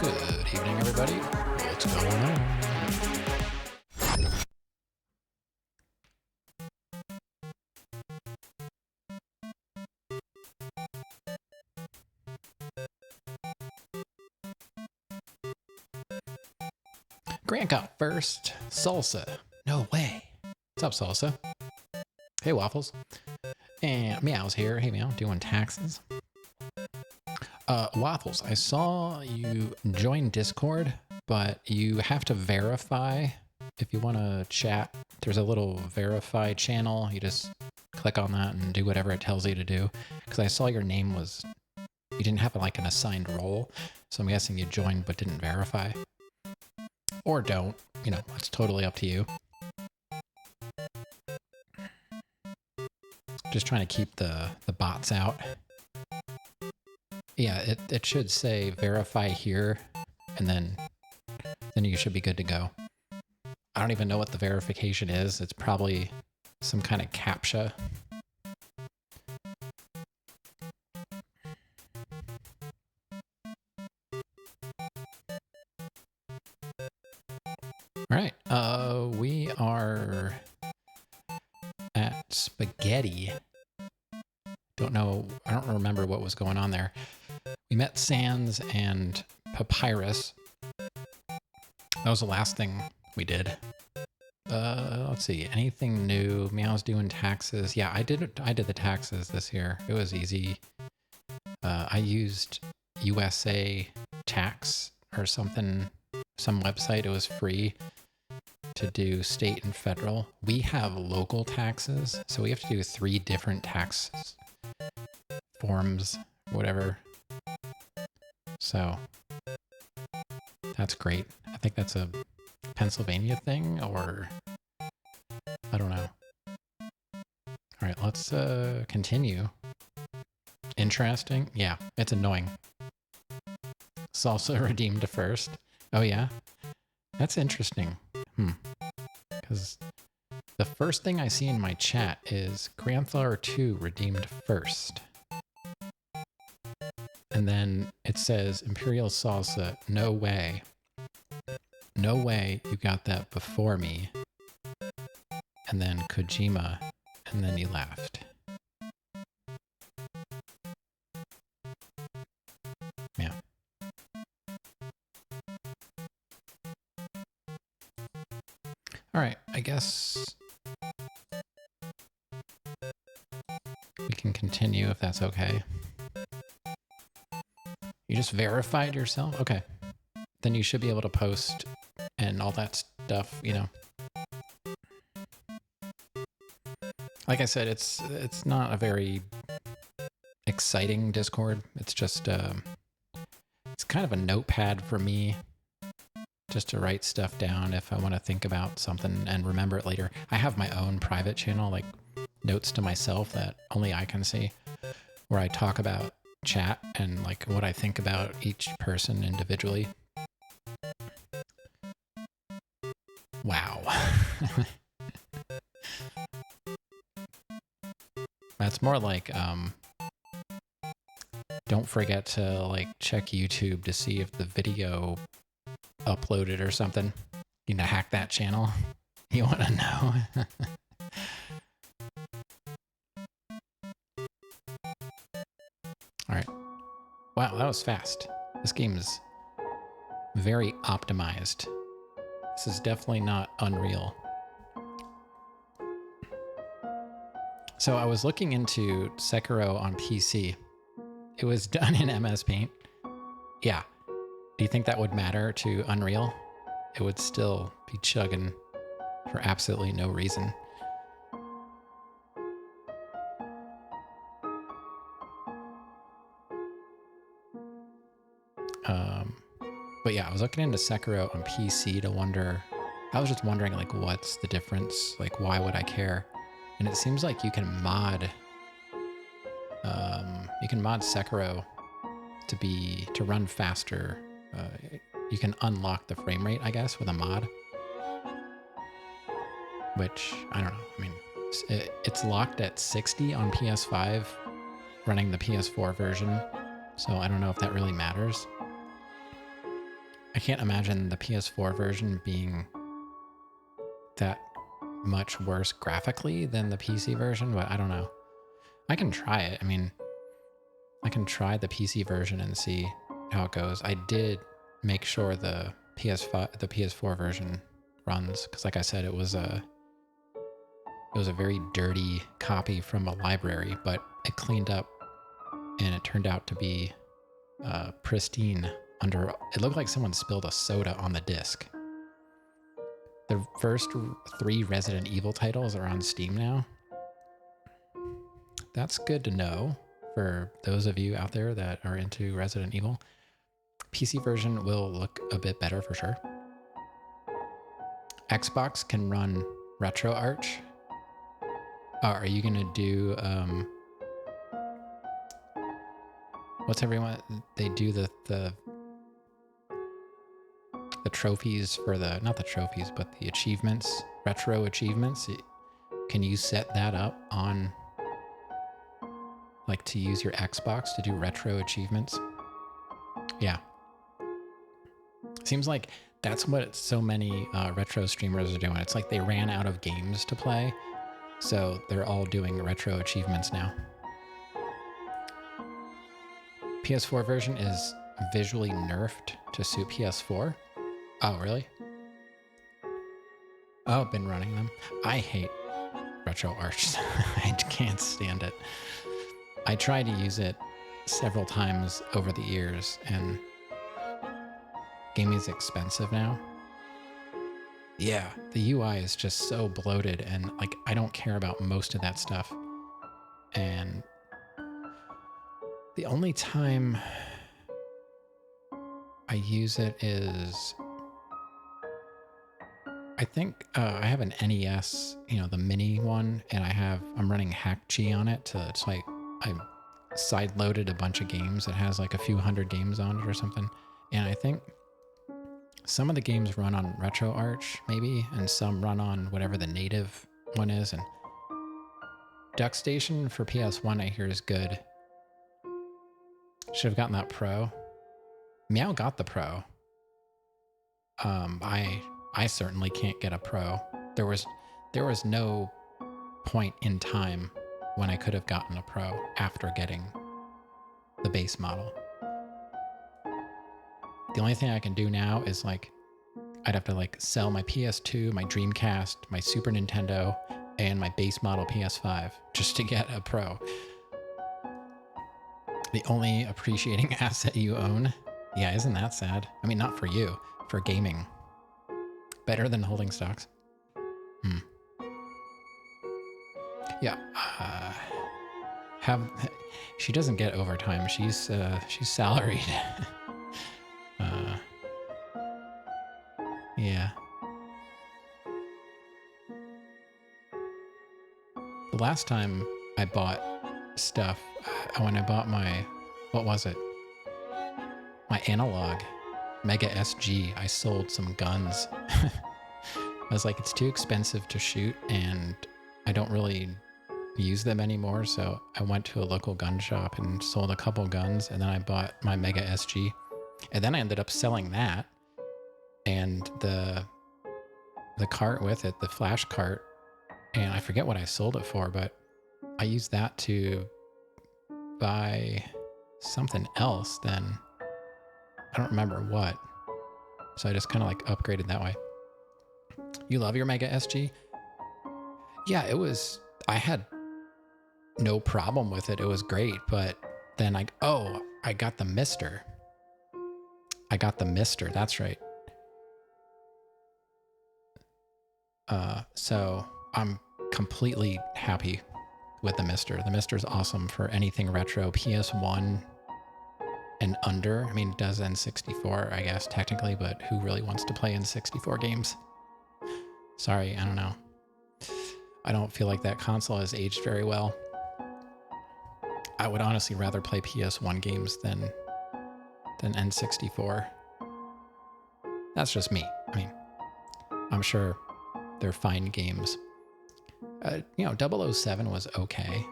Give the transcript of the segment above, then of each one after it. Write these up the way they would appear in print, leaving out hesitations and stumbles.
Good evening, everybody. What's going on? Grant got first. Salsa. No way. What's up, Salsa? Hey, Waffles. And Meow's here. Hey, Meow. Doing taxes. Waffles, I saw you join Discord, but you have to verify if you want to chat. There's a little verify channel. You just click on that and do whatever it tells you to do. Because I saw your name was, you didn't have like an assigned role. So I'm guessing you joined but didn't verify. Or don't. You know, it's totally up to you. Just trying to keep the bots out. Yeah, it should say verify here, and then you should be good to go. I don't even know what the verification is. It's probably some kind of CAPTCHA. All right, we are at Spaghetti. Don't know, I don't remember what was going on there. We met Sans and Papyrus. That was the last thing we did. Let's see, anything new? Meow's doing taxes. Yeah, I did the taxes this year. It was easy. I used USA Tax or something, some website. It was free to do state and federal. We have local taxes, so we have to do 3 different tax forms, whatever. So that's great. I think that's a Pennsylvania thing, or I don't know. All right, let's continue. Interesting. Yeah, it's annoying. Salsa redeemed first. Oh yeah? That's interesting. Because the first thing I see in my chat is Grandfather 2 redeemed first. And then it says Imperial Salsa, no way. No way you got that before me. And then Kojima, and then you laughed. Yeah. All right, I guess we can continue if that's okay. You just verified yourself? Okay. Then you should be able to post and all that stuff, you know. Like I said, it's not a very exciting Discord. It's just it's kind of a notepad for me, just to write stuff down if I want to think about something and remember it later. I have my own private channel, like notes to myself that only I can see, where I talk about chat and like what I think about each person individually. Wow. That's more like don't forget to like check YouTube to see if the video uploaded or something. You know, hack that channel. You want to know? All right. Wow, that was fast. This game is very optimized. This is definitely not Unreal. So I was looking into Sekiro on PC. It was done in MS Paint. Yeah. Do you think that would matter to Unreal? It would still be chugging for absolutely no reason. But yeah, I was looking into Sekiro on PC to wonder, I was just wondering like, what's the difference? Like, why would I care? And it seems like you can mod Sekiro to run faster. You can unlock the frame rate, I guess, with a mod. Which, I don't know. I mean, it's locked at 60 on PS5, running the PS4 version. So I don't know if that really matters. I can't imagine the PS4 version being that much worse graphically than the PC version, but I don't know. I can try it. I mean, I can try the PC version and see how it goes. I did make sure the PS4 version runs, because like I said, it was a very dirty copy from a library, but it cleaned up and it turned out to be pristine. It looked like someone spilled a soda on the disc. The first 3 Resident Evil titles are on Steam now. That's good to know for those of you out there that are into Resident Evil. PC version will look a bit better for sure. Xbox can run RetroArch. Oh, are you gonna do what's everyone? They do the trophies for not the trophies, but the achievements, retro achievements. Can you set that up on, like, to use your Xbox to do retro achievements? Yeah. Seems like that's what so many retro streamers are doing. It's like they ran out of games to play, so they're all doing retro achievements now. PS4 version is visually nerfed to suit PS4. Oh, really? Oh, I've been running them. I hate RetroArch. I can't stand it. I tried to use it several times over the years, and gaming is expensive now. Yeah, the UI is just so bloated, and like I don't care about most of that stuff. And the only time I use it is, I think I have an NES, you know, the mini one, and I'm running HackG on it it's like I side loaded a bunch of games. It has like a few hundred games on it or something. And I think some of the games run on RetroArch maybe, and some run on whatever the native one is. And DuckStation for PS1 I hear is good. Should have gotten that Pro. Meow got the Pro. I certainly can't get a Pro. There was no point in time when I could have gotten a Pro after getting the base model. The only thing I can do now is like, I'd have to like sell my PS2, my Dreamcast, my Super Nintendo, and my base model PS5 just to get a Pro. The only appreciating asset you own. Yeah, isn't that sad? I mean, not for you, for gaming. Better than holding stocks. Yeah. She doesn't get overtime. She's salaried. Yeah. The last time I bought stuff, when I bought my, what was it? My analog Mega SG, I sold some guns. I was like, it's too expensive to shoot and I don't really use them anymore. So I went to a local gun shop and sold a couple guns, and then I bought my Mega SG. And then I ended up selling that and the cart with it, the flash cart, and I forget what I sold it for, but I used that to buy something else then. I don't remember what. So I just kind of like upgraded that way. You love your Mega SG? Yeah, I had no problem with it. It was great, but then I got the Mister. I got the Mister, that's right. So I'm completely happy with the Mister. The Mister is awesome for anything retro, PS1 and under. I mean, it does N64, I guess, technically, but who really wants to play N64 games? Sorry, I don't know. I don't feel like that console has aged very well. I would honestly rather play PS1 games than N64. That's just me. I mean, I'm sure they're fine games. 007 was okay.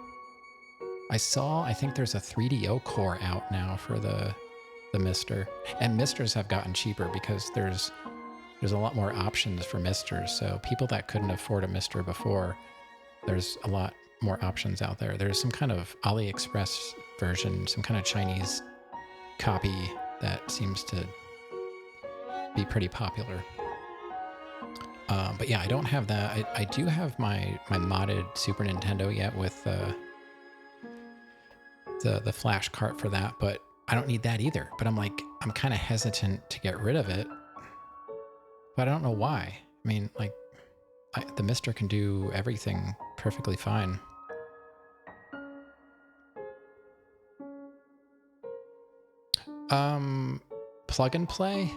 I think there's a 3DO core out now for the Mister. And Misters have gotten cheaper because there's a lot more options for Misters. So people that couldn't afford a Mister before, there's a lot more options out there. There's some kind of AliExpress version, some kind of Chinese copy that seems to be pretty popular. But yeah, I don't have that. I do have my modded Super Nintendo yet with the flash cart for that, but I don't need that either. But I'm kind of hesitant to get rid of it, but I don't know why. I mean, like, the Mister can do everything perfectly fine. Plug and play?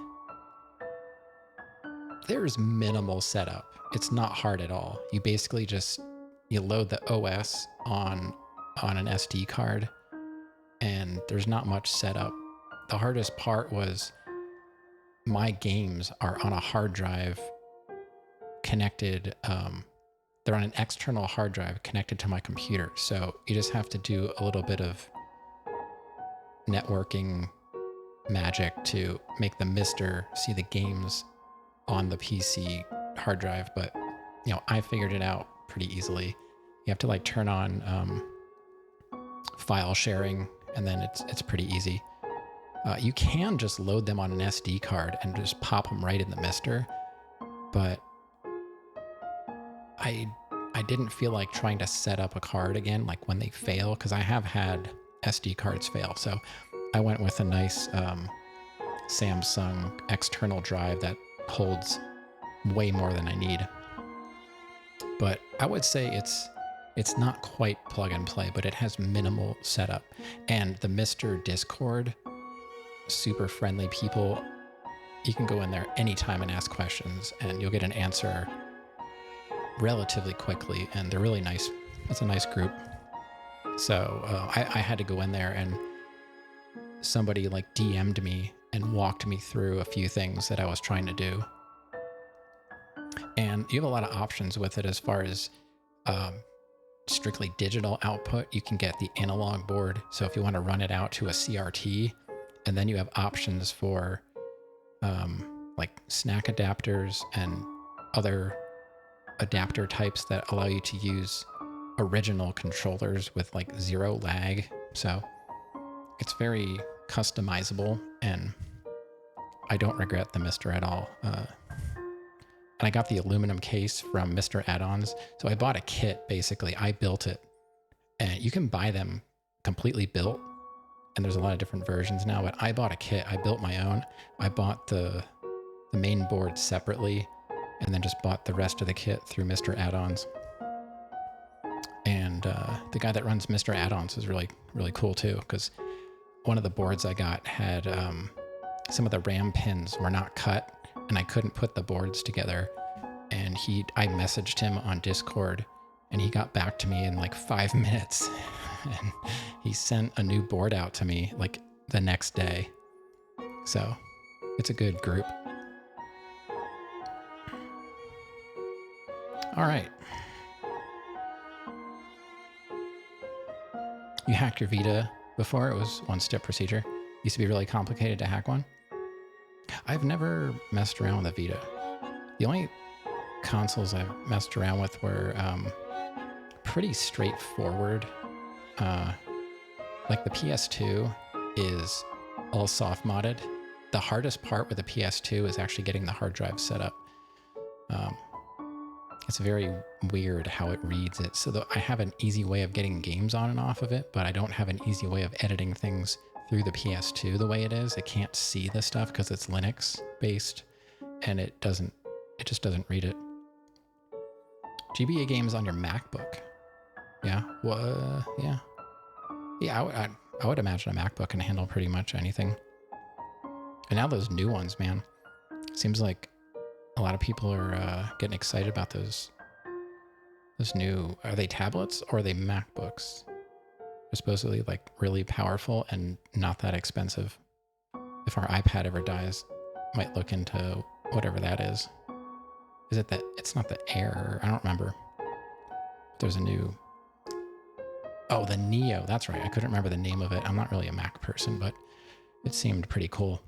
There's minimal setup. It's not hard at all. You basically you load the OS on an SD card, and there's not much setup. The hardest part was my games are on a hard drive connected. They're on an external hard drive connected to my computer. So you just have to do a little bit of networking magic to make the Mister see the games on the PC hard drive. But, I figured it out pretty easily. You have to like turn on file sharing, and then it's pretty easy. You can just load them on an SD card and just pop them right in the Mister. But I didn't feel like trying to set up a card again, like when they fail, because I have had SD cards fail. So I went with a nice Samsung external drive that holds way more than I need. But I would say it's not quite plug and play, but it has minimal setup. And the Mister Discord, super friendly people. You can go in there anytime and ask questions, and you'll get an answer relatively quickly, and they're really nice. It's a nice group. So I had to go in there, and somebody like DM'd me and walked me through a few things that I was trying to do. And you have a lot of options with it as far as strictly digital output, you can get the analog board. So if you want to run it out to a CRT, and then you have options for like snack adapters and other adapter types that allow you to use original controllers with like 0 lag. So it's very customizable, and I don't regret the Mr. at all. And I got the aluminum case from Mr. Add-ons. So I bought a kit, basically. I built it. And you can buy them completely built. And there's a lot of different versions now, but I bought a kit. I built my own. I bought the main board separately, and then just bought the rest of the kit through Mr. Add-ons. And the guy that runs Mr. Add-ons is really, really cool too, because one of the boards I got had some of the RAM pins were not cut, and I couldn't put the boards together. And I messaged him on Discord, and he got back to me in like 5 minutes. And he sent a new board out to me like the next day. So it's a good group. All right. You hacked your Vita before? It was one-step procedure. Used to be really complicated to hack one. I've never messed around with a Vita. The only consoles I've messed around with were pretty straightforward. Like the PS2 is all soft modded. The hardest part with the PS2 is actually getting the hard drive set up. It's very weird how it reads it. So I have an easy way of getting games on and off of it, but I don't have an easy way of editing things through the PS2 the way it is. It can't see the stuff because it's Linux based, and it just doesn't read it. GBA games on your MacBook. Yeah. Well, yeah. Yeah, I would imagine a MacBook can handle pretty much anything. And now those new ones, man. Seems like a lot of people are getting excited about those new... Are they tablets or are they MacBooks? They're supposedly like really powerful and not that expensive. If our iPad ever dies, might look into whatever that is. Is it that... It's not the Air. I don't remember. There's a new... Oh, the Neo. That's right. I couldn't remember the name of it. I'm not really a Mac person, but it seemed pretty cool.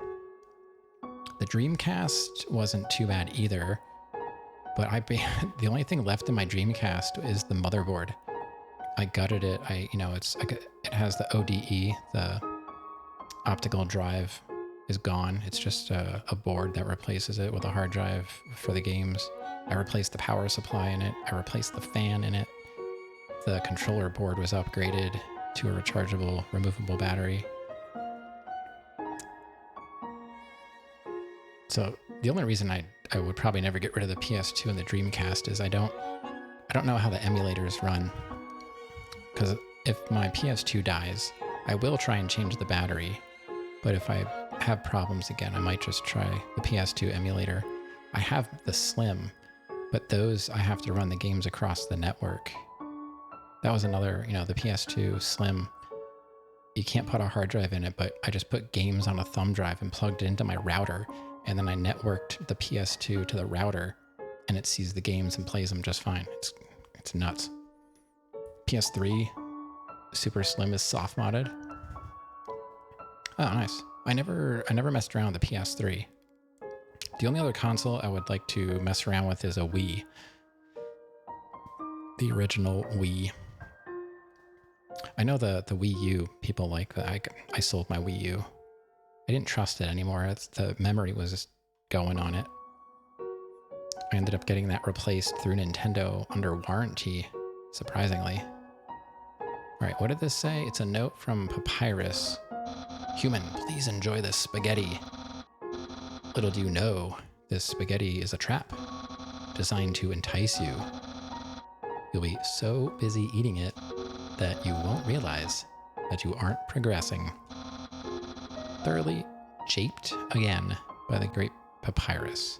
The Dreamcast wasn't too bad either, but the only thing left in my Dreamcast is the motherboard. I gutted it. It has the ODE, the optical drive is gone. It's just a board that replaces it with a hard drive for the games. I replaced the power supply in it. I replaced the fan in it. The controller board was upgraded to a rechargeable, removable battery. So the only reason I would probably never get rid of the PS2 and the Dreamcast is I don't know how the emulators run. Because if my PS2 dies, I will try and change the battery. But if I have problems again, I might just try the PS2 emulator. I have the Slim, but those I have to run the games across the network. That was another, the PS2 Slim, you can't put a hard drive in it, but I just put games on a thumb drive and plugged it into my router, and then I networked the PS2 to the router, and it sees the games and plays them just fine. It's nuts. PS3 Super Slim is soft modded. Oh, nice. I never messed around with the PS3. The only other console I would like to mess around with is a Wii. The original Wii. I know the Wii U people like that. I sold my Wii U. I didn't trust it anymore. The memory was just going on it. I ended up getting that replaced through Nintendo under warranty, surprisingly. All right, what did this say? It's a note from Papyrus. Human, please enjoy this spaghetti. Little do you know, this spaghetti is a trap designed to entice you. You'll be so busy eating it that you won't realize that you aren't progressing. Thoroughly japed again by the great Papyrus.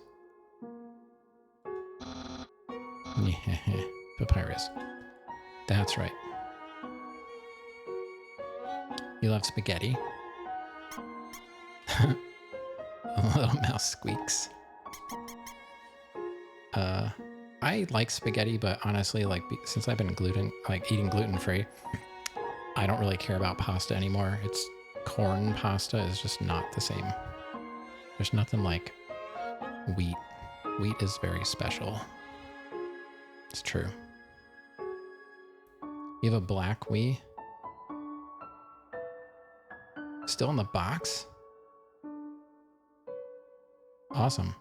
Papyrus. That's right. You love spaghetti. A little mouse squeaks. I like spaghetti, but honestly, like since I've been eating gluten-free, I don't really care about pasta anymore. It's corn pasta is just not the same. There's nothing like wheat. Wheat is very special. It's true. You have a black Wii? Still in the box? Awesome.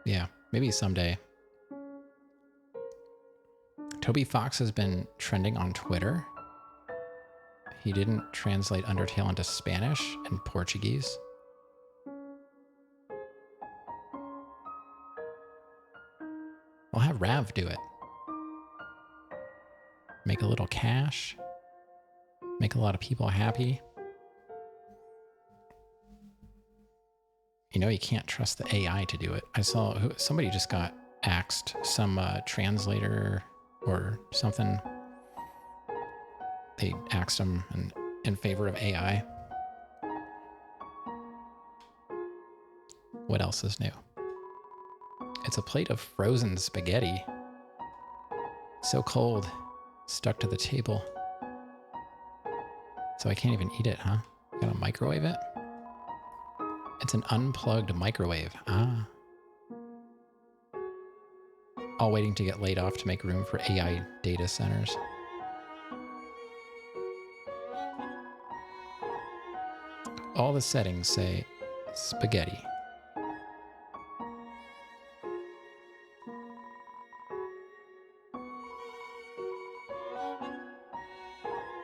Yeah, maybe someday. Toby Fox has been trending on Twitter. He didn't translate Undertale into Spanish and Portuguese. We'll have Rav do it. Make a little cash. Make a lot of people happy. You know, you can't trust the AI to do it. I saw somebody just got axed, some translator or something. They axed him in favor of AI. What else is new? It's a plate of frozen spaghetti. So cold, stuck to the table. So I can't even eat it, huh? Gotta microwave it? It's an unplugged microwave. Ah. All waiting to get laid off to make room for AI data centers. All the settings say spaghetti.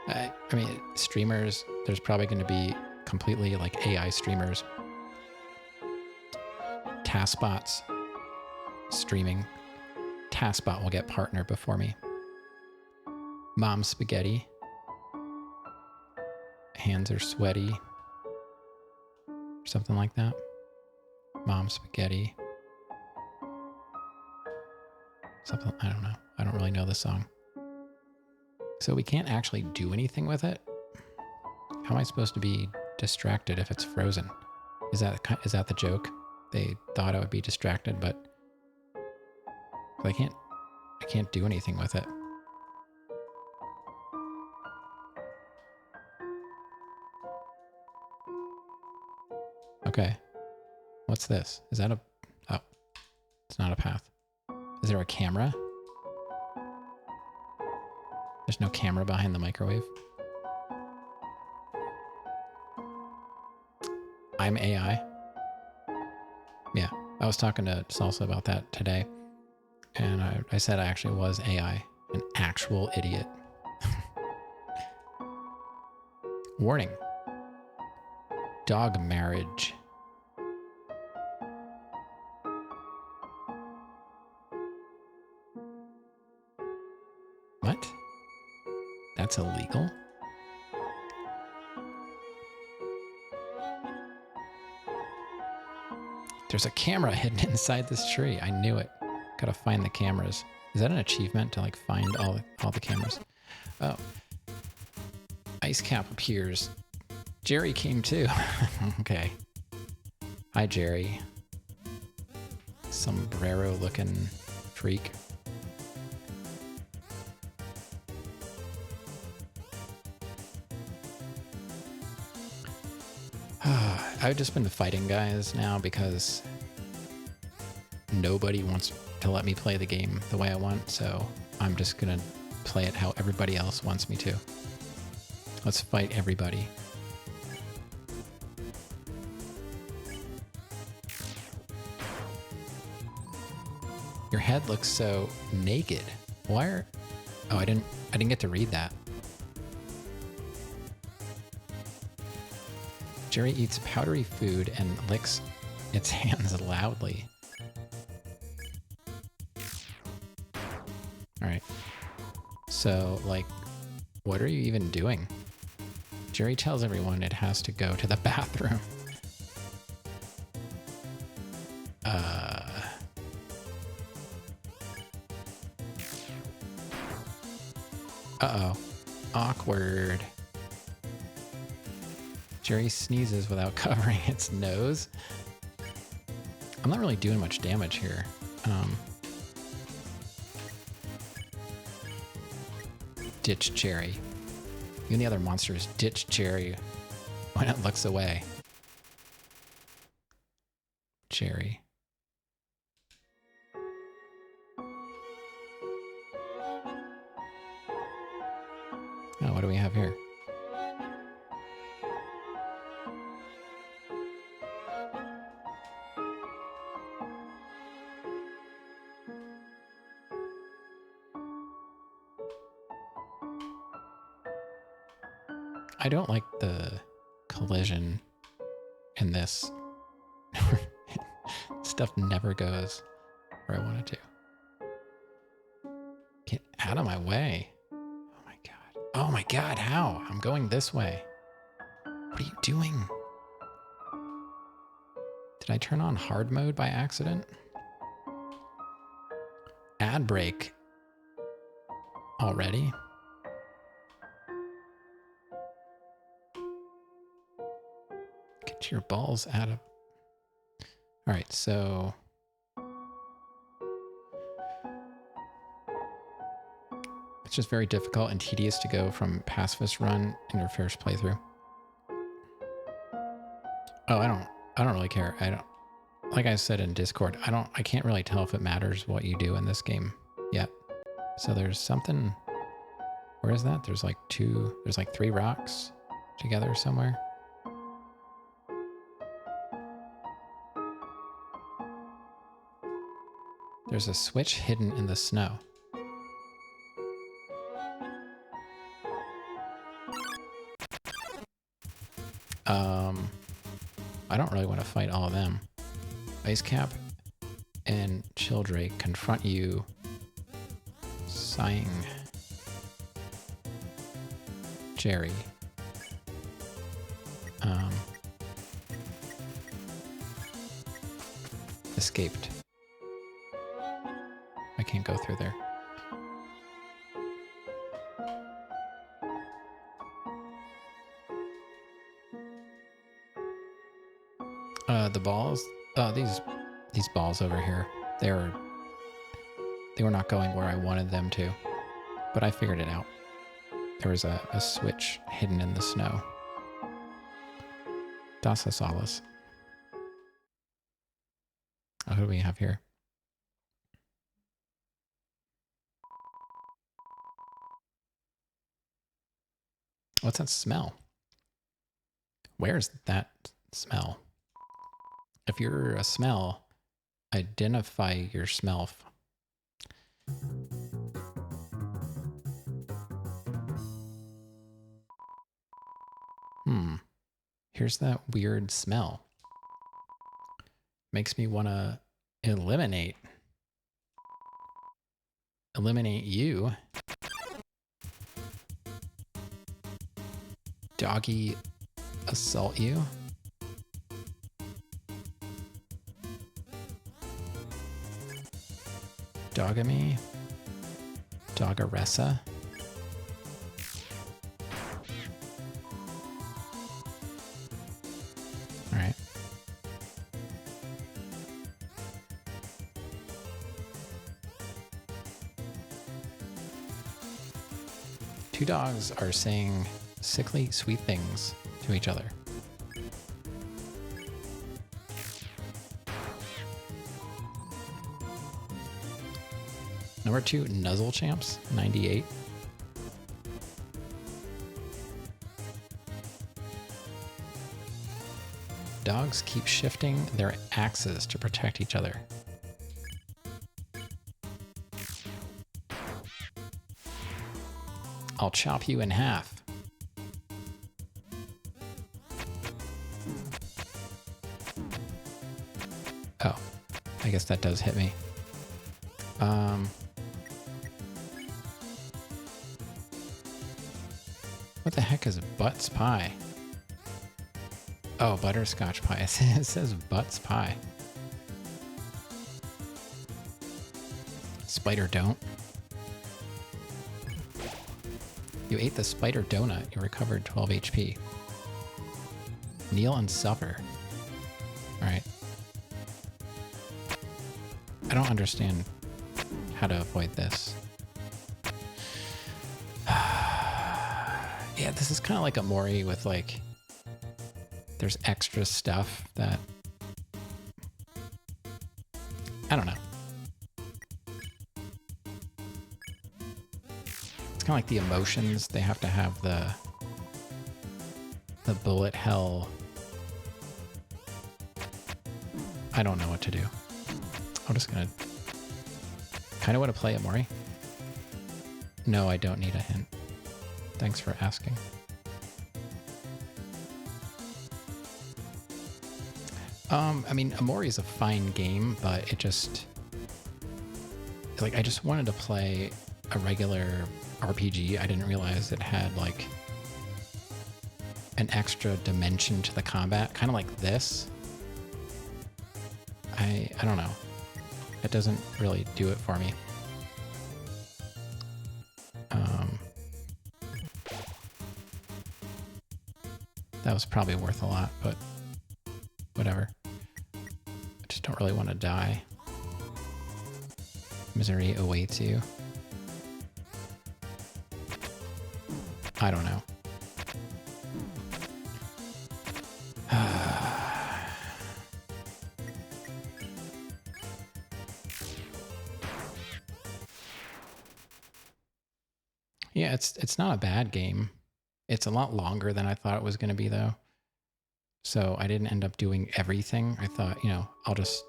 I mean, streamers, there's probably going to be completely like AI streamers. Taskbots streaming. Taskbot will get partner before me. Mom spaghetti. Hands are sweaty. Something like that. Mom spaghetti. Something, I don't know. I don't really know the song. So we can't actually do anything with it? How am I supposed to be distracted if it's frozen? Is that the joke? They thought I would be distracted, but I can't do anything with it. Okay. What's this? Is that oh, it's not a path. Is there a camera? There's no camera behind the microwave. I'm AI. Yeah, I was talking to Salsa about that today. And I said I actually was AI. An actual idiot. Warning. Dog marriage. What? That's illegal? There's a camera hidden inside this tree. I knew it. Gotta find the cameras. Is that an achievement to like find all the cameras? Oh. Ice cap appears. Jerry came too. Okay. Hi, Jerry. Sombrero looking freak. I've just been fighting guys now because nobody wants to let me play the game the way I want, so I'm just gonna play it how everybody else wants me to. Let's fight everybody. Your head looks so naked. Why are... Oh, I didn't get to read that. Jerry eats powdery food and licks its hands loudly. Alright. So, like, what are you even doing? Jerry tells everyone it has to go to the bathroom. Uh-oh. Awkward. Jerry sneezes without covering its nose. I'm not really doing much damage here. Ditch Cherry. Even the other monsters ditch Cherry when it looks away. Cherry. Oh, what do we have here? I don't like the collision in this. Stuff never goes where I want it to. Get out of my way. Oh my god. Oh my god, how? I'm going this way. What are you doing? Did I turn on hard mode by accident? Ad break. Already? Get your balls out of... Alright, so... It's just very difficult and tedious to go from pacifist run in your first playthrough. Oh, I don't really care. Like I said in Discord, I can't really tell if it matters what you do in this game yet. So there's something, where is that? There's like 3 rocks together somewhere. There's a switch hidden in the snow. I don't really want to fight all of them. Ice Cap and Childrake confront you, sighing Jerry. Escaped. I can't go through there. The balls. Oh, these balls over here. They were not going where I wanted them to, but I figured it out. There was a switch hidden in the snow. Das ist alles. Oh, who do we have here? What's that smell? Where's that smell? If you're a smell, identify your smell. Here's that weird smell. Makes me want to eliminate you. Doggy assault you. Dogamy. Dogaressa. Alright. Two dogs are saying sickly sweet things to each other. Number 2, Nuzzle Champs, 98. Dogs keep shifting their axes to protect each other. I'll chop you in half. Oh, I guess that does hit me. What the heck is Butts Pie? Oh, butterscotch pie. It says Butts Pie. Spider don't. You ate the spider donut. You recovered 12 HP. Kneel and suffer. Alright. I don't understand how to avoid this. Yeah, this is kind of like a Mori with like, there's extra stuff that, I don't know. It's kind of like the emotions. They have to have the bullet hell. I don't know what to do. I'm just gonna kind of want to play it, Mori. No, I don't need a hint. Thanks for asking. I mean, Amori is a fine game, but it just, like, I just wanted to play a regular RPG. I didn't realize it had like an extra dimension to the combat, kind of like this. I don't know. It doesn't really do it for me. That was probably worth a lot, but whatever. I just don't really want to die. Misery awaits you. I don't know. Yeah, it's not a bad game. It's a lot longer than I thought it was going to be, though. So I didn't end up doing everything. I thought, you know, I'll just,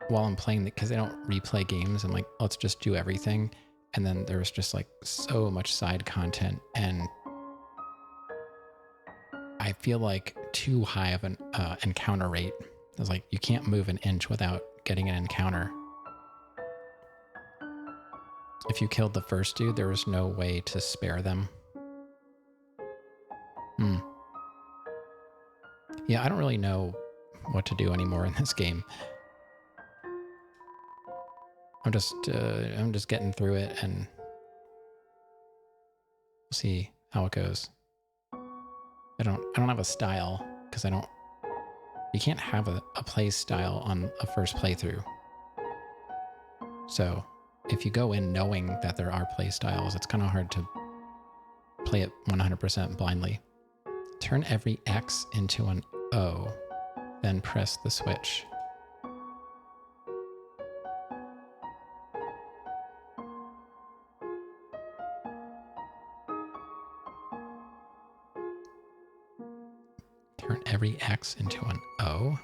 while I'm playing, because they don't replay games, I'm like, let's just do everything. And then there was just like so much side content, and I feel like too high of an encounter rate. I was like, you can't move an inch without getting an encounter. If you killed the first dude, there was no way to spare them. Yeah, I don't really know what to do anymore in this game. I'm just getting through it, and we'll see how it goes. I don't have a style, because you can't have a play style on a first playthrough. So if you go in knowing that there are play styles, it's kind of hard to play it 100% blindly. Turn every X into an O, then press the switch. Turn every X into an O?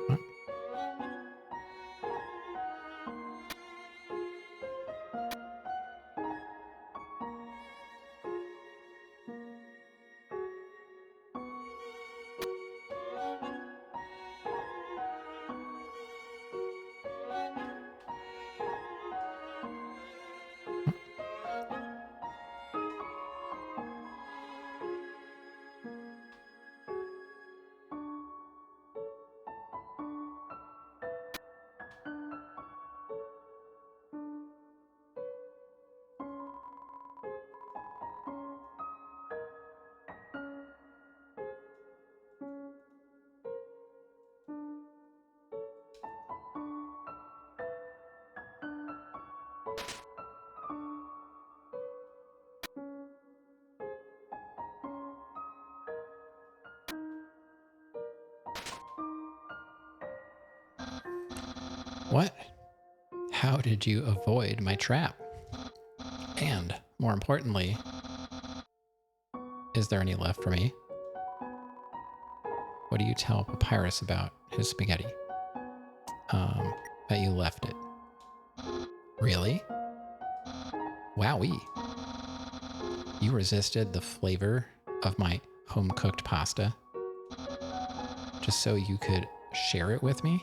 What? What? How did you avoid my trap? And, more importantly, is there any left for me? What do you tell Papyrus about his spaghetti? That you left it. Really? Wowee. You resisted the flavor of my home-cooked pasta just so you could share it with me?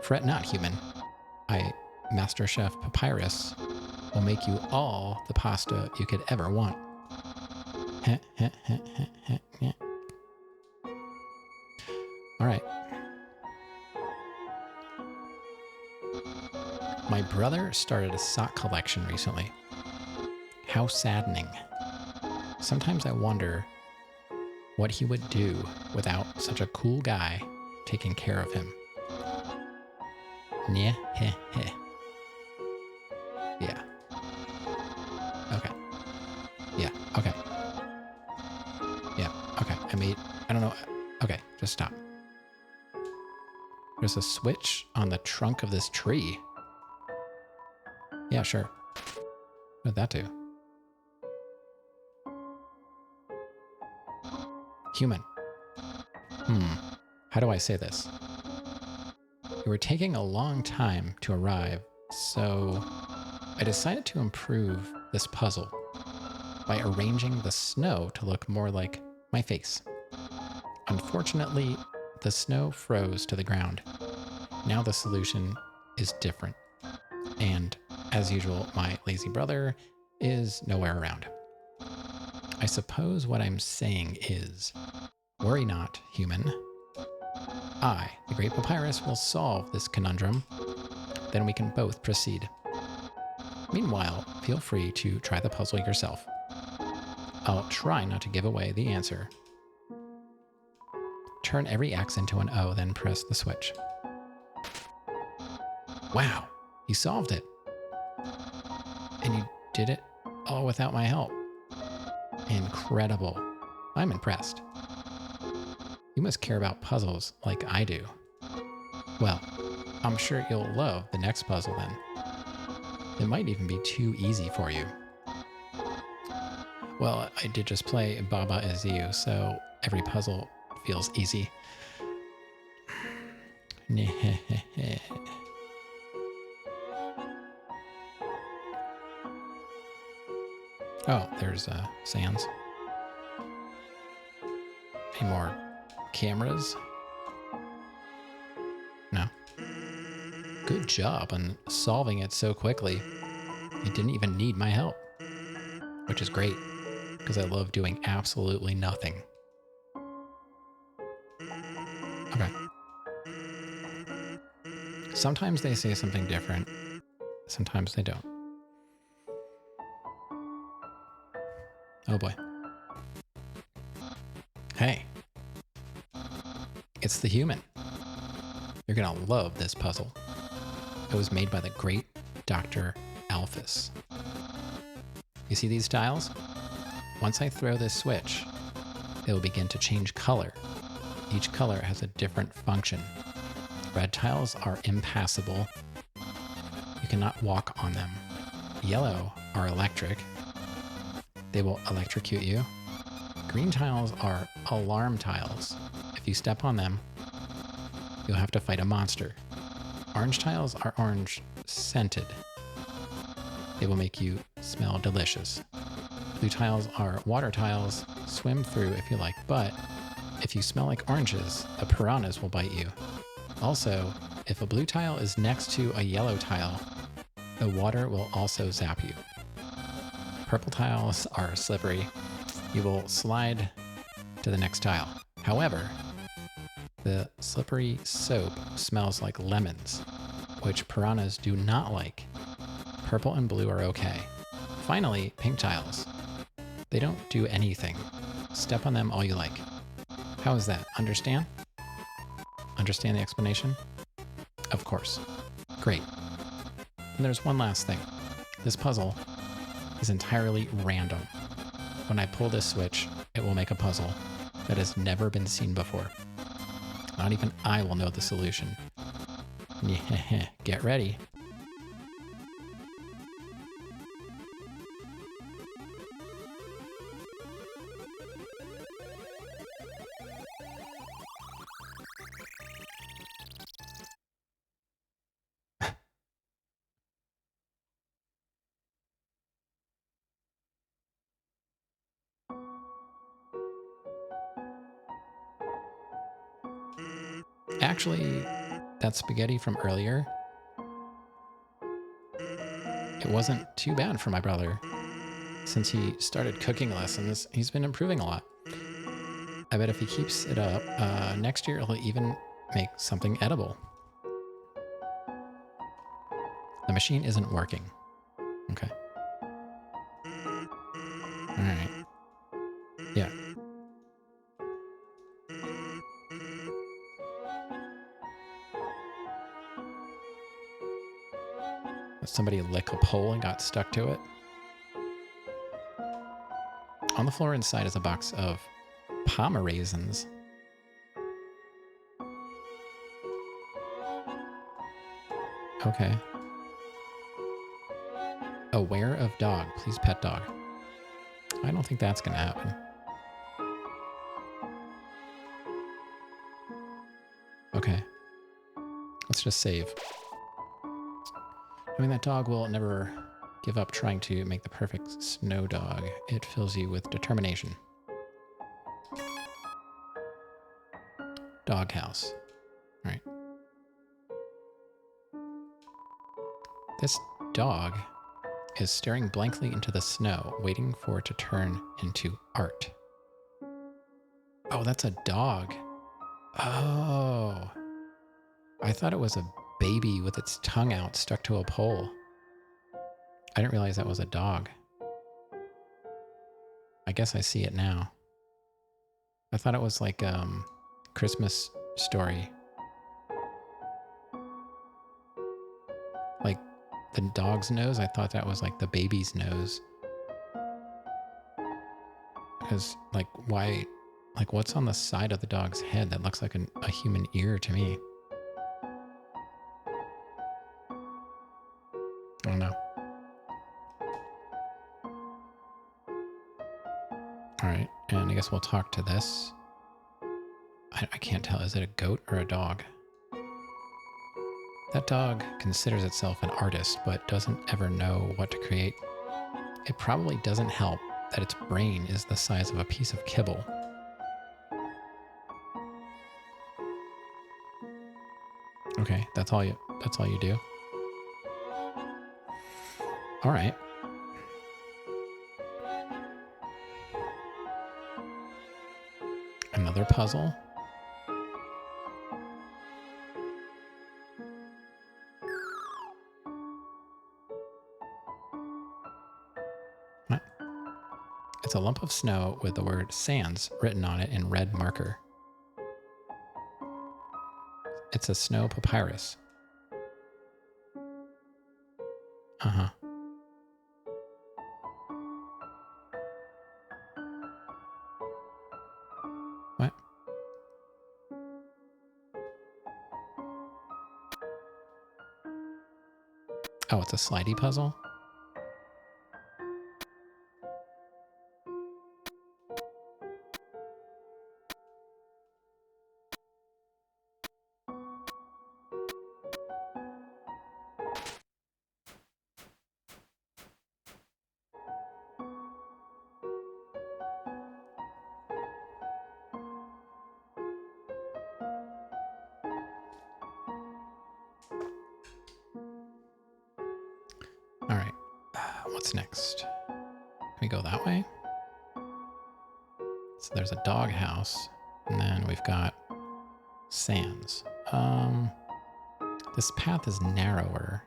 Fret not, human. Master Chef Papyrus, will make you all the pasta you could ever want. All right. My brother started a sock collection recently. How saddening. Sometimes I wonder what he would do without such a cool guy taking care of him. Yeah, heh, heh. Yeah. Okay. Yeah, okay. Yeah, okay. I don't know. Okay, just stop. There's a switch on the trunk of this tree. Yeah, sure. What did that do? Human. How do I say this? You were taking a long time to arrive, so I decided to improve this puzzle by arranging the snow to look more like my face. Unfortunately, the snow froze to the ground. Now the solution is different. And as usual, my lazy brother is nowhere around. I suppose what I'm saying is, worry not, human. I, the Great Papyrus, will solve this conundrum. Then we can both proceed. Meanwhile, feel free to try the puzzle yourself. I'll try not to give away the answer. Turn every X into an O, then press the switch. Wow, he solved it. And you did it all without my help. Incredible. I'm impressed. You must care about puzzles like I do. Well, I'm sure you'll love the next puzzle then. It might even be too easy for you. Well, I did just play Baba Is You, so every puzzle feels easy. Oh, there's Sans. Any more cameras? No. Good job on solving it so quickly. You didn't even need my help, which is great, because I love doing absolutely nothing. Okay. Sometimes they say something different. Sometimes they don't. Oh boy. Hey. It's the human. You're gonna love this puzzle. It was made by the great Dr. Alphys. You see these tiles? Once I throw this switch, it will begin to change color. Each color has a different function. Red tiles are impassable. You cannot walk on them. Yellow are electric. They will electrocute you. Green tiles are alarm tiles. If you step on them, you'll have to fight a monster. Orange tiles are orange scented. They will make you smell delicious. Blue tiles are water tiles. Swim through if you like, but if you smell like oranges, the piranhas will bite you. Also, if a blue tile is next to a yellow tile, the water will also zap you. Purple tiles are slippery. You will slide to the next tile. However, the slippery soap smells like lemons, which piranhas do not like. Purple and blue are okay. Finally, pink tiles. They don't do anything. Step on them all you like. How is that? Understand? Understand the explanation? Of course. Great. And there's one last thing. This puzzle is entirely random. When I pull this switch, it will make a puzzle that has never been seen before. Not even I will know the solution. Get ready. Actually, that spaghetti from earlier, it wasn't too bad for my brother. Since he started cooking lessons, he's been improving a lot. I bet if he keeps it up, next year he'll even make something edible. The machine isn't working. Okay. All right. Yeah. somebody lick a pole and got stuck to it. On the floor inside is a box of Pomeraisins. Okay. Aware of dog. Please pet dog. I don't think that's going to happen. Okay. Let's just save. I mean, that dog will never give up trying to make the perfect snow dog. It fills you with determination. Doghouse. All right. This dog is staring blankly into the snow, waiting for it to turn into art. Oh, that's a dog. Oh. I thought it was a baby with its tongue out stuck to a pole. I didn't realize that was a dog. I guess I see it now. I thought it was like Christmas Story. Like the dog's nose, I thought that was like the baby's nose. Because like why, like what's on the side of the dog's head that looks like a human ear to me? I don't know. All right, and I guess we'll talk to this. I can't tell, is it a goat or a dog? That dog considers itself an artist, but doesn't ever know what to create. It probably doesn't help that its brain is the size of a piece of kibble. Okay, that's all you do? All right. Another puzzle. What? It's a lump of snow with the word Sans written on it in red marker. It's a snow papyrus. Uh-huh. What? Oh, it's a slidey puzzle? All right. What's next? Can we go that way? So there's a dog house, and then we've got Sans. This path is narrower.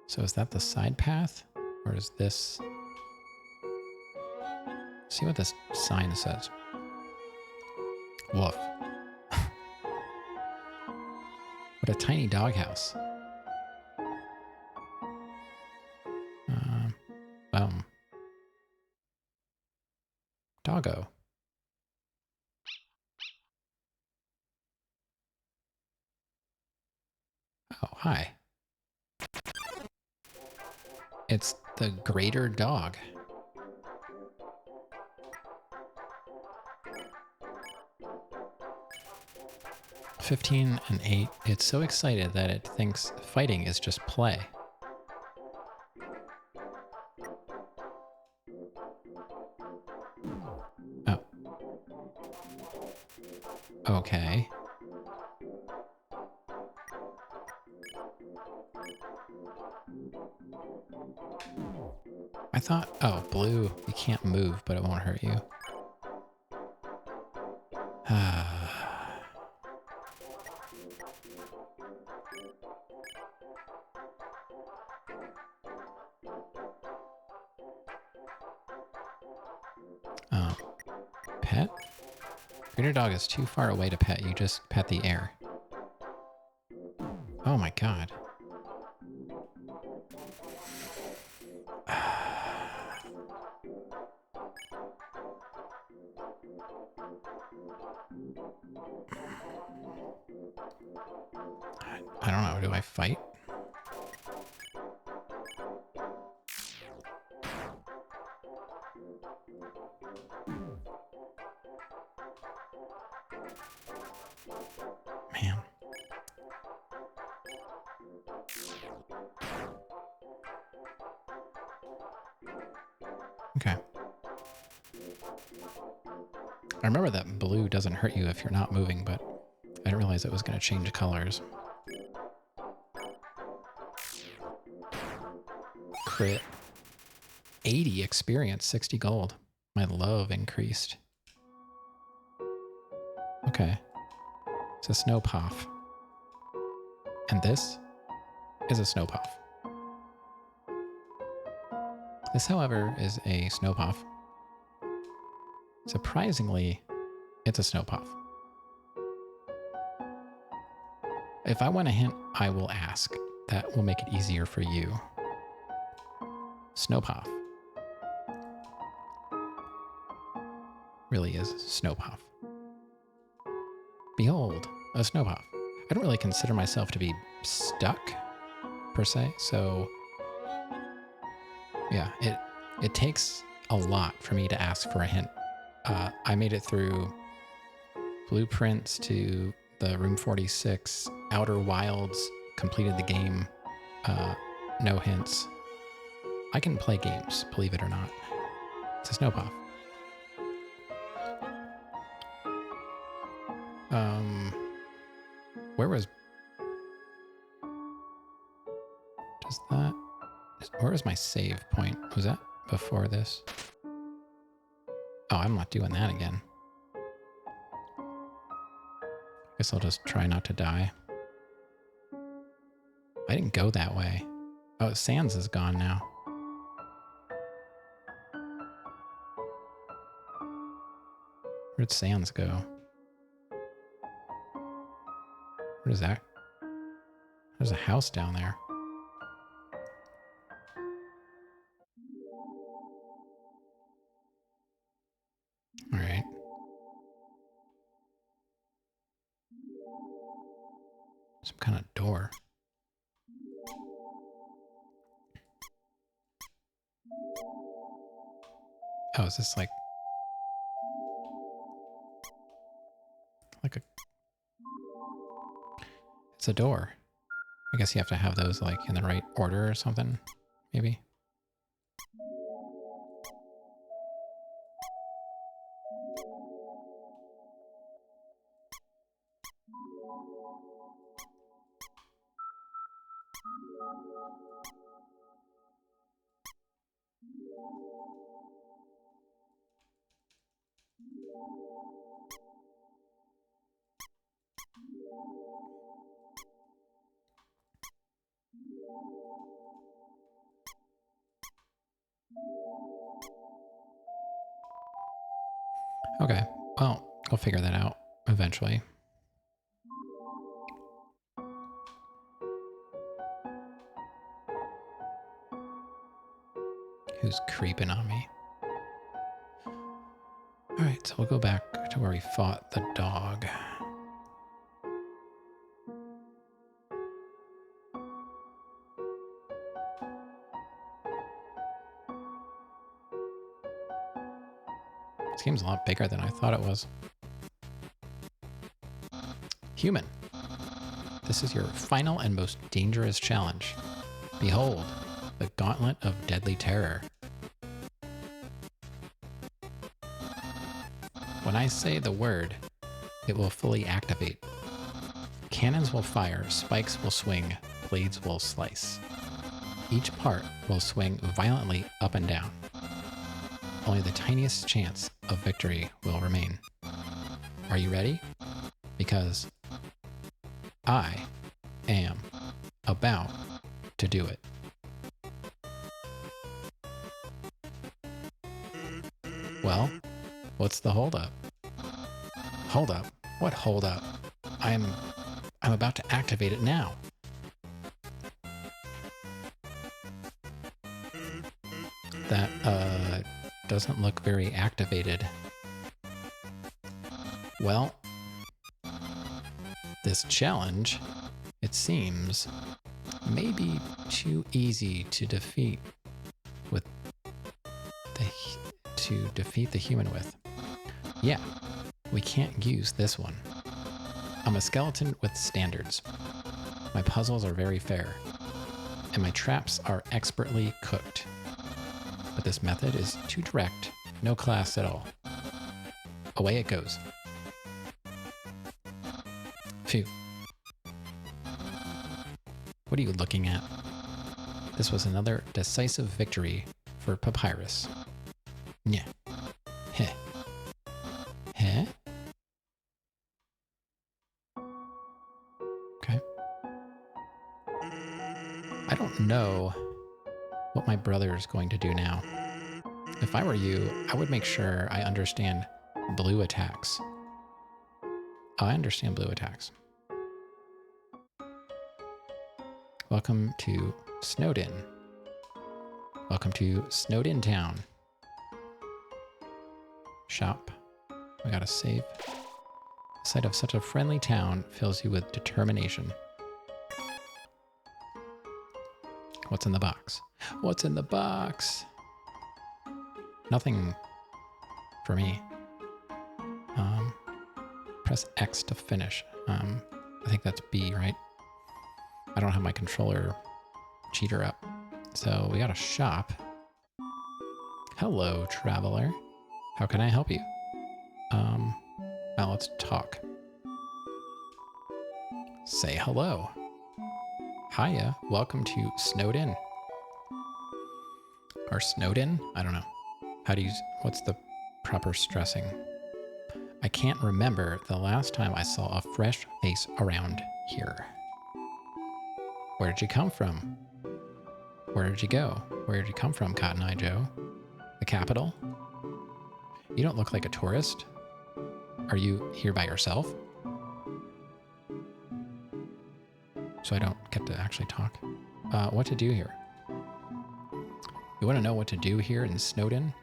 So is that the side path? Or is this... See what this sign says. Woof. What a tiny doghouse. Boom. Doggo. Oh, hi. It's the greater dog. $15 and $8. It's so excited that it thinks fighting is just play. Oh. Okay. I thought, oh, blue, you can't move, but it won't hurt you. Pet? Greater dog is too far away to pet. You just pet the air. Oh my god. I don't know. Do I fight? Man. Okay. I remember that blue doesn't hurt you if you're not moving, but I didn't realize it was going to change colors. Crit. 80 experience, 60 gold. My love increased. Okay. It's a snow puff. And this is a snow puff. This, however, is a snow puff. Surprisingly, it's a snow puff. If I want a hint, I will ask. That will make it easier for you. Snow puff. Really is snow puff. Behold, a snow puff. I don't really consider myself to be stuck, per se, so yeah, it takes a lot for me to ask for a hint. I made it through blueprints to the Room 46, Outer Wilds, completed the game, no hints. I can play games, believe it or not. It's a snow puff. Where was... Does that... Where was my save point? Was that before this? Oh, I'm not doing that again. Guess I'll just try not to die. I didn't go that way. Oh, Sans is gone now. Where'd Sans go? What is that? There's a house down there. All right. Some kind of door. Oh, is this like a... It's a door. I guess you have to have those like in the right order or something, maybe. Okay, well, I'll figure that out eventually. Who's creeping on me? All right, so we'll go back to where we fought the dog. This game's a lot bigger than I thought it was. Human. This is your final and most dangerous challenge. Behold, the Gauntlet of Deadly Terror. When I say the word, it will fully activate. Cannons will fire, spikes will swing, blades will slice. Each part will swing violently up and down. Only the tiniest chance of victory will remain. Are you ready? Because I am about to do it. Well, what's the holdup? Hold up? What holdup? I'm about to activate it now. That, doesn't look very activated. Well, this challenge, it seems, may be too easy to defeat the human with. Yeah, we can't use this one. I'm a skeleton with standards. My puzzles are very fair, and my traps are expertly cooked. But this method is too direct, no class at all. Away it goes. Phew. What are you looking at? This was another decisive victory for Papyrus. Yeah. Heh. Heh? Okay. I don't know what my brother is going to do now. If I were you, I would make sure I understand blue attacks. Oh, I understand blue attacks. Welcome to Snowdin. Welcome to Snowdin Town. Shop. We gotta save. The sight of such a friendly town fills you with determination. What's in the box? What's in the box? Nothing for me. Press X to finish. I think that's B, right? I don't have my controller cheater up. So we got a shop. Hello, traveler. How can I help you? Now let's talk. Say hello. Hiya, welcome to Snowdin. Or Snowdin? I don't know. What's the proper stressing? I can't remember the last time I saw a fresh face around here. Where did you come from? Where did you go? Where did you come from, Cotton Eye Joe? The capital? You don't look like a tourist. Are you here by yourself? So I don't get to actually talk. What to do here? You want to know what to do here in Snowdin?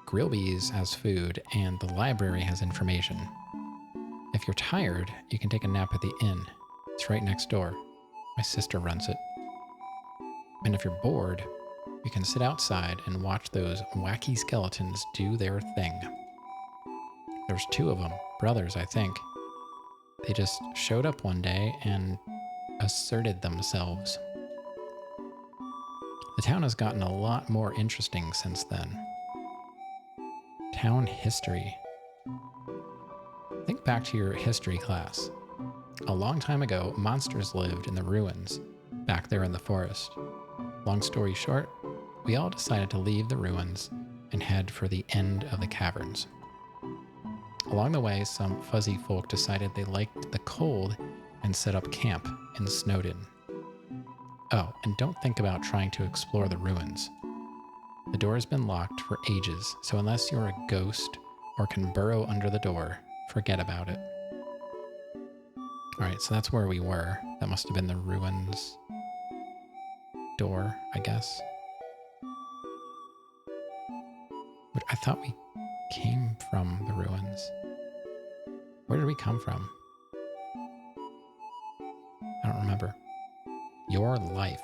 Grillby's has food, and the library has information. If you're tired, you can take a nap at the inn. It's right next door. My sister runs it. And if you're bored, you can sit outside and watch those wacky skeletons do their thing. There's 2 of them, brothers, I think. They just showed up one day and asserted themselves. The town has gotten a lot more interesting since then. Town history. Think back to your history class. A long time ago, monsters lived in the ruins, back there in the forest. Long story short, we all decided to leave the ruins and head for the end of the caverns. Along the way, some fuzzy folk decided they liked the cold and set up camp in Snowdin. Oh, and don't think about trying to explore the ruins. The door has been locked for ages, so unless you're a ghost or can burrow under the door, forget about it. Alright, so that's where we were. That must have been the ruins door, I guess. But I thought we came from the ruins. Where did we come from? I don't remember. Your life.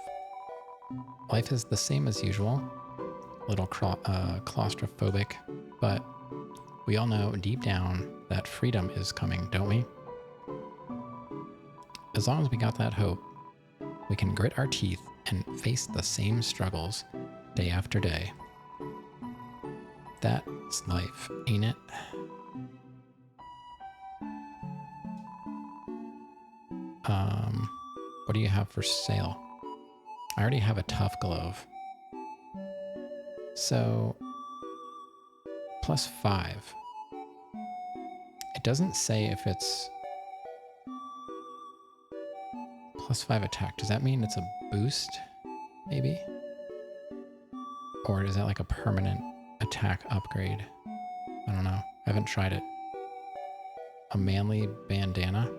Life is the same as usual. A little claustrophobic, but we all know deep down that freedom is coming, don't we? As long as we got that hope, we can grit our teeth and face the same struggles day after day. That's life, ain't it? What do you have for sale? I already have a tough glove. So, +5. It doesn't say if it's +5 attack. Does that mean it's a boost, maybe? Or is that like a permanent attack upgrade? I don't know. I haven't tried it. A manly bandana?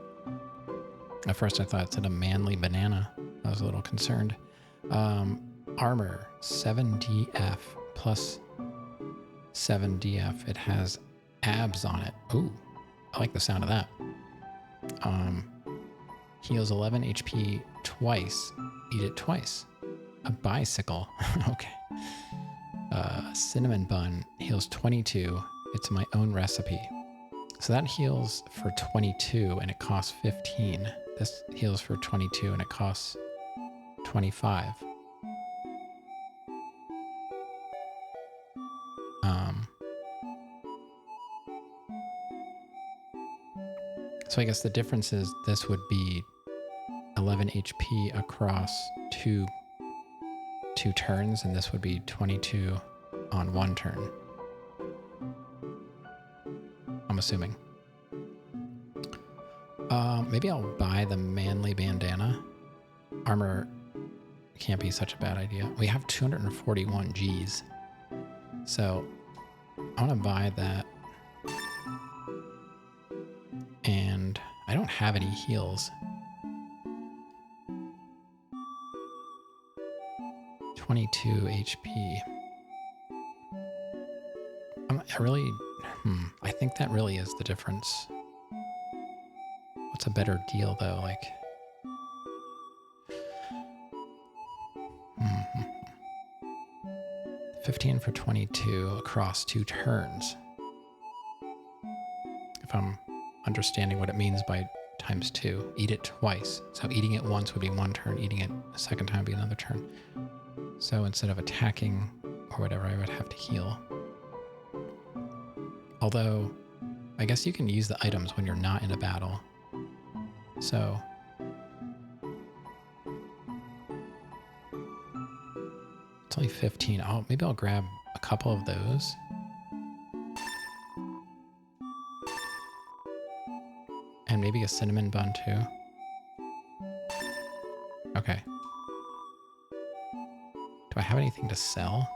At first I thought it said a manly banana. I was a little concerned. Armor, 7DF plus 7 DF. It has abs on it. Ooh, I like the sound of that. Heals 11 HP twice. Eat it twice. A bicycle. Okay. Cinnamon bun heals 22. It's my own recipe. So that heals for 22 and it costs 15. This heals for 22 and it costs 25. So I guess the difference is this would be 11 HP across two turns, and this would be 22 on one turn. I'm assuming. Maybe I'll buy the manly bandana. Armor can't be such a bad idea. We have 241 Gs. So I want to buy that. And I don't have any heals. 22 HP. I think that really is the difference. What's a better deal though? Like, 15 for 22 across 2 turns. If I'm understanding what it means by times 2. Eat it twice. So eating it once would be 1 turn. Eating it a second time would be another turn. So instead of attacking or whatever, I would have to heal. Although, I guess you can use the items when you're not in a battle. So it's only 15. Maybe I'll grab a couple of those. And maybe a cinnamon bun too. Okay. Do I have anything to sell?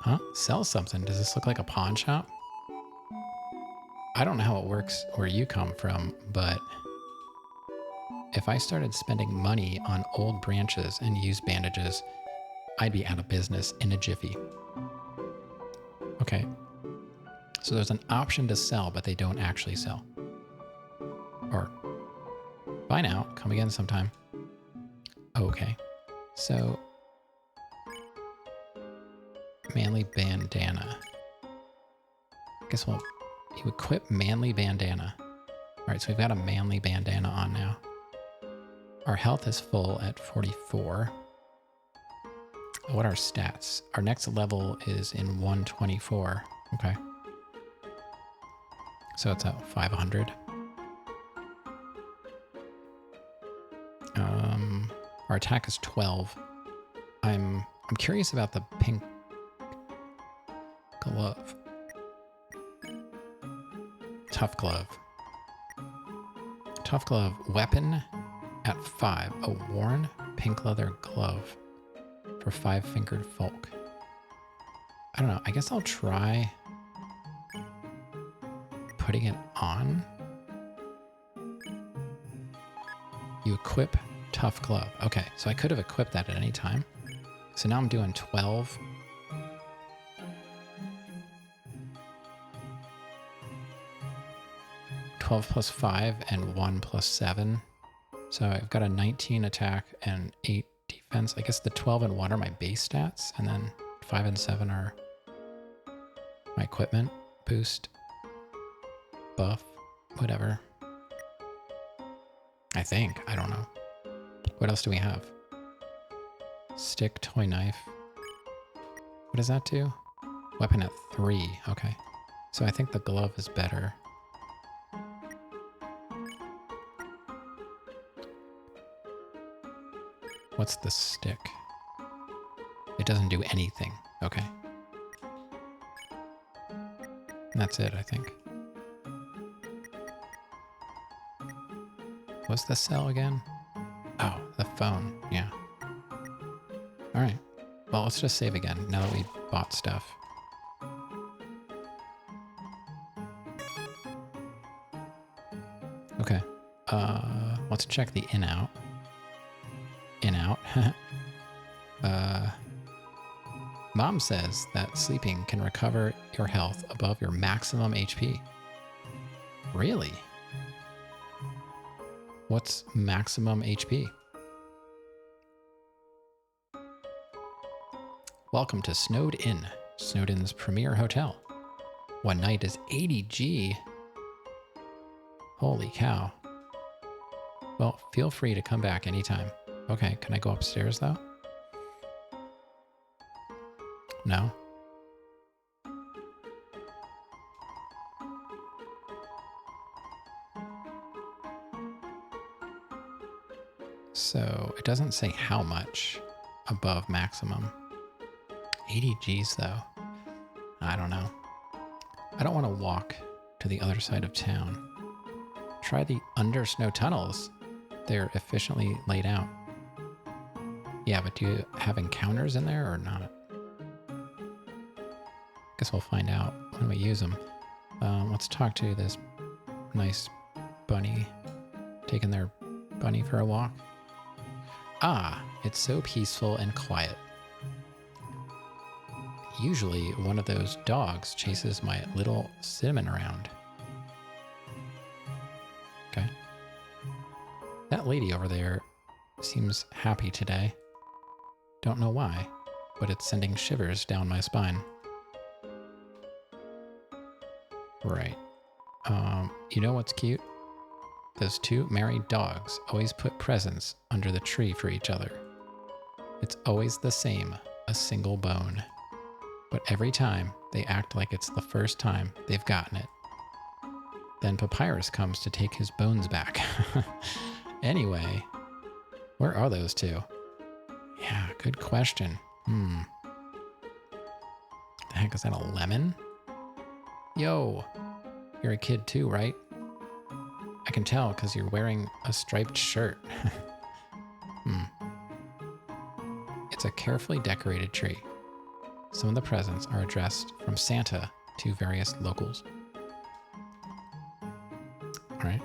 Huh? Sell something. Does this look like a pawn shop? I don't know how it works where you come from, but if I started spending money on old branches and used bandages, I'd be out of business in a jiffy. Okay. So there's an option to sell, but they don't actually sell. Or, buy now, come again sometime. Okay. So, manly bandana. I guess you equip manly bandana. All right, so we've got a manly bandana on now. Our health is full at 44. What are our stats? Our next level is in 124. Okay. So it's at 500. Our attack is 12. I'm curious about the pink glove. Tough glove. Tough glove. Weapon at 5. A worn pink leather glove for 5-fingered folk. I don't know. I guess I'll try putting it on. You equip tough glove. Okay, so I could have equipped that at any time. So now I'm doing 12. Plus 5 and 1 plus 7. So I've got a 19 attack and 8 defense. I guess the 12 and 1 are my base stats, and then 5 and 7 are my equipment boost, buff, whatever. I think. I don't know. What else do we have? Stick, toy knife. What does that do? Weapon at 3. Okay. So I think the glove is better. What's the stick? It doesn't do anything. Okay. And that's it, I think. What's the cell again? Oh, the phone. Yeah. All right. Well, let's just save again now that we bought stuff. Okay. Let's check the in-out. In-out. Mom says that sleeping can recover your health above your maximum HP. Really? What's maximum HP? Welcome to Snowed Inn, Snowed Inn's premier hotel. One night is 80G. Holy cow. Well, feel free to come back anytime. Okay, can I go upstairs though? No? So it doesn't say how much above maximum. 80 Gs though. I don't know. I don't want to walk to the other side of town. Try the under snow tunnels. They're efficiently laid out. Yeah, but do you have encounters in there or not? Guess we'll find out when we use them. Let's talk to this nice bunny taking their bunny for a walk. Ah, it's so peaceful and quiet. Usually one of those dogs chases my little cinnamon around. Okay. That lady over there seems happy today. Don't know why, but it's sending shivers down my spine. Right. You know what's cute? Those two married dogs always put presents under the tree for each other. It's always the same, a single bone. But every time, they act like it's the first time they've gotten it. Then Papyrus comes to take his bones back. Anyway, where are those two? Yeah, good question. The heck, is that a lemon? Yo, you're a kid too, right? I can tell because you're wearing a striped shirt. It's a carefully decorated tree. Some of the presents are addressed from Santa to various locals. All right.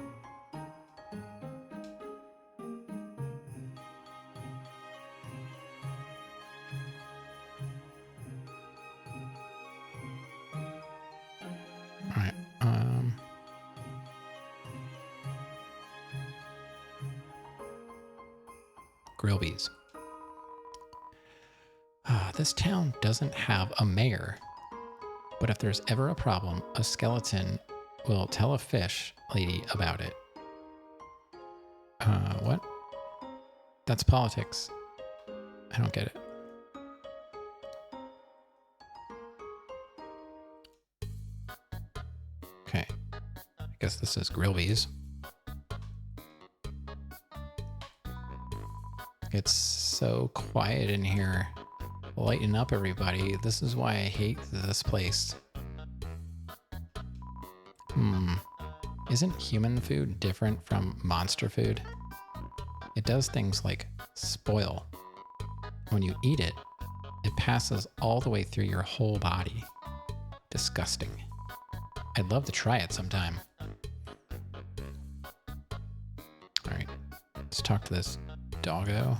All right. Grillby's. This town doesn't have a mayor, but if there's ever a problem, a skeleton will tell a fish lady about it. What? That's politics. I don't get it. Okay. I guess this is Grillby's. It's so quiet in here. Lighten up, everybody. This is why I hate this place. Isn't human food different from monster food? It does things like spoil. When you eat it, it passes all the way through your whole body. Disgusting. I'd love to try it sometime. All right, let's talk to this doggo.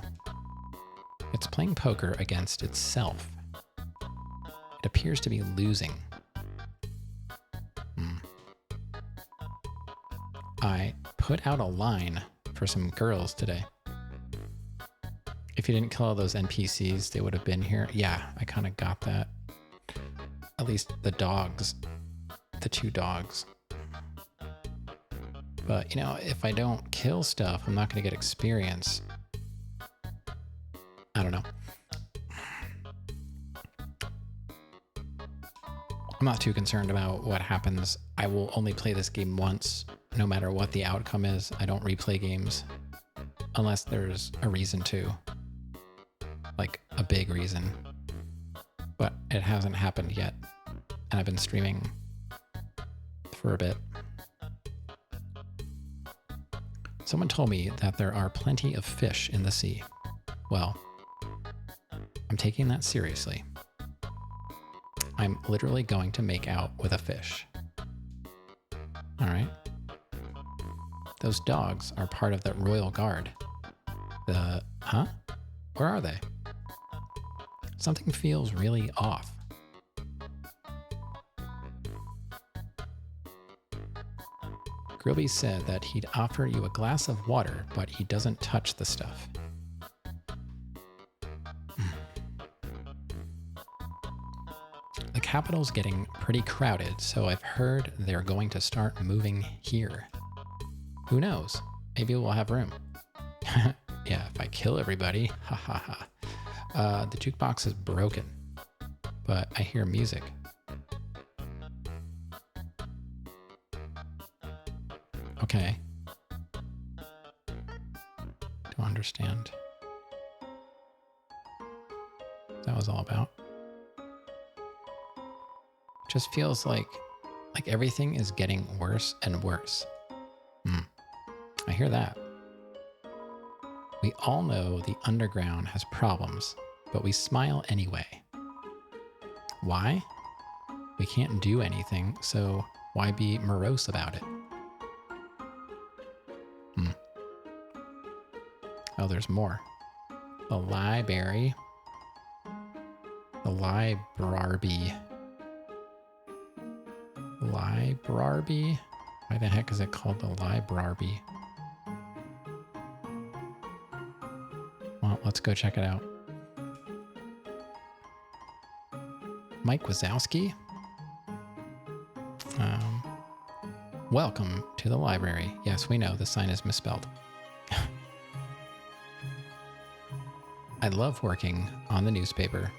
It's playing poker against itself. It appears to be losing. I put out a line for some girls today. If you didn't kill all those NPCs, they would have been here. Yeah, I kind of got that. At least the dogs. The two dogs. But, you know, if I don't kill stuff, I'm not going to get experience. I don't know. I'm not too concerned about what happens. I will only play this game once, no matter what the outcome is. I don't replay games unless there's a reason to, like a big reason. But it hasn't happened yet, and I've been streaming for a bit. Someone told me that there are plenty of fish in the sea. Well, I'm taking that seriously. I'm literally going to make out with a fish. All right. Those dogs are part of the Royal Guard. Huh? Where are they? Something feels really off. Grilby said that he'd offer you a glass of water, but he doesn't touch the stuff. The capital's getting pretty crowded, so I've heard they're going to start moving here. Who knows? Maybe we'll have room. Yeah, if I kill everybody. Ha ha ha. The jukebox is broken, but I hear music. Okay. Don't understand. That was all about. Just feels like everything is getting worse and worse. I hear that. We all know the underground has problems, but we smile anyway. Why? We can't do anything, so why be morose about it? Oh, there's more. The library. The library. Library? Why the heck is it called the library? Well, let's go check it out. Mike Wazowski? Welcome to the library. Yes, we know the sign is misspelled. I love working on the newspaper.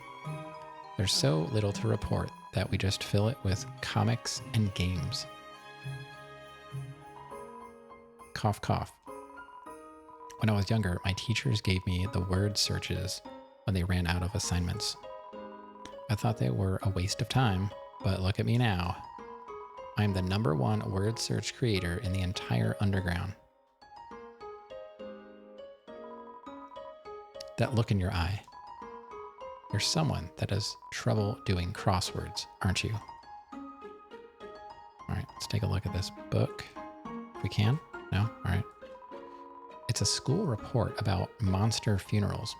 There's so little to report that we just fill it with comics and games. Cough, cough. When I was younger, my teachers gave me the word searches when they ran out of assignments. I thought they were a waste of time, but look at me now. I'm the #1 word search creator in the entire underground. That look in your eye. You're someone that has trouble doing crosswords, aren't you? All right, let's take a look at this book. If we can? No? All right. It's a school report about monster funerals.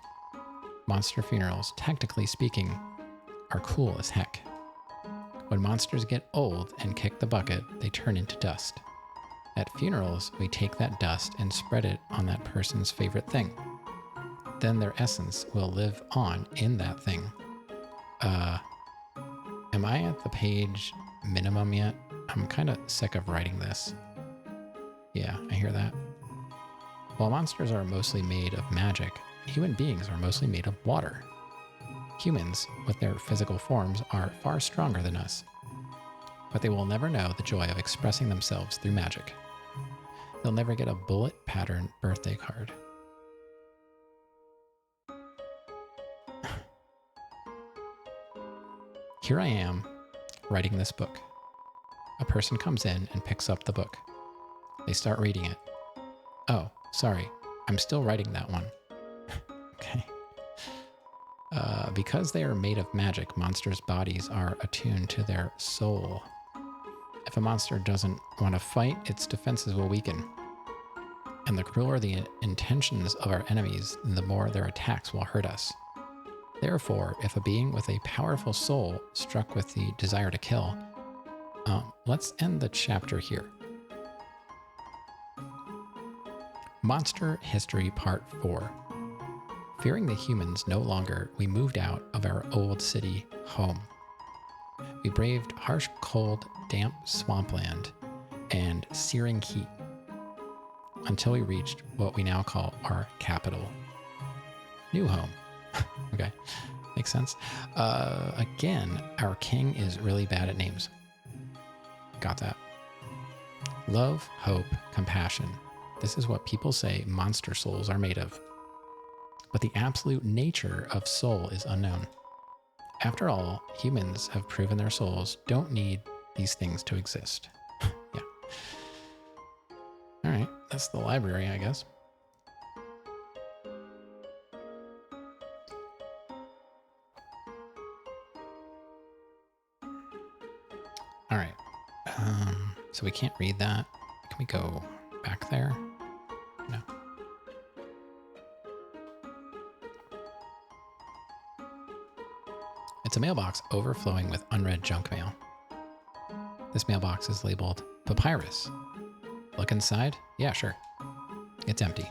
Monster funerals, technically speaking, are cool as heck. When monsters get old and kick the bucket, they turn into dust. At funerals, we take that dust and spread it on that person's favorite thing. Then their essence will live on in that thing. Am I at the page minimum yet? I'm kind of sick of writing this. Yeah, I hear that. While monsters are mostly made of magic, human beings are mostly made of water. Humans, with their physical forms, are far stronger than us. But they will never know the joy of expressing themselves through magic. They'll never get a bullet pattern birthday card. Here I am, writing this book. A person comes in and picks up the book. They start reading it. Oh, sorry, I'm still writing that one. Okay. Because they are made of magic, monsters' bodies are attuned to their soul. If a monster doesn't want to fight, its defenses will weaken. And the crueler the intentions of our enemies, the more their attacks will hurt us. Therefore, if a being with a powerful soul struck with the desire to kill, let's end the chapter here. Monster History Part 4. Fearing the humans no longer, we moved out of our old city home. We braved harsh, cold, damp swampland and searing heat until we reached what we now call our capital. New home. Okay, makes sense. Again, our king is really bad at names. Got that. Love, hope, compassion. This is what people say monster souls are made of. But the absolute nature of soul is unknown. After all, humans have proven their souls don't need these things to exist. Yeah. All right, that's the library, I guess. All right. So we can't read that. Can we go back there? No. It's a mailbox overflowing with unread junk mail. This mailbox is labeled Papyrus. Look inside? Yeah, sure. It's empty.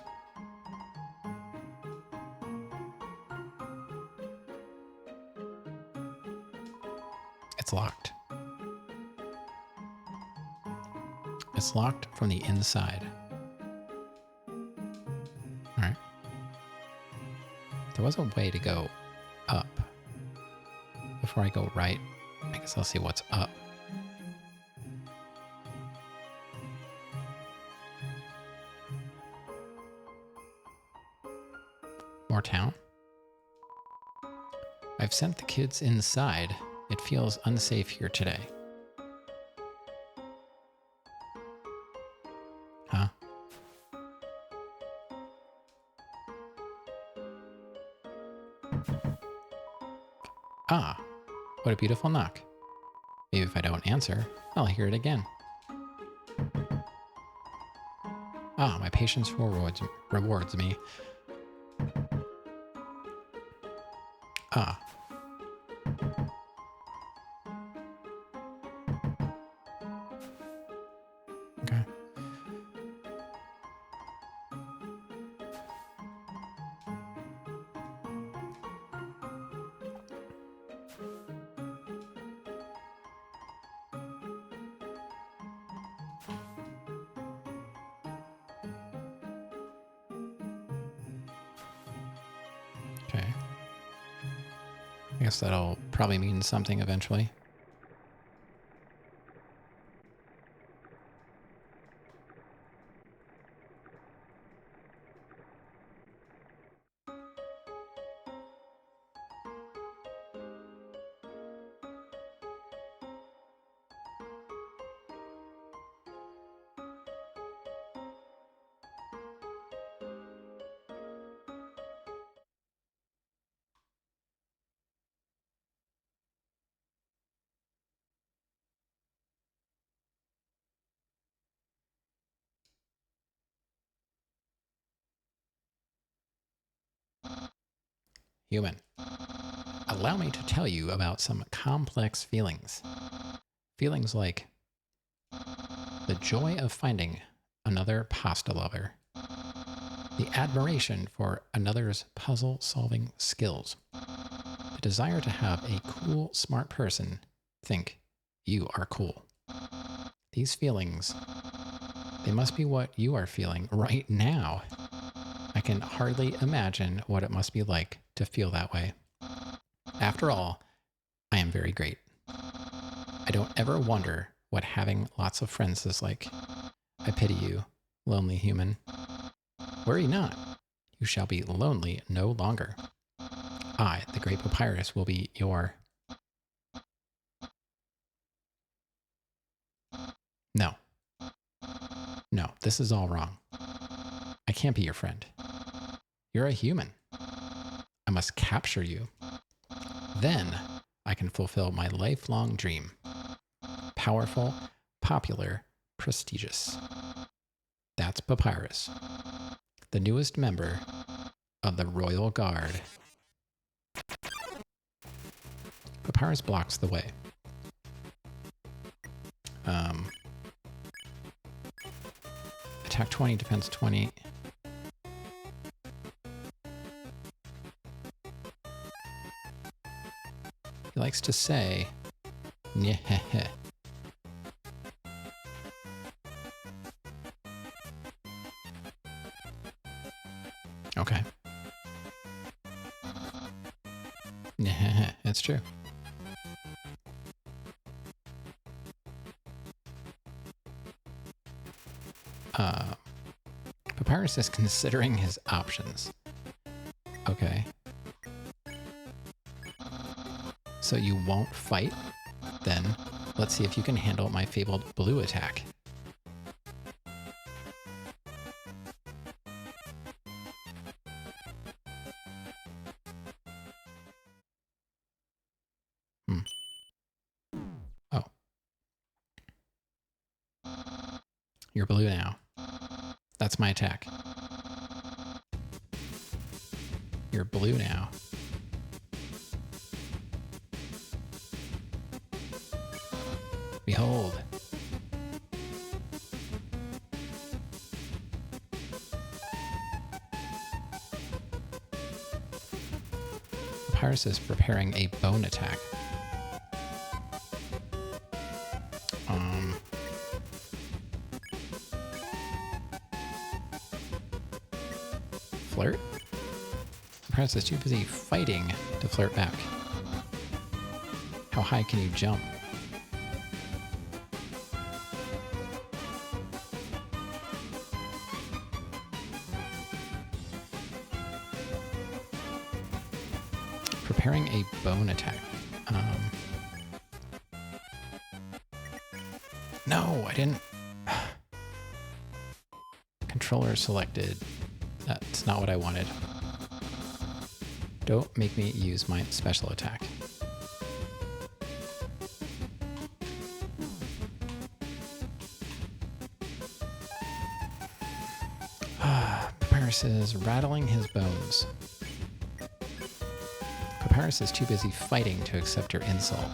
It's locked. It's locked from the inside. All right. There was a way to go up. Before I go right, I guess I'll see what's up. More town? I've sent the kids inside. It feels unsafe here today. Huh? Ah, what a beautiful knock. Maybe if I don't answer, I'll hear it again. Ah, my patience rewards me. Ah. Okay. Okay. I guess that'll probably mean something eventually. Human. Allow me to tell you about some complex feelings. Feelings like the joy of finding another pasta lover, the admiration for another's puzzle-solving skills, the desire to have a cool, smart person think you are cool. These feelings, they must be what you are feeling right now. I can hardly imagine what it must be like to feel that way. After all, I am very great. I don't ever wonder what having lots of friends is like. I pity you, lonely human. Worry not. You shall be lonely no longer. I, the great Papyrus, will be your... No. No, this is all wrong. I can't be your friend. You're a human. I must capture you. Then I can fulfill my lifelong dream. Powerful, popular, prestigious. That's Papyrus, the newest member of the Royal Guard. Papyrus blocks the way. Attack 20, defense 20. He likes to say, nyeh. Okay. Nyeh, it's true. Papyrus is considering his options. Okay. So you won't fight? Then let's see if you can handle my fabled blue attack. Oh. You're blue now. That's my attack. You're blue now. Behold. Papyrus is preparing a bone attack. Flirt? Papyrus is too busy fighting to flirt back. How high can you jump? Preparing a bone attack. No, I didn't. Controller selected. That's not what I wanted. Don't make me use my special attack. Papyrus is rattling his bones. Papyrus is too busy fighting to accept your insult.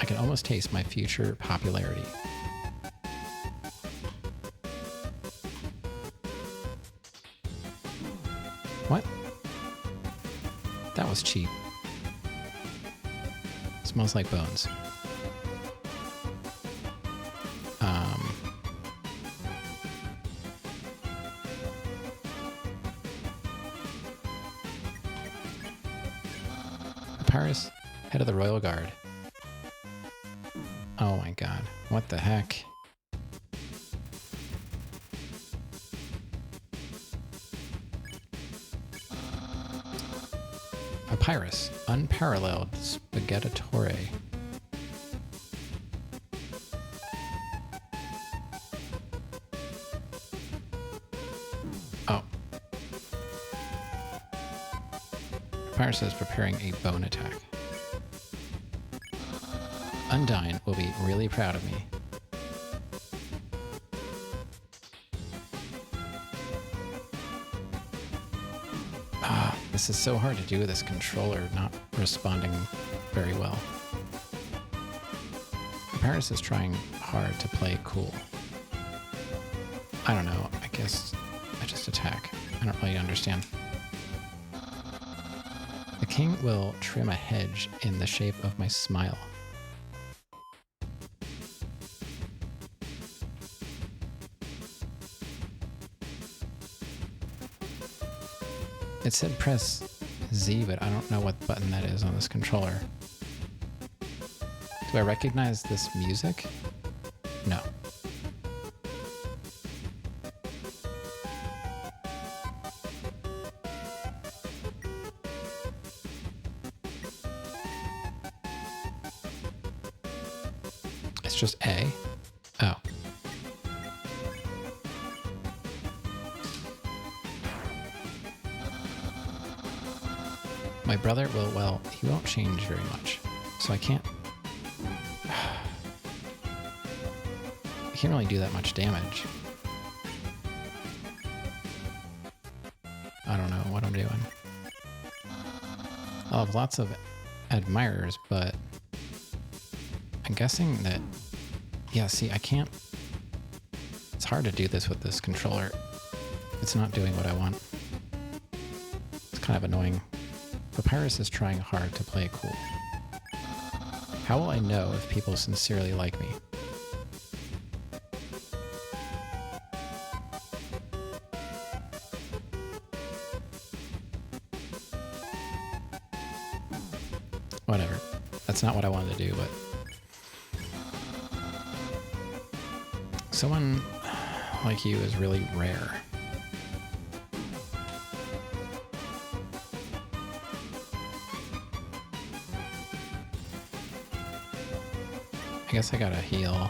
I can almost taste my future popularity. What? That was cheap. Smells like bones. Papyrus, head of the Royal Guard. Oh my god, what the heck? Papyrus, unparalleled spaghettatore. Oh. Papyrus is preparing a bone attack. Undyne will be really proud of me. This is so hard to do with this controller not responding very well. Papyrus is trying hard to play cool. I don't know, I guess I just attack. I don't really understand. The king will trim a hedge in the shape of my smile. It said press Z, but I don't know what button that is on this controller. Do I recognize this music? No. It's just A? Oh. My brother will, well, he won't change very much, so I can't really do that much damage. I don't know what I'm doing. I'll have lots of admirers, but I'm guessing that, yeah, see, I can't, it's hard to do this with this controller. It's not doing what I want. It's kind of annoying. Papyrus is trying hard to play cool. How will I know if people sincerely like me? Whatever. That's not what I wanted to do, but... someone like you is really rare. I guess I gotta heal.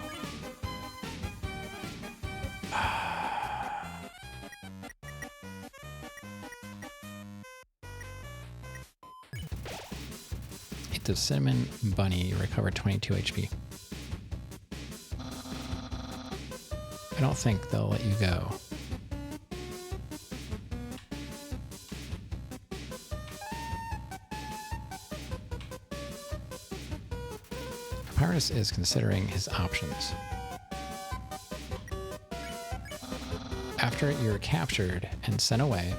Eat the cinnamon bunny, you recover 22 HP. I don't think they'll let you go. Papyrus is considering his options. After you're captured and sent away,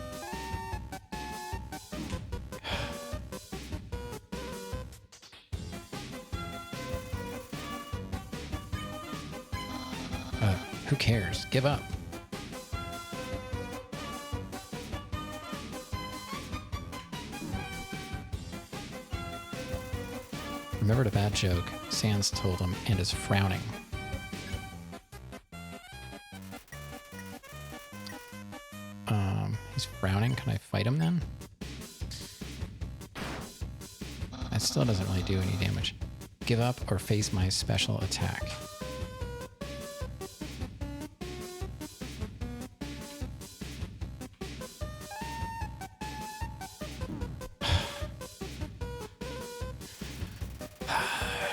who cares? Give up. Remembered a bad joke, Sans told him, and is frowning. He's frowning. Can I fight him then? That still doesn't really do any damage. Give up or face my special attack.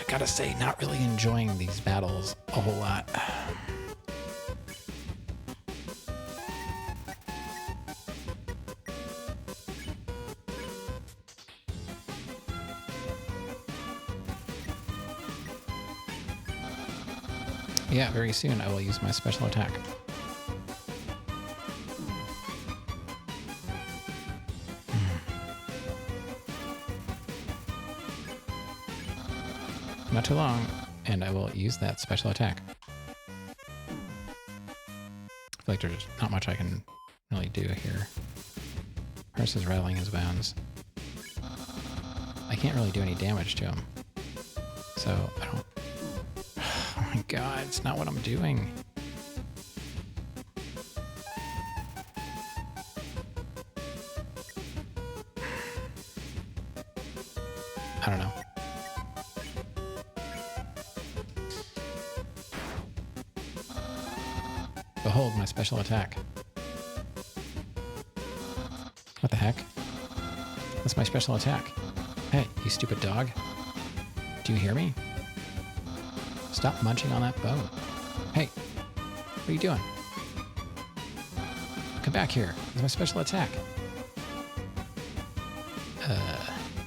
Gotta say, not really enjoying these battles a whole lot. Yeah, very soon I will use my special attack. Not too long, and I will use that special attack. I feel like there's not much I can really do here. Horse is rattling his bones. I can't really do any damage to him. So, I don't... Oh my god, it's not what I'm doing. I don't know. Behold my special attack. What the heck? That's my special attack. Hey, you stupid dog. Do you hear me? Stop munching on that bone. Hey, what are you doing? Come back here. It's my special attack.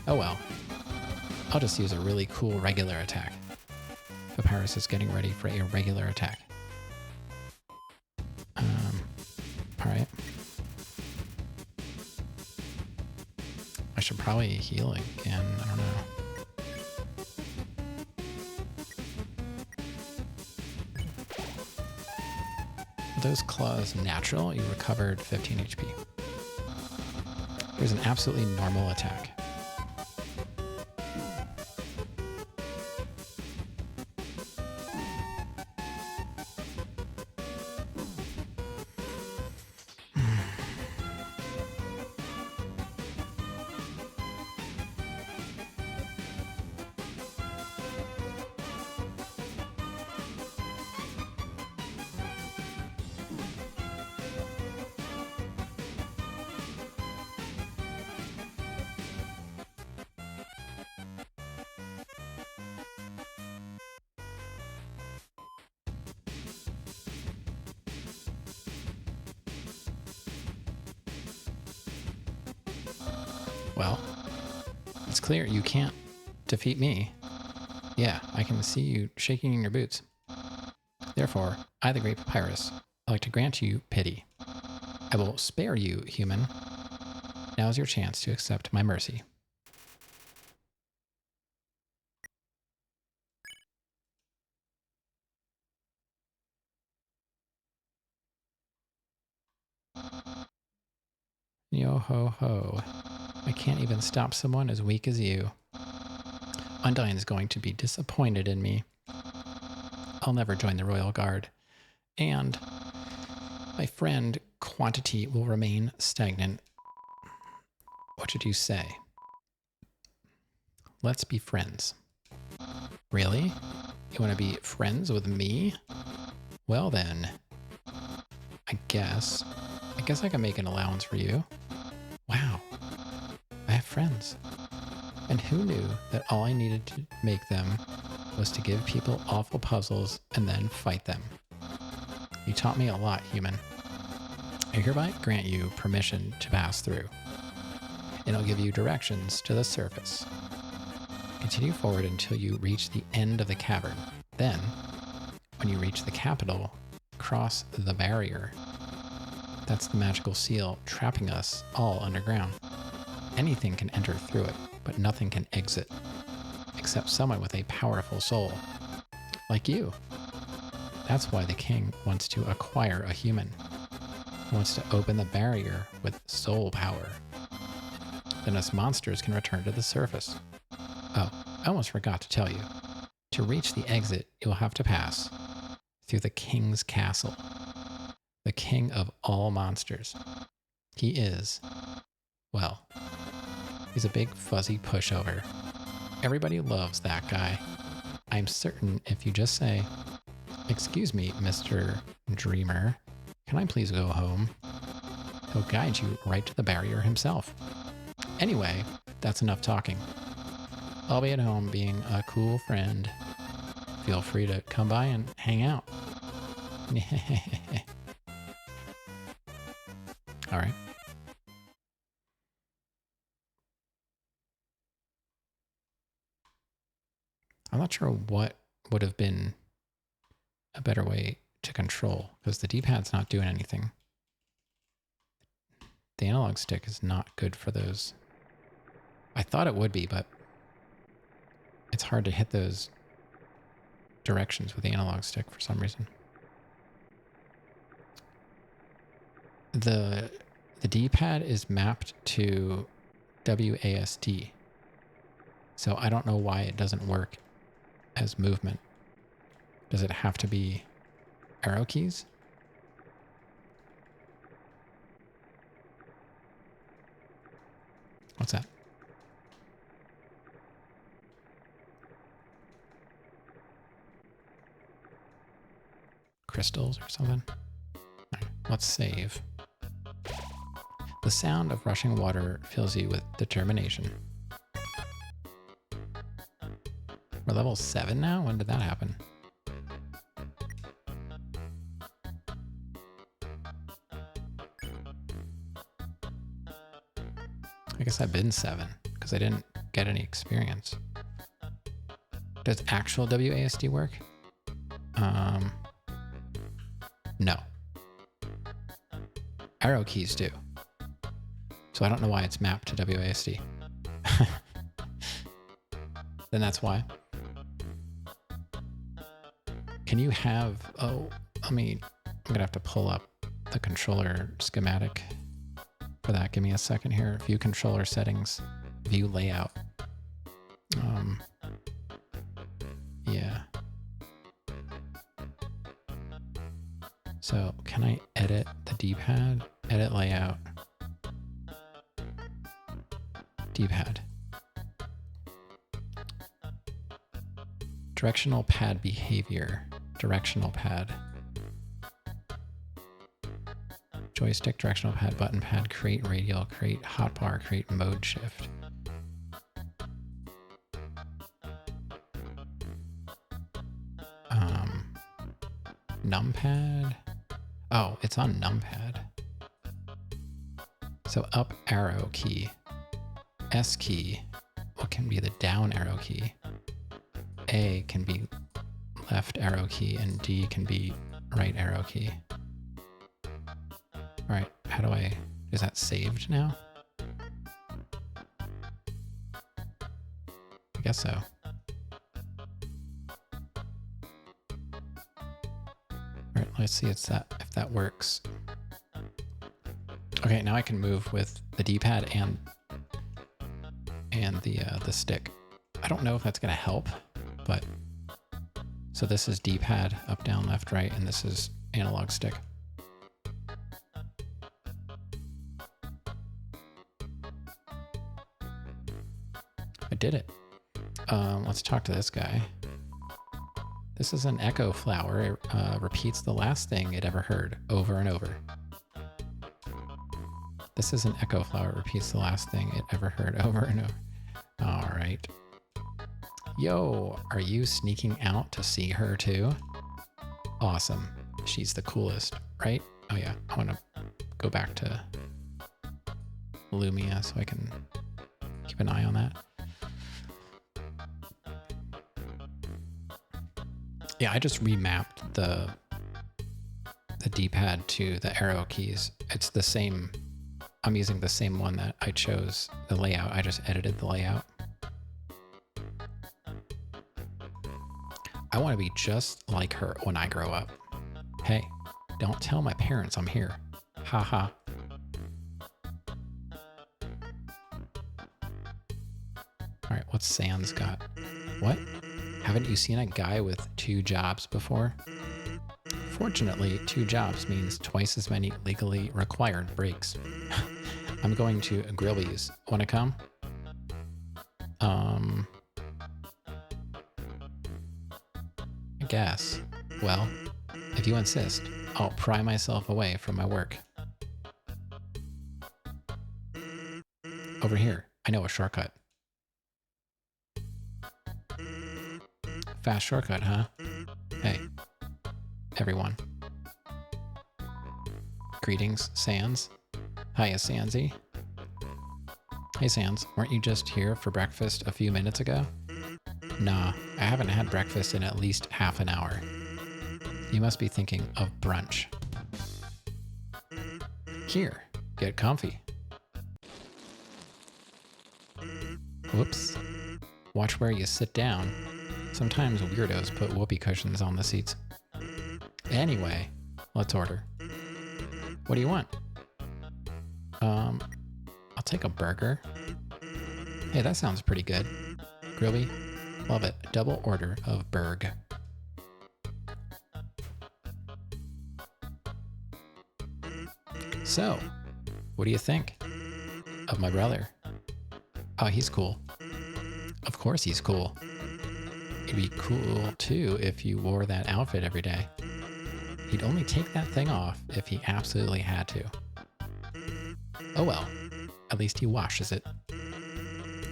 Oh well. I'll just use a really cool regular attack. Papyrus is getting ready for a regular attack. Alright. I should probably heal again. I don't know. Are those claws natural? You recovered 15 HP. Here's an absolutely normal attack. Well, it's clear you can't defeat me. Yeah, I can see you shaking in your boots. Therefore, I, the Great Papyrus, would like to grant you pity. I will spare you, human. Now is your chance to accept my mercy. Yo ho ho. I can't even stop someone as weak as you. Undyne is going to be disappointed in me. I'll never join the Royal Guard. And my friend Quantity will remain stagnant. What should you say? Let's be friends. Really? You want to be friends with me? Well then, I guess I can make an allowance for you. Wow. I have friends. And who knew that all I needed to make them was to give people awful puzzles and then fight them? You taught me a lot, human. I hereby grant you permission to pass through. And I'll give you directions to the surface. Continue forward until you reach the end of the cavern. Then, when you reach the capital, cross the barrier. That's the magical seal trapping us all underground. Anything can enter through it, but nothing can exit, except someone with a powerful soul. Like you. That's why the king wants to acquire a human. He wants to open the barrier with soul power. Then us monsters can return to the surface. Oh, I almost forgot to tell you. To reach the exit, you'll have to pass through the king's castle. The king of all monsters. He is, well, he's a big fuzzy pushover. Everybody loves that guy. I'm certain if you just say, "Excuse me, Mr. Dreamer, can I please go home?" He'll guide you right to the barrier himself. Anyway, that's enough talking. I'll be at home being a cool friend. Feel free to come by and hang out. All right. I'm not sure what would have been a better way to control, because the D-pad's not doing anything. The analog stick is not good for those. I thought it would be, but it's hard to hit those directions with the analog stick for some reason. The D-pad is mapped to WASD, so I don't know why it doesn't work as movement. Does it have to be arrow keys? What's that? Crystals or something? All right, let's save. The sound of rushing water fills you with determination. We're level 7 now? When did that happen? I guess I've been 7 because I didn't get any experience. Does actual WASD work? No. Arrow keys do. So I don't know why it's mapped to WASD. Then that's why. Can you have, I'm gonna have to pull up the controller schematic for that. Give me a second here. View controller settings, view layout. Yeah. So can I edit the D-pad? Edit layout. D-pad. Directional pad behavior. Directional pad. Joystick, directional pad, button pad, create radial, create hotbar, create mode shift. Numpad. Oh, it's on numpad. So up arrow key. S key, what can be the down arrow key? A can be left arrow key and D can be right arrow key. All right, how do I, is that saved now? I guess so. All right, let's see if that works. Okay, now I can move with the D-pad and the stick. I don't know if that's gonna help, but so this is D-pad, up, down, left, right, and this is analog stick. I did it. Let's talk to this guy. This is an echo flower. It repeats the last thing it ever heard over and over. This is an echo flower. It repeats the last thing it ever heard over and over. All right. Yo, are you sneaking out to see her too? Awesome. She's the coolest, right? Oh yeah, I want to go back to Lumia so I can keep an eye on that. Yeah, I just remapped the D-pad to the arrow keys. It's the same. I'm using the same one that I chose the layout. I just edited the layout. I want to be just like her when I grow up. Hey, don't tell my parents I'm here. Ha ha. All right, what's Sans got? What? Haven't you seen a guy with 2 jobs before? Fortunately, 2 jobs means twice as many legally required breaks. I'm going to Grillby's. Wanna come? I guess. Well, if you insist, I'll pry myself away from my work. Over here. I know a shortcut. Fast shortcut, huh? Hey, everyone. Greetings, Sans. Hiya, Sansy. Hey, Sans, weren't you just here for breakfast a few minutes ago? Nah, I haven't had breakfast in at least half an hour. You must be thinking of brunch. Here, get comfy. Whoops. Watch where you sit down. Sometimes weirdos put whoopee cushions on the seats. Anyway, let's order. What do you want? I'll take a burger. Hey, that sounds pretty good. Grilby, love it. Double order of burg. So, what do you think of my brother? Oh, he's cool. Of course he's cool. It'd be cool too if you wore that outfit every day. He'd only take that thing off if he absolutely had to. Oh well, at least he washes it.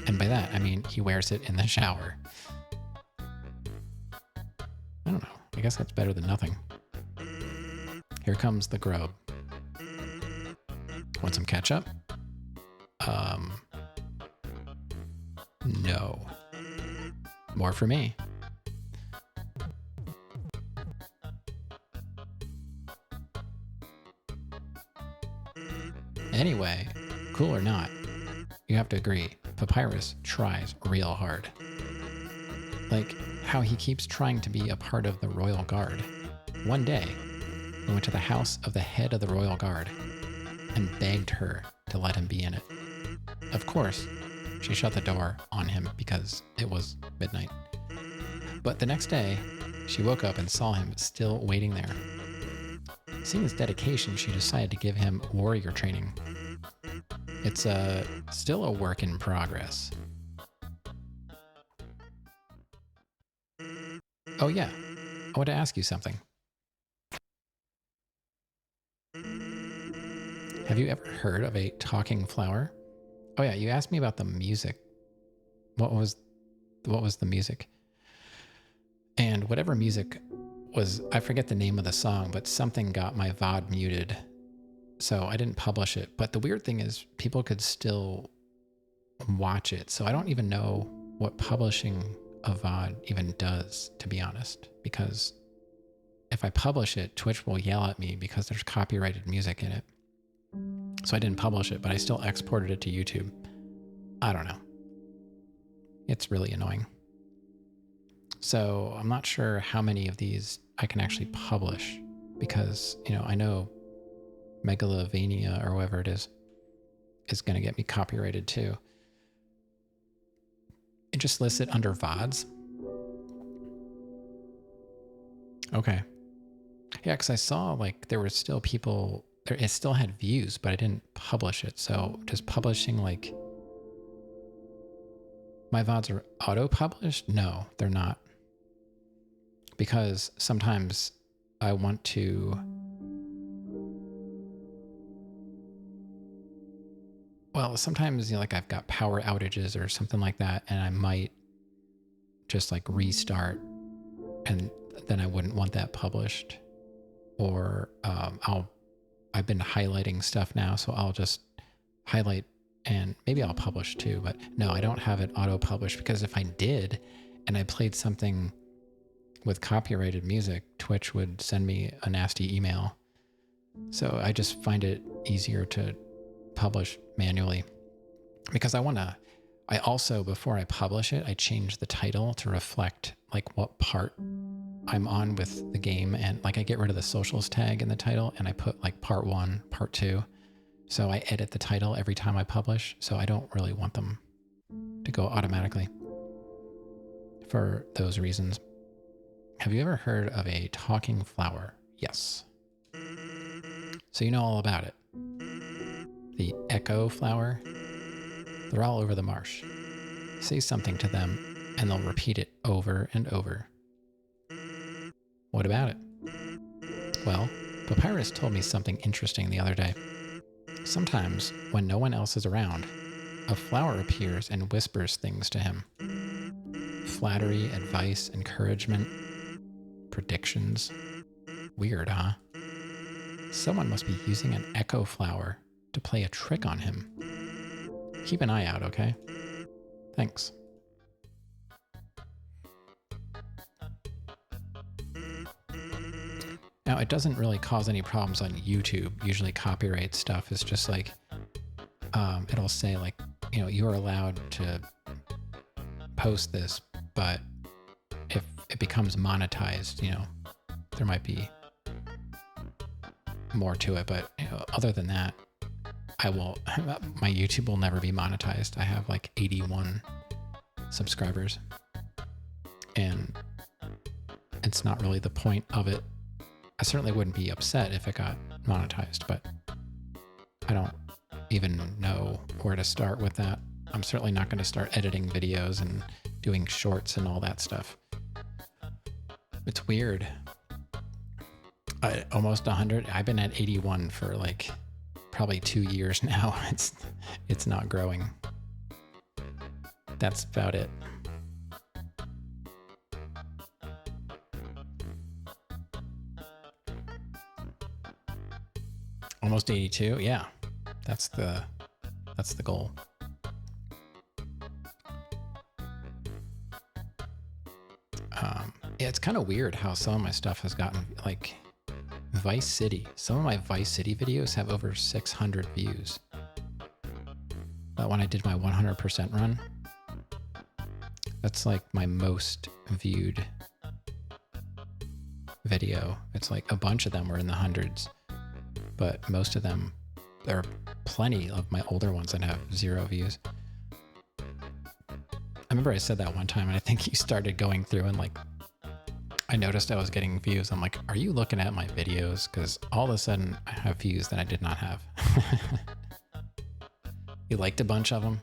And by that, I mean he wears it in the shower. I don't know, I guess that's better than nothing. Here comes the grub. Want some ketchup? No. More for me. Anyway, cool or not, you have to agree, Papyrus tries real hard. Like how he keeps trying to be a part of the Royal Guard. One day, he went to the house of the head of the Royal Guard and begged her to let him be in it. Of course, she shut the door on him because it was midnight. But the next day, she woke up and saw him still waiting there. Seeing his dedication, she decided to give him warrior training. It's still a work in progress. Oh yeah, I want to ask you something. Have you ever heard of a talking flower? Oh yeah, you asked me about the music. What was the music? And whatever music was, I forget the name of the song, but something got my VOD muted. So I didn't publish it. But the weird thing is people could still watch it. So I don't even know what publishing a VOD even does, to be honest. Because if I publish it, Twitch will yell at me because there's copyrighted music in it. So I didn't publish it, but I still exported it to YouTube. I don't know. It's really annoying. So I'm not sure how many of these I can actually publish because, you know, I know Megalovania or whatever it is going to get me copyrighted too. It just lists it under VODs. Okay. Yeah, because I saw like there were still people, it still had views, but I didn't publish it. So just publishing like, my VODs are auto-published? No, they're not. Because sometimes I want to, well, sometimes, you know, like I've got power outages or something like that, and I might just like restart, and then I wouldn't want that published. Or I've been highlighting stuff now, so I'll just highlight and maybe I'll publish too, but no, I don't have it auto-published because if I did and I played something with copyrighted music, Twitch would send me a nasty email. So I just find it easier to publish manually because I also, before I publish it, I change the title to reflect like what part I'm on with the game. And like I get rid of the socials tag in the title and I put like part 1, part 2. So I edit the title every time I publish. So I don't really want them to go automatically for those reasons. Have you ever heard of a talking flower? Yes. So you know all about it. The echo flower. They're all over the marsh. Say something to them and they'll repeat it over and over. What about it? Well, Papyrus told me something interesting the other day. Sometimes, when no one else is around, a flower appears and whispers things to him. Flattery, advice, encouragement, predictions. Weird, huh? Someone must be using an echo flower to play a trick on him. Keep an eye out, okay? Thanks. Now, it doesn't really cause any problems on YouTube. Usually copyright stuff is just like, it'll say like, you're allowed to post this, but if it becomes monetized, there might be more to it. But other than that, my YouTube will never be monetized. I have like 81 subscribers and it's not really the point of it. I certainly wouldn't be upset if it got monetized, but I don't even know where to start with that. I'm certainly not going to start editing videos and doing shorts and all that stuff. It's weird. Almost 100. I've been at 81 for like probably 2 years now. It's not growing. That's about it. Almost 82. Yeah, that's the goal. Yeah, it's kind of weird how some of my stuff has gotten like Vice City. Some of my Vice City videos have over 600 views. But when I did my 100% run, that's like my most viewed video. It's like a bunch of them were in the hundreds, but most of them, there are plenty of my older ones that have 0 views. I remember I said that one time and I think you started going through and like, I noticed I was getting views. I'm like, are you looking at my videos? Because all of a sudden I have views that I did not have. You liked a bunch of them?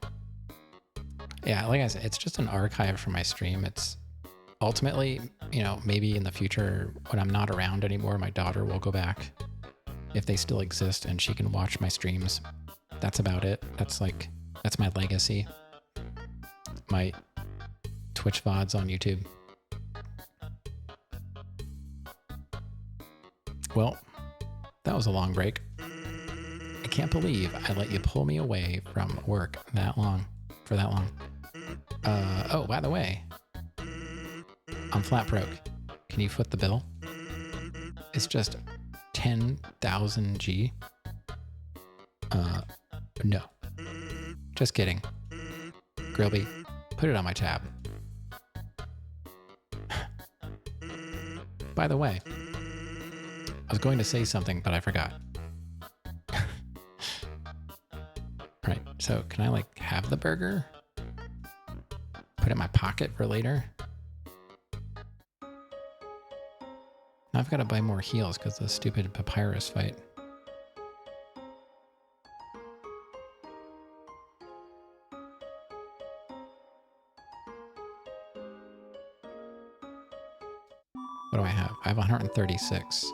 Yeah, like I said, it's just an archive for my stream. It's ultimately, maybe in the future when I'm not around anymore, my daughter will go back if they still exist and she can watch my streams. That's about it. That's my legacy. My Twitch VODs on YouTube. Well, that was a long break. I can't believe I let you pull me away from work for that long. Oh, by the way, I'm flat broke. Can you foot the bill? It's just 10,000 G. No. Just kidding. Grilby, put it on my tab. By the way, I was going to say something, but I forgot. Right, so can I like have the burger? Put it in my pocket for later? Now I've got to buy more heals because of the stupid papyrus fight. What do I have? I have 136.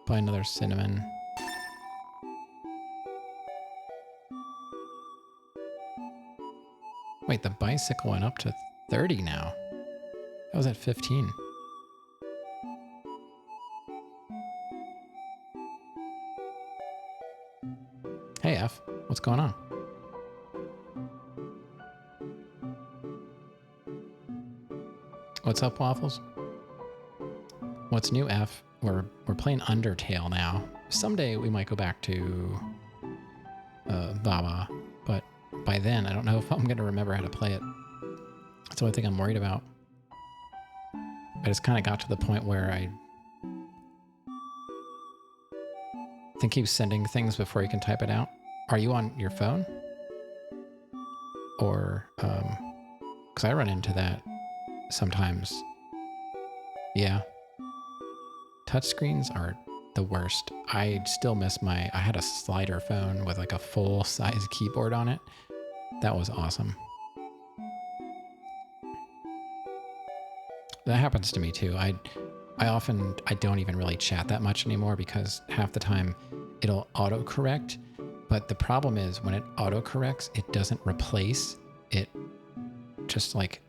Buy another cinnamon. Wait, the bicycle went up to 30 now. That was at 15. Hey, F, what's going on? What's up, Waffles? What's new, F? We're playing Undertale now. Someday we might go back to Baba, but by then I don't know if I'm going to remember how to play it. That's the only thing I'm worried about. I just kind of got to the point where I think he's sending things before you can type it out. Are you on your phone? Or, because I run into that sometimes. Yeah. Touchscreens are the worst. I still miss I had a slider phone with like a full-size keyboard on it. That was awesome. That happens to me too. I don't even really chat that much anymore because half the time it'll autocorrect. But the problem is when it autocorrects, it doesn't replace. It just like,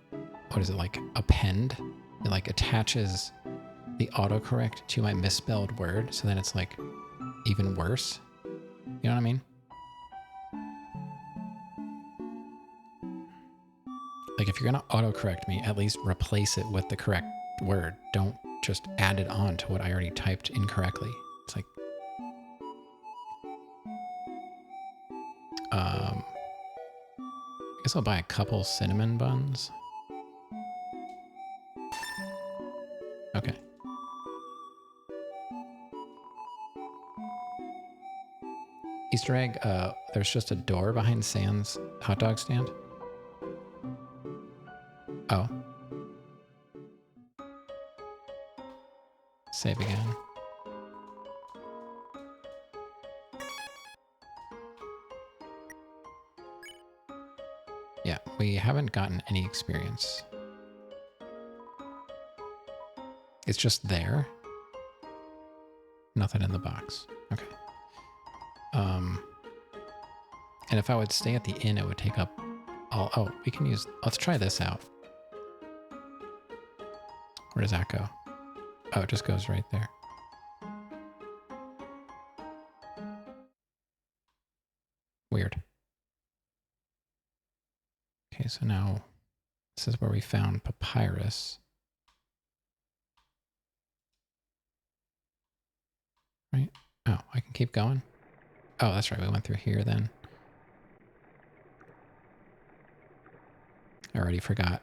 what is it, like append? It like attaches the autocorrect to my misspelled word. So then it's like even worse. You know what I mean? Like if you're going to autocorrect me, at least replace it with the correct word. Don't just add it on to what I already typed incorrectly. It's like, I guess I'll buy a couple cinnamon buns. Okay. Easter egg, there's just a door behind Sam's hot dog stand. Oh. Save again. Yeah, we haven't gotten any experience. It's just there. Nothing in the box. Okay. And if I would stay at the inn, it would take up all... Oh, we can use... Let's try this out. Where does that go? Oh, it just goes right there. Weird. Okay, so now this is where we found papyrus. Right? Oh, I can keep going? Oh, that's right. We went through here then. I already forgot.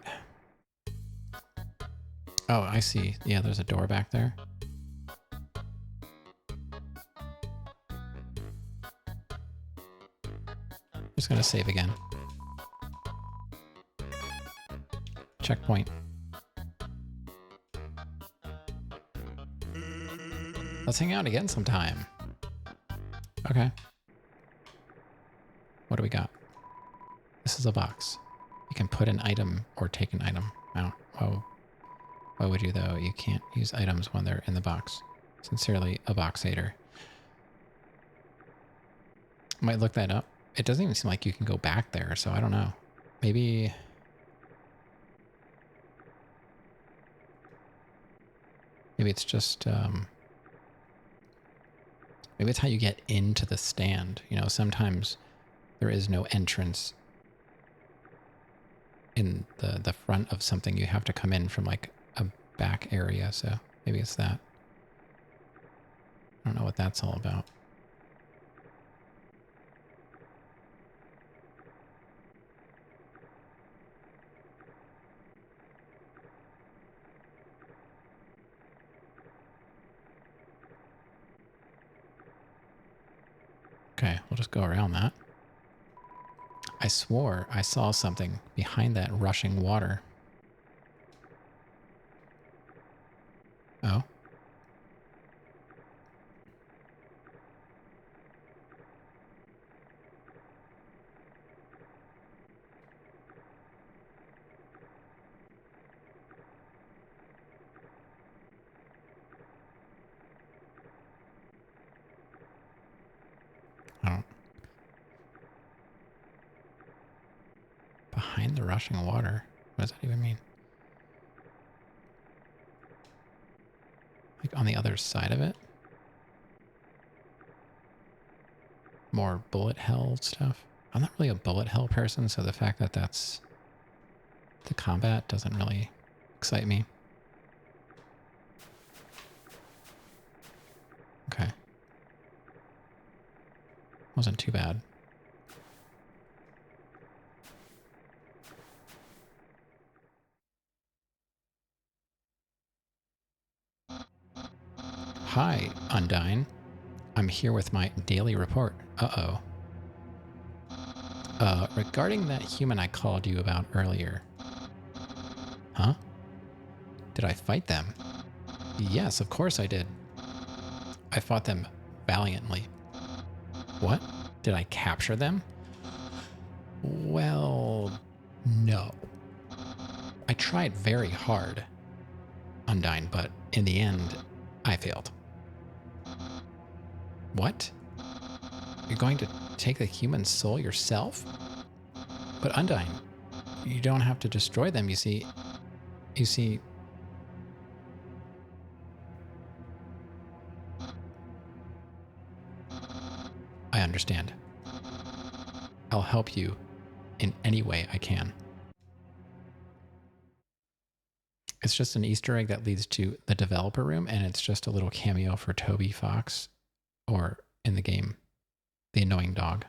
Oh, I see. Yeah, there's a door back there. Just gonna save again. Checkpoint. Let's hang out again sometime. Okay. What do we got? This is a box. You can put an item or take an item out. Oh, why would you though? You can't use items when they're in the box. Sincerely, a boxator. Might look that up. It doesn't even seem like you can go back there, so I don't know. Maybe... Maybe it's just... Maybe it's how you get into the stand. You know, sometimes there is no entrance in the front of something. You have to come in from like a back area, so maybe it's that. I don't know what that's all about. Okay, we'll just go around that. I swore I saw something behind that rushing water. Oh. Oh. Behind the rushing water? What does that even mean? Like on the other side of it? More bullet hell stuff? I'm not really a bullet hell person, so the fact that that's the combat doesn't really excite me. Okay. Wasn't too bad. Hi, Undyne. I'm here with my daily report. Uh-oh. Regarding that human I called you about earlier. Huh? Did I fight them? Yes, of course I did. I fought them valiantly. What? Did I capture them? Well, no. I tried very hard, Undyne, but in the end, I failed. What? You're going to take the human soul yourself? But Undyne, you don't have to destroy them, you see. You see... I understand. I'll help you in any way I can. It's just an Easter egg that leads to the developer room, and it's just a little cameo for Toby Fox, or in the game, the annoying dog.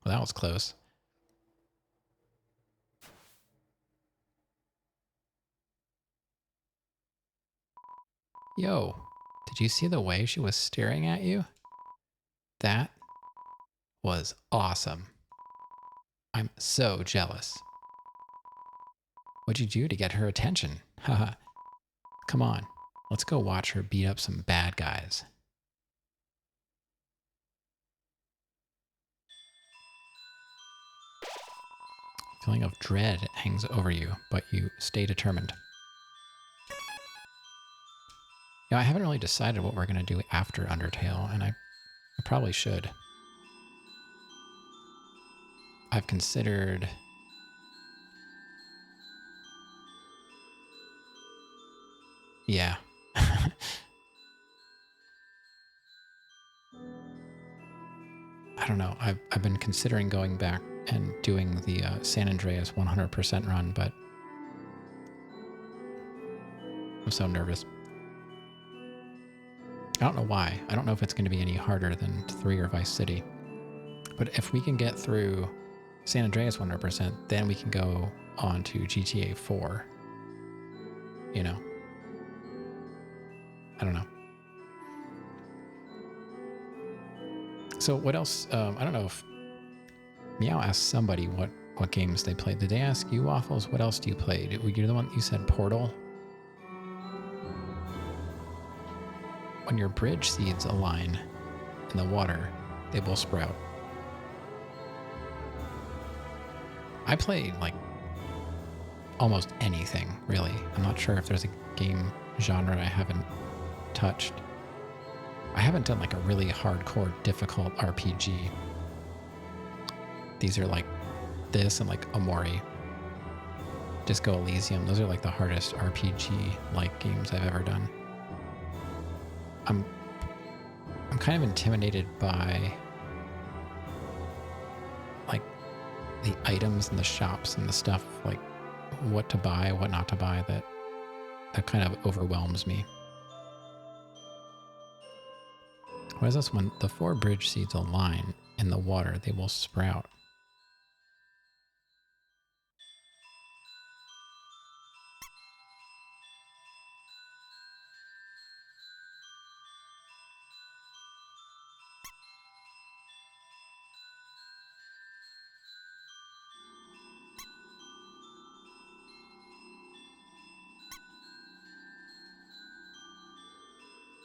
Well, that was close. Yo, did you see the way she was staring at you? That was awesome. I'm so jealous. What'd you do to get her attention? Haha. Come on, let's go watch her beat up some bad guys. Feeling of dread hangs over you, but you stay determined. I haven't really decided what we're going to do after Undertale, and I probably should. I've considered... Yeah. I don't know. I've been considering going back and doing the San Andreas 100% run, but I'm so nervous. I don't know why. I don't know if it's going to be any harder than 3 or Vice City. But if we can get through San Andreas 100%, then we can go on to GTA 4. You know? I don't know. So what else? I don't know if Meow asked somebody what games they played. Did they ask you, Waffles? What else do you play? You're the one you said Portal? When your bridge seeds align in the water, they will sprout. I play, like, almost anything, really. I'm not sure if there's a game genre I haven't touched. I haven't done, like, a really hardcore, difficult RPG. These are, like, this and, like, Omori. Disco Elysium. Those are, like, the hardest RPG-like games I've ever done. I'm kind of intimidated by like the items and the shops and the stuff, like what to buy, what not to buy, that kind of overwhelms me. What is this? When the 4 bridge seeds align in the water, they will sprout.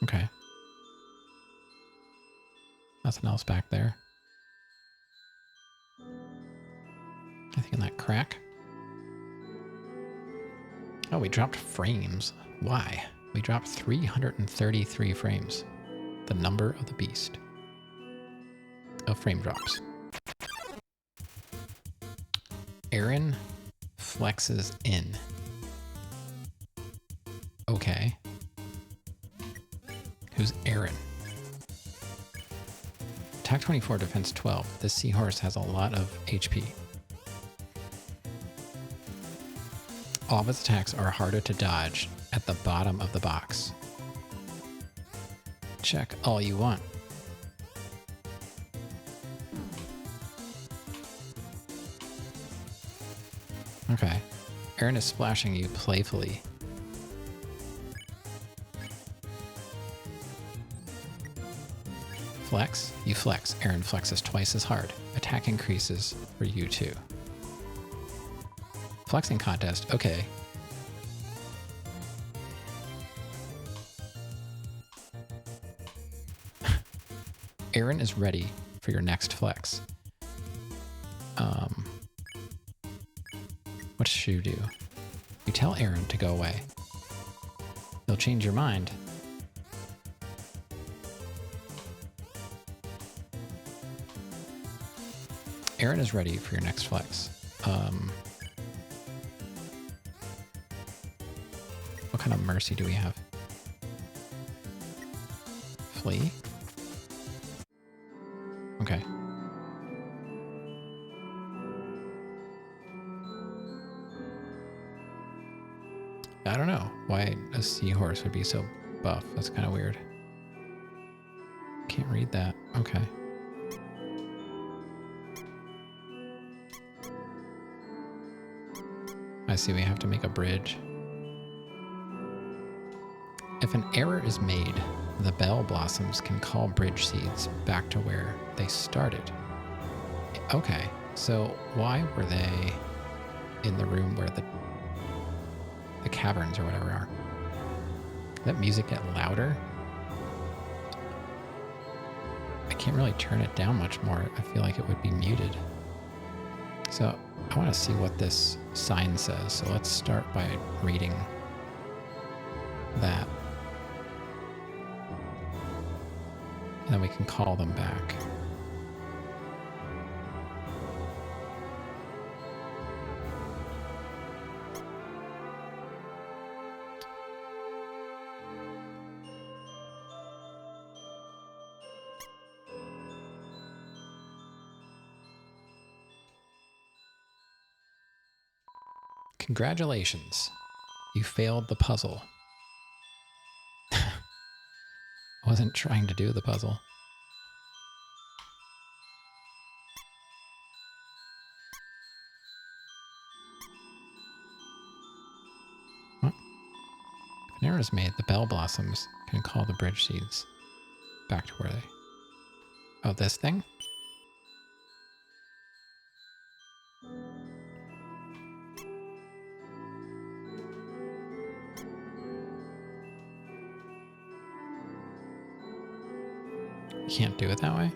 Okay. Nothing else back there. Anything in that crack? Oh, we dropped frames. Why? We dropped 333 frames. The number of the beast. of frame drops. Aaron flexes in. Okay. Who's Aaron? Attack 24, defense 12. This seahorse has a lot of HP. All of its attacks are harder to dodge at the bottom of the box. Check all you want. Okay. Aaron is splashing you playfully. Flex? You flex. Aaron flexes twice as hard. Attack increases for you too. Flexing contest. Okay. Aaron is ready for your next flex. What should you do? You tell Aaron to go away. He'll change your mind. Aaron is ready for your next flex. What kind of mercy do we have? Flee? Okay. I don't know why a seahorse would be so buff. That's kind of weird. Can't read that. Okay. I see we have to make a bridge. If an error is made, the bell blossoms can call bridge seeds back to where they started. Okay, so why were they in the room where the caverns or whatever are? Did that music get louder? I can't really turn it down much more. I feel like it would be muted. So I want to see what this sign says. So let's start by reading that. And then we can call them back. Congratulations. You failed the puzzle. I wasn't trying to do the puzzle. What? If an error is made, the bell blossoms can call the bridge seeds back to where they... Oh, this thing? You can't do it that way?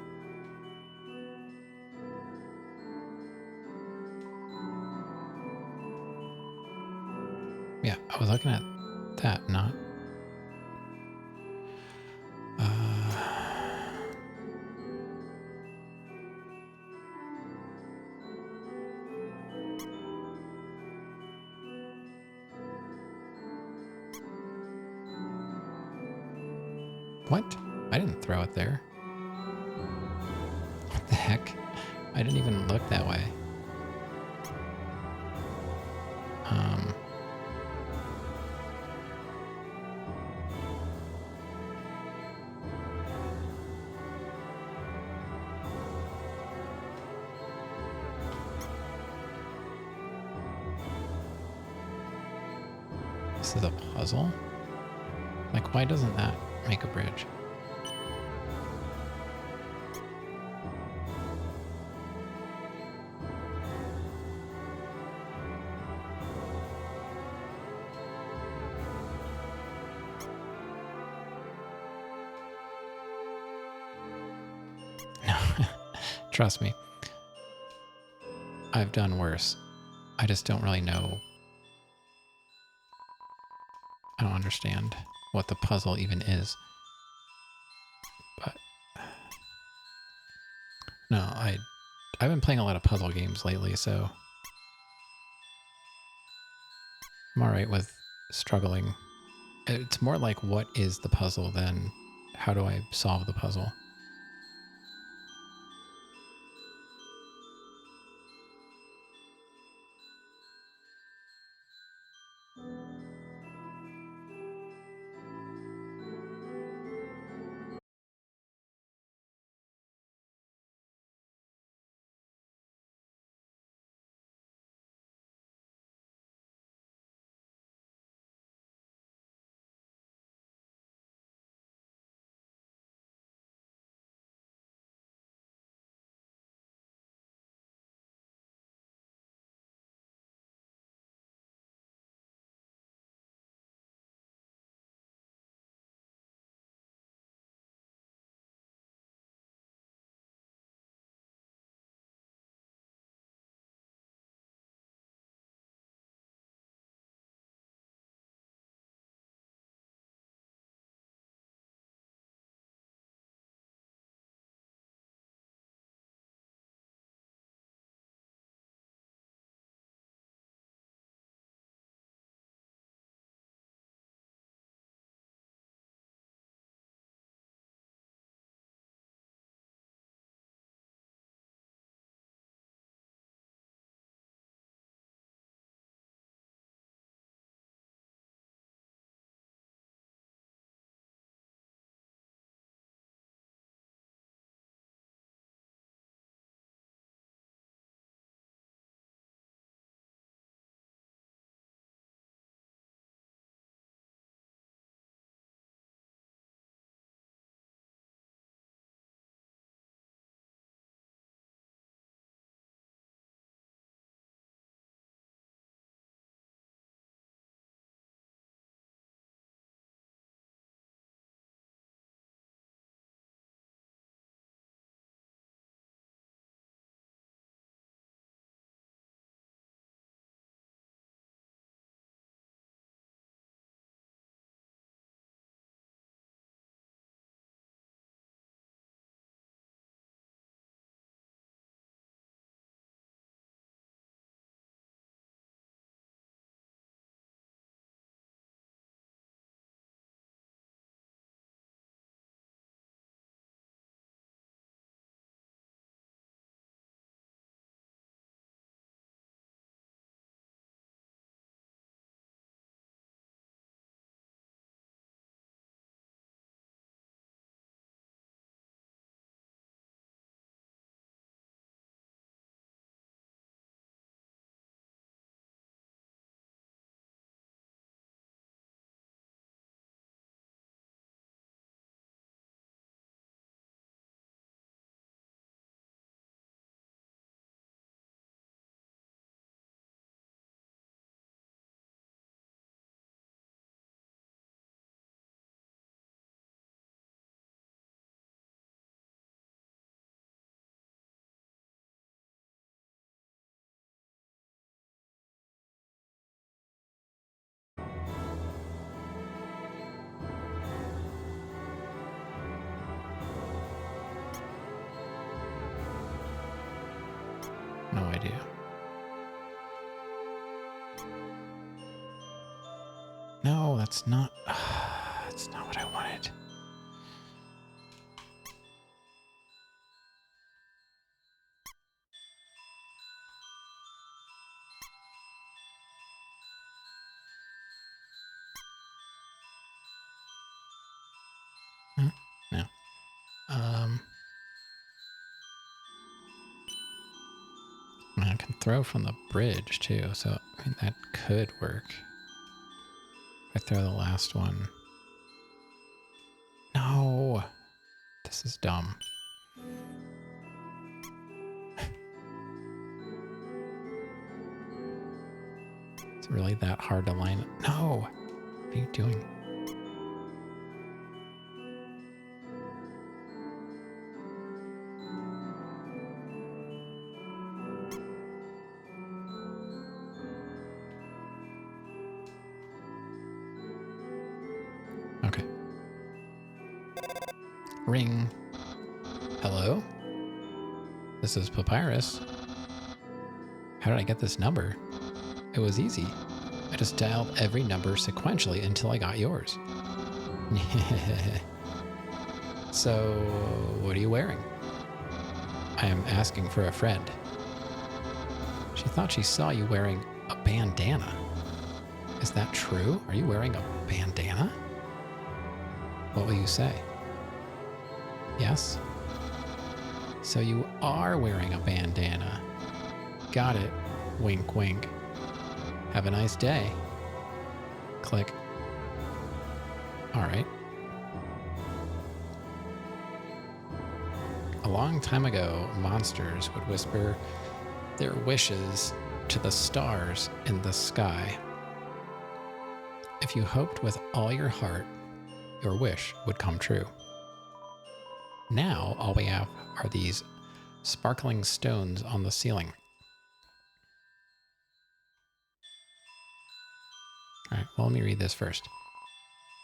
Yeah, I was looking at that, not... What? I didn't throw it there. What the heck? I didn't even look that way. This is a puzzle? Like, why doesn't that make a bridge? No, trust me. I've done worse. I just don't really know. I don't understand what the puzzle even is. But I've been playing a lot of puzzle games lately, so I'm all right with struggling. It's more like what is the puzzle than how do I solve the puzzle. No idea. No, that's not... that's not what I wanted. No. I can throw from the bridge too, so I mean that could work. If I throw the last one. No! This is dumb. It's really that hard to line up. No! What are you doing? Okay. Ring. Hello? This is Papyrus. How did I get this number? It was easy. I just dialed every number sequentially until I got yours. So, what are you wearing? I am asking for a friend. She thought she saw you wearing a bandana. Is that true? Are you wearing a bandana? What will you say? Yes? So you are wearing a bandana. Got it. Wink, wink. Have a nice day. Click. All right. A long time ago, monsters would whisper their wishes to the stars in the sky. If you hoped with all your heart, your wish would come true. Now, all we have are these sparkling stones on the ceiling. All right, well, let me read this first.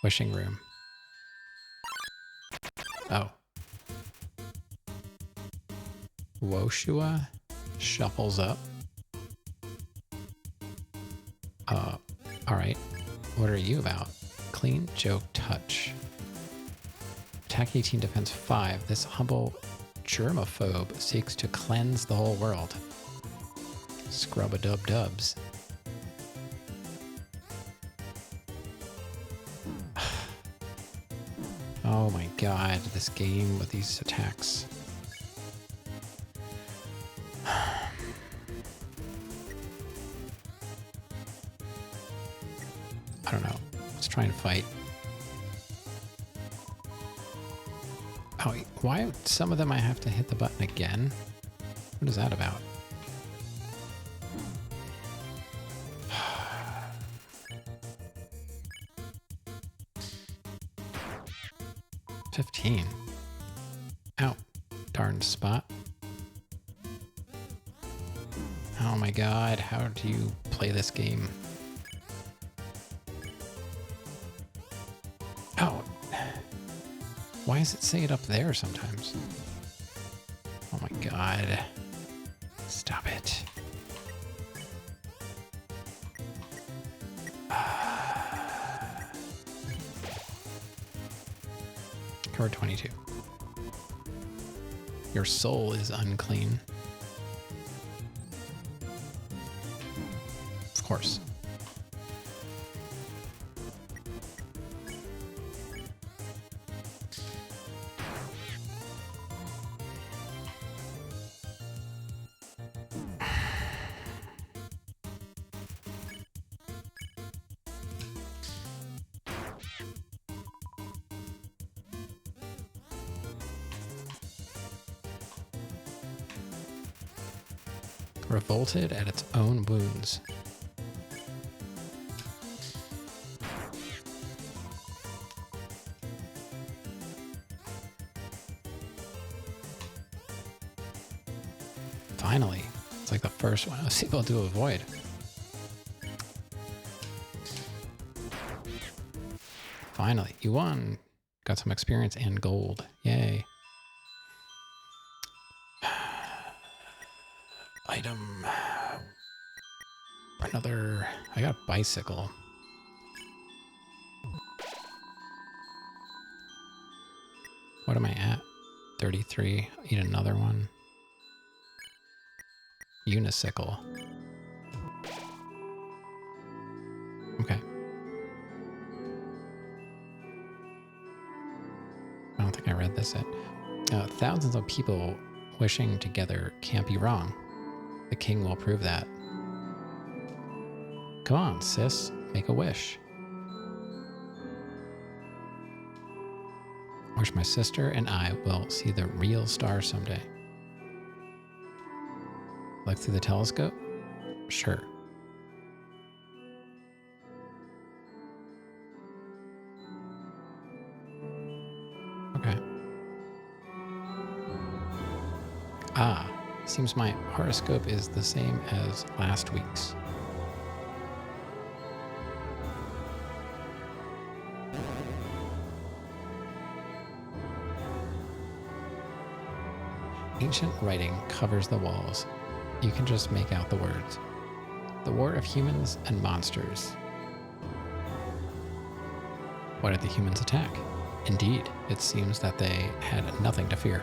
Wishing room. Oh. Woshua shuffles up. All right. What are you about? Clean joke touch. Attack 18, defense 5. This humble germaphobe seeks to cleanse the whole world. Scrub-a-dub-dubs. Oh my god, this game with these attacks. I don't know. Let's try and fight. Oh, why some of them I have to hit the button again? What is that about? $15. Ow. Darn spot. Oh my god, how do you play this game? Oh. Why does it say it up there sometimes? Oh my god. Stop it. Card 22. Your soul is unclean. Of course. Revolted at its own wounds. Finally. It's like the first one I was able to avoid. Finally, you won. Got some experience and gold. Yay. Item. Another. I got a bicycle. What am I at? 33. Eat another one. Unicycle. Okay. I don't think I read this yet. Thousands of people wishing together can't be wrong. The king will prove that. Come on, sis. Make a wish. Wish my sister and I will see the real star someday. Look through the telescope? Sure. Okay. Ah, seems my horoscope is the same as last week's. Ancient writing covers the walls. You can just make out the words. The war of humans and monsters. Why did the humans attack? Indeed, it seems that they had nothing to fear.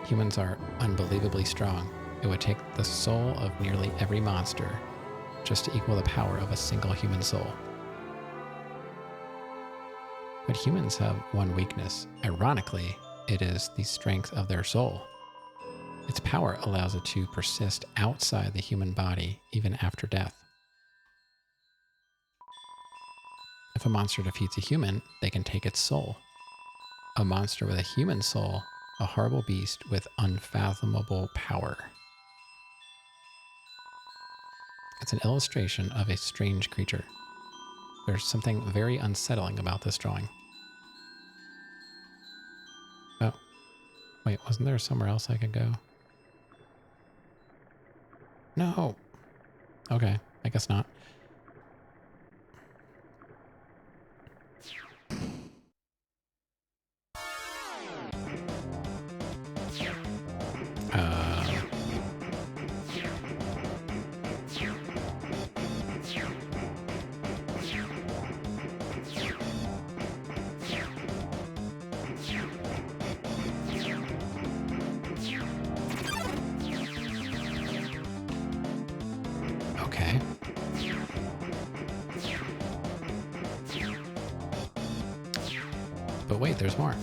Humans are unbelievably strong. It would take the soul of nearly every monster just to equal the power of a single human soul. But humans have one weakness. Ironically, it is the strength of their soul. Its power allows it to persist outside the human body even after death. If a monster defeats a human, they can take its soul. A monster with a human soul, a horrible beast with unfathomable power. It's an illustration of a strange creature. There's something very unsettling about this drawing. Oh, wait, wasn't there somewhere else I could go? No. Okay, I guess not. Okay. But wait, there's more.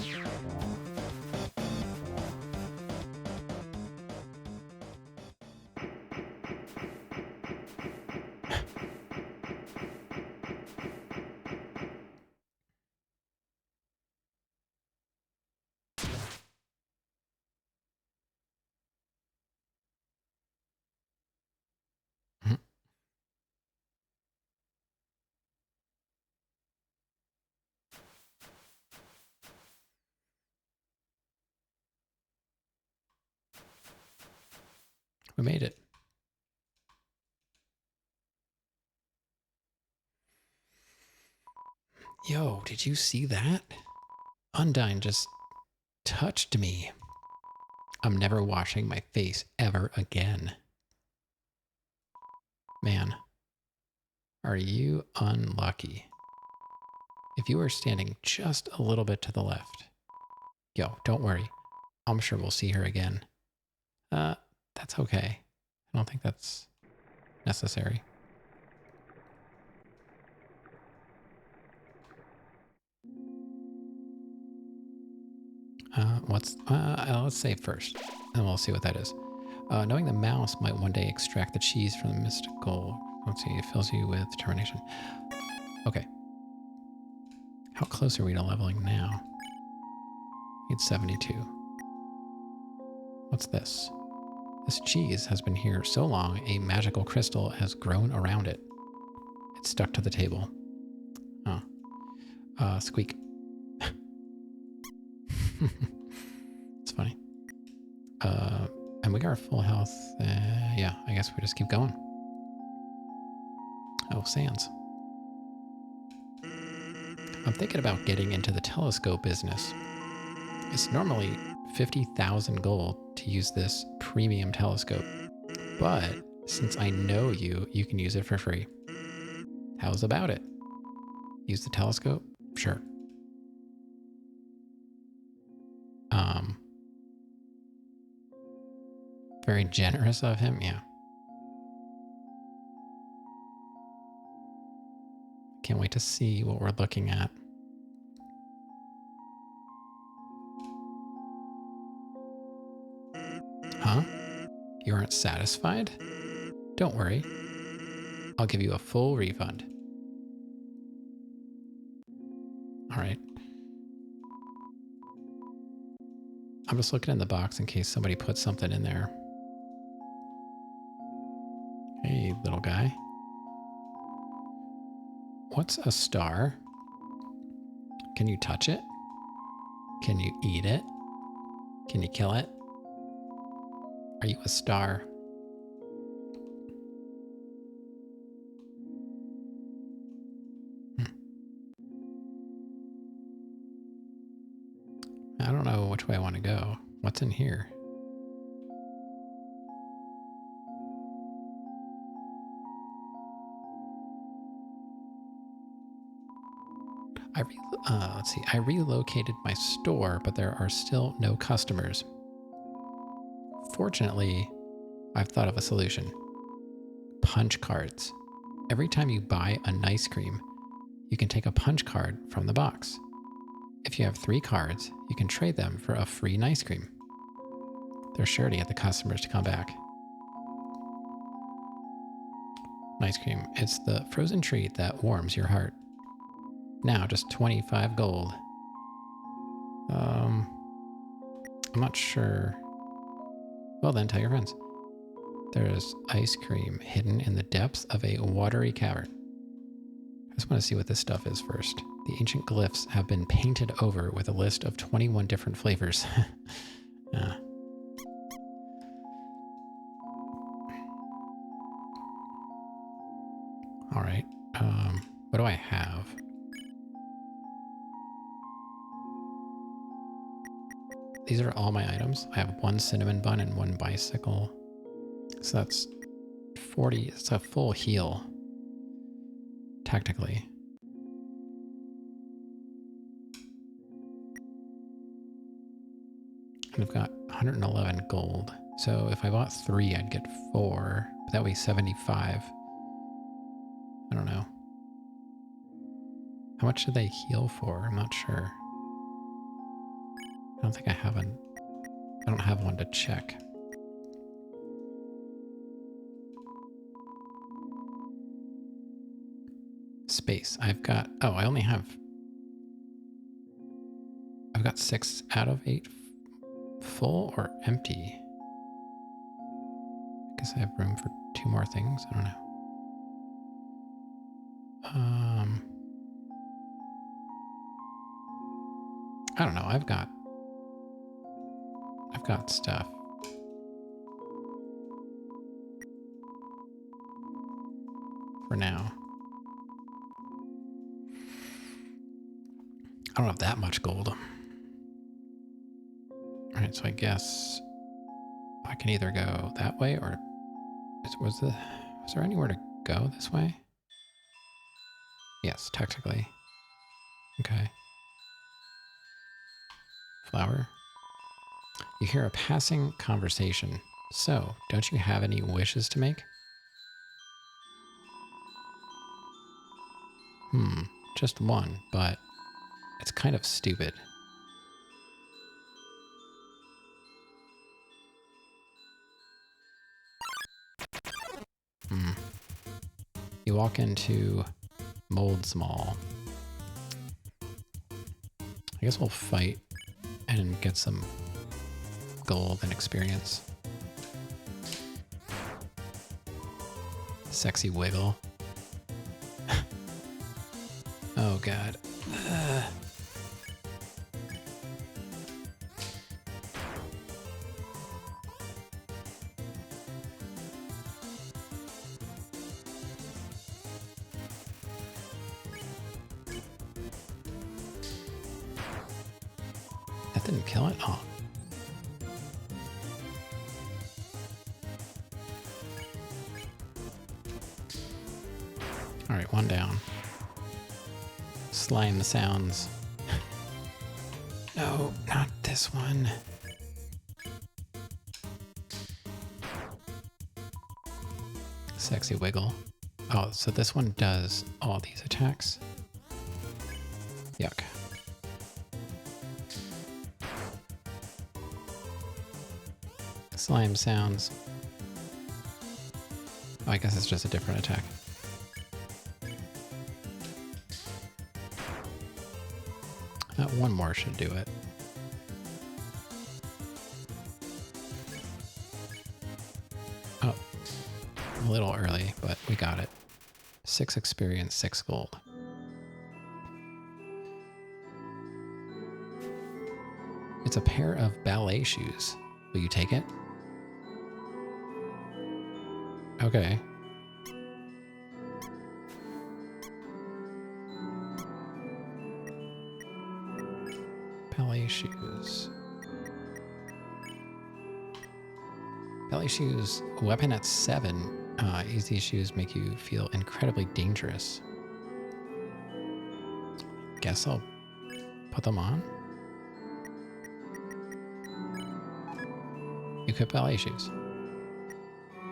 We made it. Yo, did you see that? Undyne just touched me. I'm never washing my face ever again. Man, are you unlucky? If you were standing just a little bit to the left. Yo, don't worry. I'm sure we'll see her again. That's okay. I don't think that's necessary. Let's save first, and we'll see what that is. Knowing the mouse might one day extract the cheese from the mystical. Let's see, it fills you with determination. Okay. How close are we to leveling now? It's 72. What's this? This cheese has been here so long, a magical crystal has grown around it. It's stuck to the table. Oh. Squeak. It's funny. And we got our full health. Yeah, I guess we just keep going. Oh, Sans. I'm thinking about getting into the telescope business. It's normally 50,000 gold to use this premium telescope. But since I know you, you can use it for free. How's about it? Use the telescope? Sure. Very generous of him, yeah. Can't wait to see what we're looking at. Huh? You aren't satisfied? Don't worry. I'll give you a full refund. All right. I'm just looking in the box in case somebody put something in there. Hey, little guy. What's a star? Can you touch it? Can you eat it? Can you kill it? Are you a star? I don't know which way I want to go. What's in here? Let's see. I relocated my store, but there are still no customers. Fortunately, I've thought of a solution. Punch cards. Every time you buy an ice cream, you can take a punch card from the box. If you have 3 cards, you can trade them for a free ice cream. They're sure to get the customers to come back. Ice cream. It's the frozen treat that warms your heart. Now just 25 gold. I'm not sure. Well then, tell your friends. There's ice cream hidden in the depths of a watery cavern. I just want to see what this stuff is first. The ancient glyphs have been painted over with a list of 21 different flavors. All right. What do I have? These are all my items. I have 1 cinnamon bun and 1 bicycle. So that's 40. It's a full heal. Technically. And I've got 111 gold. So if I bought 3, I'd get 4. But that would be 75. I don't know. How much do they heal for? I'm not sure. I don't think I have I don't have one to check. Space. I've got, oh, I only have, I've got 6 out of 8 full or empty. I guess I have room for 2 more things. I don't know. I don't know. I've got stuff. For now. I don't have that much gold. Alright, so I guess I can either go that way or was there anywhere to go this way? Yes, technically. Okay. Flower. You hear a passing conversation. So, don't you have any wishes to make? Just one, but it's kind of stupid. You walk into Mold's Mall. I guess we'll fight and get some gold and experience. Sexy wiggle. Oh god. That didn't kill it? Oh. Alright, 1 down. Slime sounds. No, not this one. Sexy wiggle. Oh, so this one does all these attacks? Yuck. Slime sounds. Oh, I guess it's just a different attack. One more should do it. Oh, a little early, but we got it. 6 experience, 6 gold. It's a pair of ballet shoes. Will you take it? Okay. ballet shoes. Ballet shoes, weapon at 7. Easy shoes make you feel incredibly dangerous. Guess I'll put them on. Equip ballet shoes.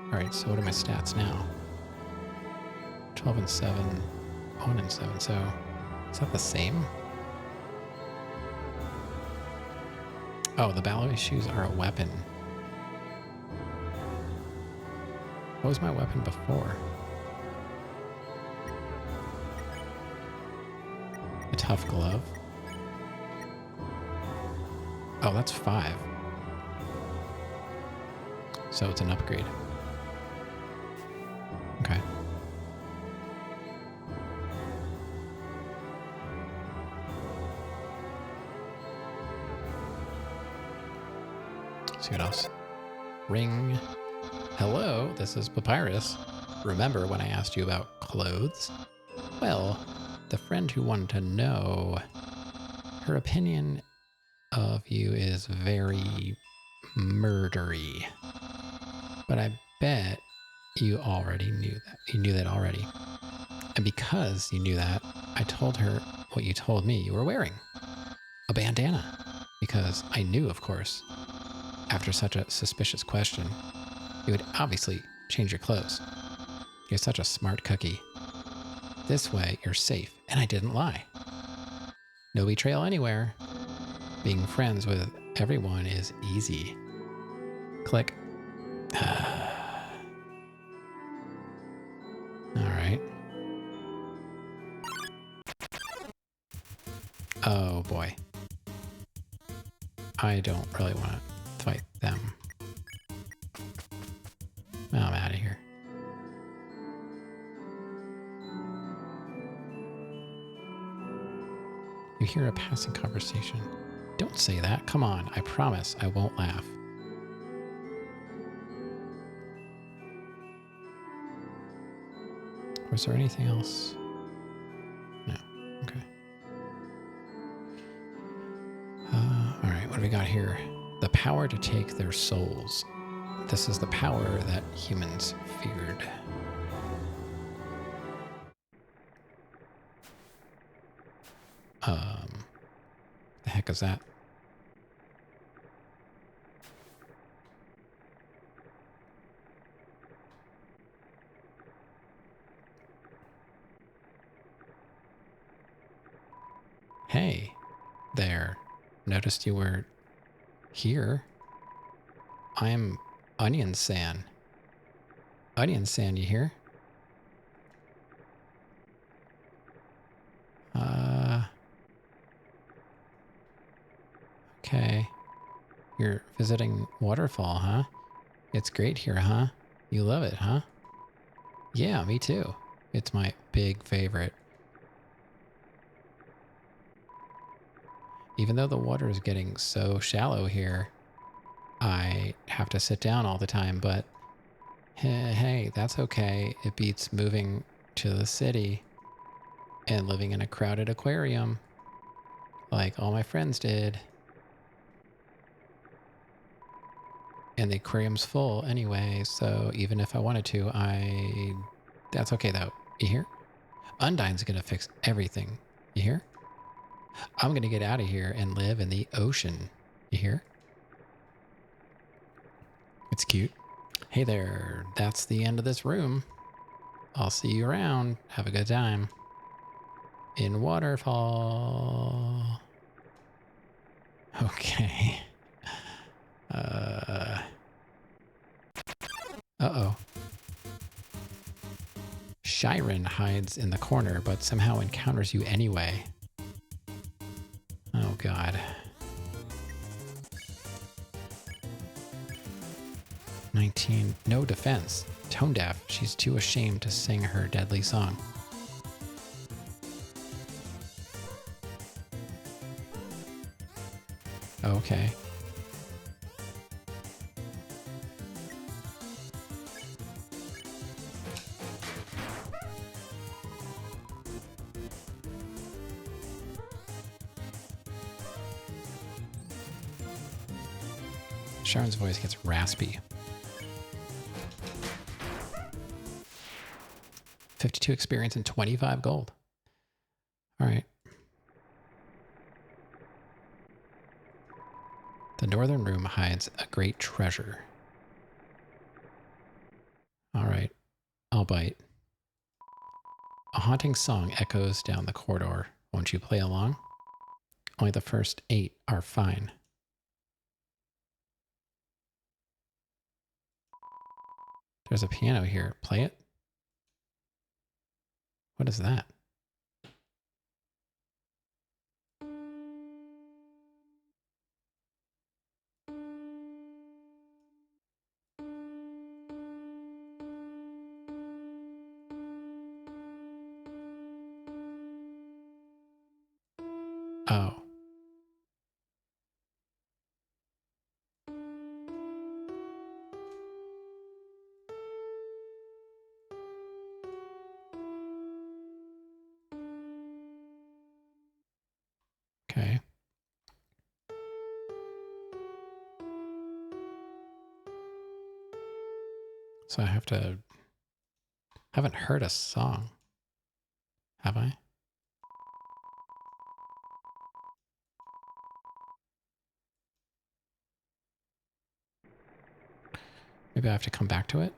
Alright, so what are my stats now? 12 and 7, 1 and 7, so is that the same? Oh, the ballet shoes are a weapon. What was my weapon before? A tough glove. Oh, that's 5. So it's an upgrade. Okay. See what else? Ring. Hello, this is Papyrus. Remember when I asked you about clothes? Well, the friend who wanted to know, her opinion of you is very murdery. But I bet you already knew that. You knew that already. And because you knew that, I told her what you told me you were wearing. A bandana. Because I knew, of course, after such a suspicious question, you would obviously change your clothes. You're such a smart cookie. This way, you're safe, and I didn't lie. No betrayal anywhere. Being friends with everyone is easy. Click. Alright. Oh boy. I don't really want to fight them. I'm out of here. You hear a passing conversation. Don't say that. Come on. I promise I won't laugh. Was there anything else? No. Okay. All right. What do we got here? The power to take their souls. This is the power that humans feared. The heck is that? Hey, there. Noticed you were here. I'm Onion San. Onion San, you here? Okay. You're visiting Waterfall, huh? It's great here, huh? You love it, huh? Yeah, me too. It's my big favorite. Even though the water is getting so shallow here, I have to sit down all the time, but hey, that's okay. It beats moving to the city and living in a crowded aquarium like all my friends did. And the aquarium's full anyway, so even if I wanted to, that's okay though. You hear? Undyne's gonna fix everything. You hear? I'm gonna get out of here and live in the ocean. You hear? It's cute. Hey there, that's the end of this room. I'll see you around. Have a good time. In Waterfall. Okay. Uh-oh. Shiren hides in the corner, but somehow encounters you anyway. Oh, God. 19. No defense. Tone deaf. She's too ashamed to sing her deadly song. Okay. Sharon's voice gets raspy. 52 experience and 25 gold. All right. The northern room hides a great treasure. All right. I'll bite. A haunting song echoes down the corridor. Won't you play along? Only the first 8 are fine. There's a piano here. Play it. What is that? Oh. Okay. So I haven't heard a song. Have I? Maybe I have to come back to it?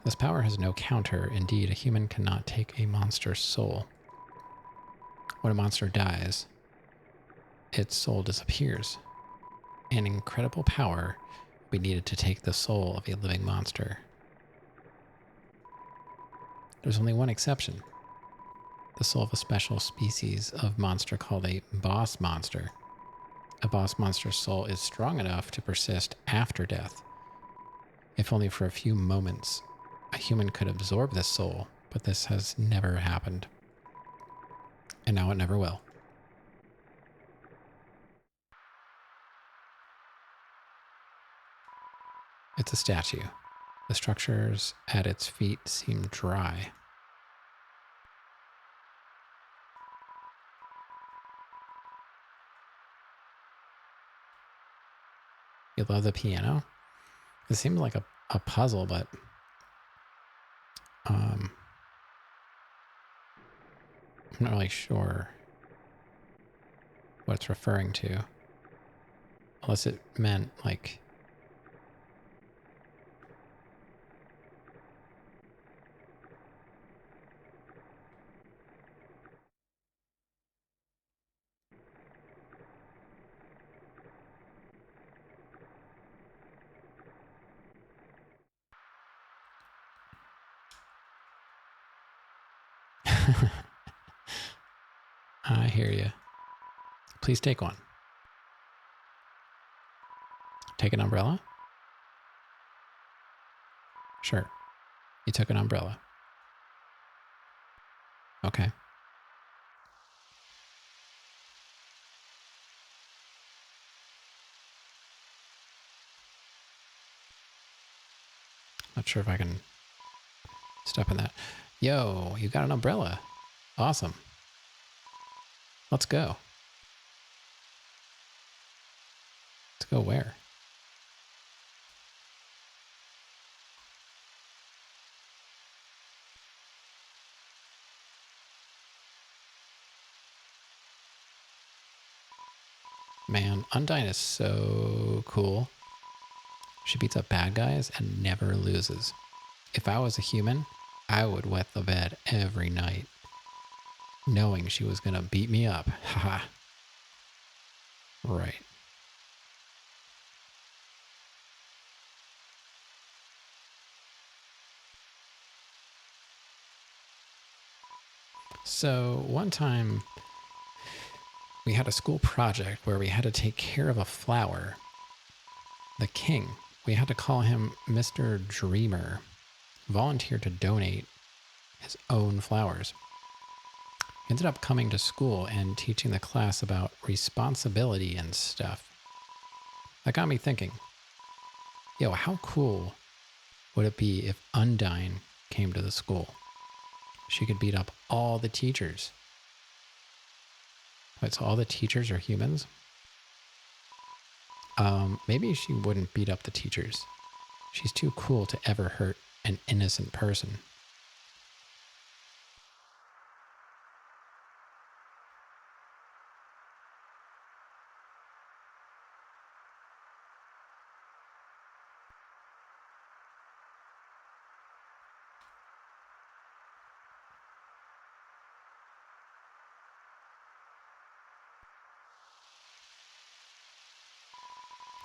This power has no counter. Indeed, a human cannot take a monster's soul. When a monster dies, its soul disappears. An incredible power will be needed to take the soul of a living monster. There's only one exception. The soul of a special species of monster called a boss monster. A boss monster's soul is strong enough to persist after death. If only for a few moments, a human could absorb this soul, but this has never happened. And now it never will. It's a statue. The structures at its feet seem dry. You love the piano? It seems like a puzzle, but I'm not really sure what it's referring to. Unless it meant like... I hear you. Please take one. Take an umbrella? Sure. You took an umbrella. Okay. Not sure if I can step in that. Yo, you got an umbrella. Awesome. Let's go. Let's go where? Man, Undyne is so cool. She beats up bad guys and never loses. If I was a human, I would wet the bed every night, knowing she was gonna beat me up. Haha. Right. So one time we had a school project where we had to take care of a flower. The king, we had to call him Mr. Dreamer, volunteered to donate his own flowers. He ended up coming to school and teaching the class about responsibility and stuff. That got me thinking, yo, how cool would it be if Undyne came to the school? She could beat up all the teachers. Wait, so all the teachers are humans? Maybe she wouldn't beat up the teachers. She's too cool to ever hurt an innocent person.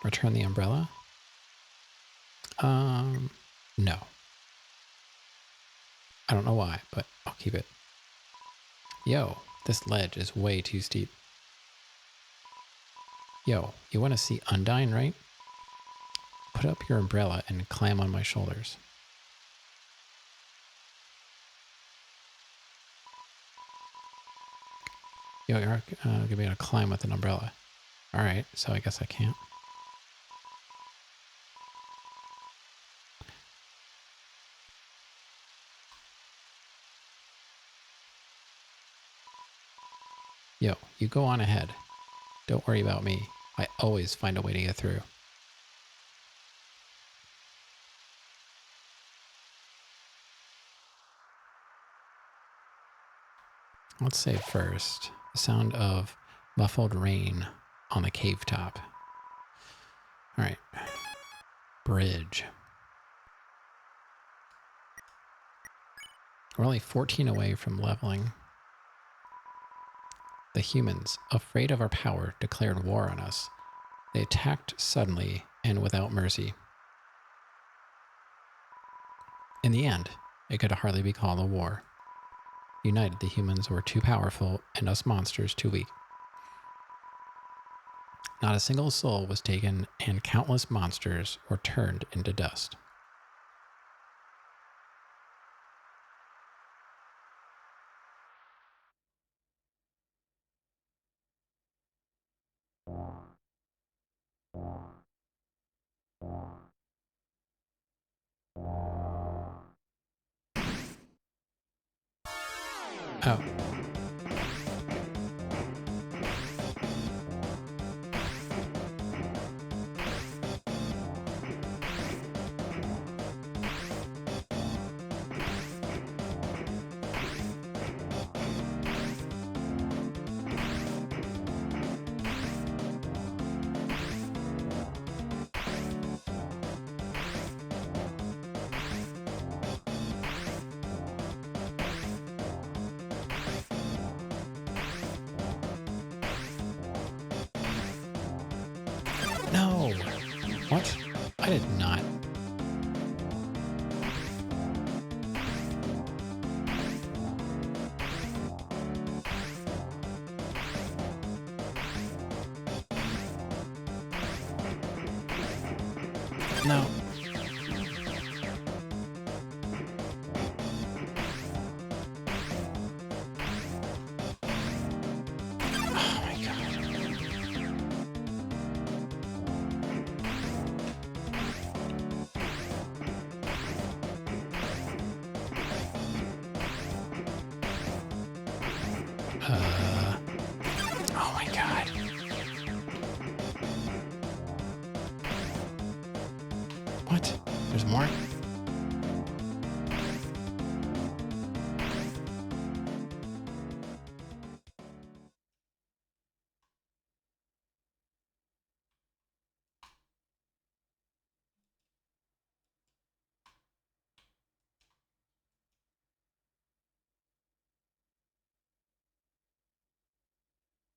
Return the umbrella? No. I don't know why, but I'll keep it. Yo, this ledge is way too steep. Yo, you want to see Undyne, right? Put up your umbrella and climb on my shoulders. Yo, you're going to be able to climb with an umbrella. All right, so I guess I can't. Yo, you go on ahead. Don't worry about me. I always find a way to get through. Let's say first, the sound of muffled rain on the cave top. All right. Bridge. We're only 14 away from leveling. The humans, afraid of our power, declared war on us. They attacked suddenly and without mercy. In the end, it could hardly be called a war. United, the humans were too powerful and us monsters too weak. Not a single soul was taken, and countless monsters were turned into dust. Oh. No! What? I did not. No. Oh my god. Oh my god. What? There's more?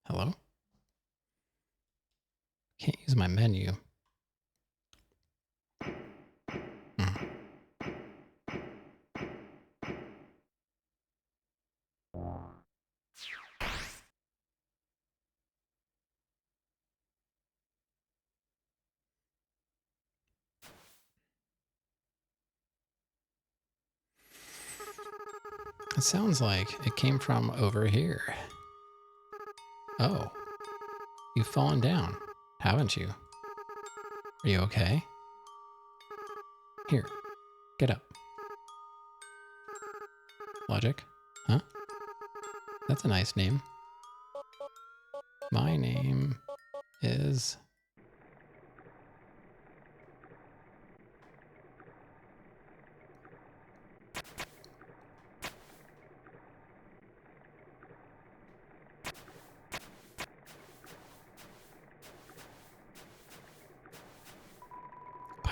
Hello? Can't use my menu. Hmm. It sounds like it came from over here. Oh. You've fallen down, haven't you? Are you okay? Here, get up. Logic? Huh? That's a nice name. My name is...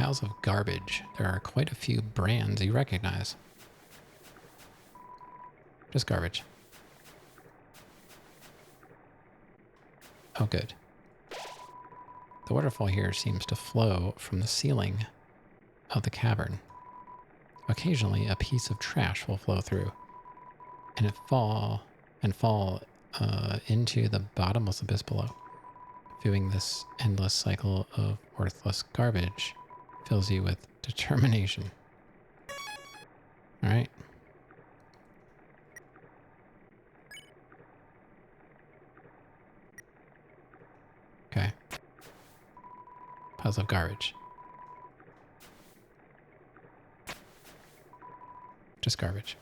Piles of garbage. There are quite a few brands you recognize. Just garbage. Oh, good. The waterfall here seems to flow from the ceiling of the cavern. Occasionally, a piece of trash will flow through, and fall into the bottomless abyss below. Viewing this endless cycle of worthless garbage fills you with determination. All right. Okay. Piles of garbage. Just garbage.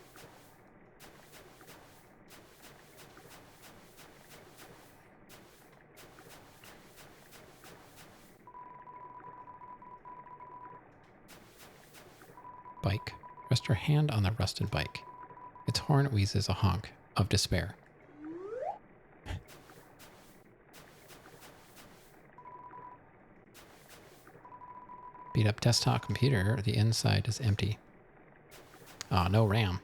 Bike. Rest your hand on the rusted bike. Its horn wheezes a honk of despair. Beat up desktop computer. The inside is empty. Ah, no RAM.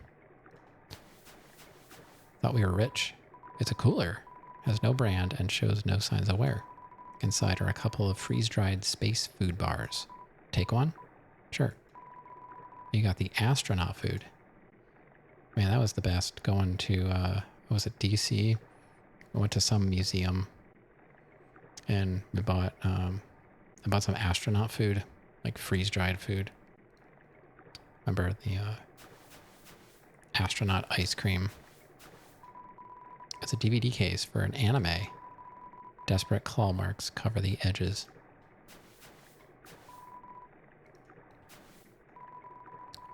Thought we were rich. It's a cooler. Has no brand and shows no signs of wear. Inside are a couple of freeze-dried space food bars. Take one? Sure. You got the astronaut food. Man, that was the best. Going to, what was it, DC? I went to some museum and we bought, I bought some astronaut food, like freeze-dried food. Remember the astronaut ice cream? It's a DVD case for an anime. Desperate claw marks cover the edges.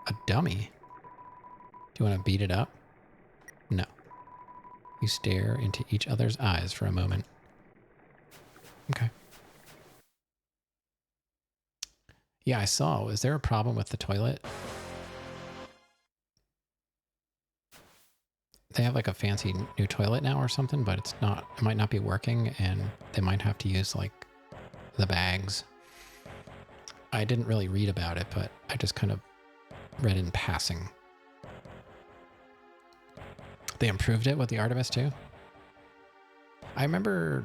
A dummy? Do you want to beat it up? No. You stare into each other's eyes for a moment. Okay. Yeah, I saw. Is there a problem with the toilet? They have like a fancy new toilet now or something, but it's not, it might not be working and they might have to use like the bags. I didn't really read about it, but I just kind of read in passing. They improved it with the Artemis too? I remember,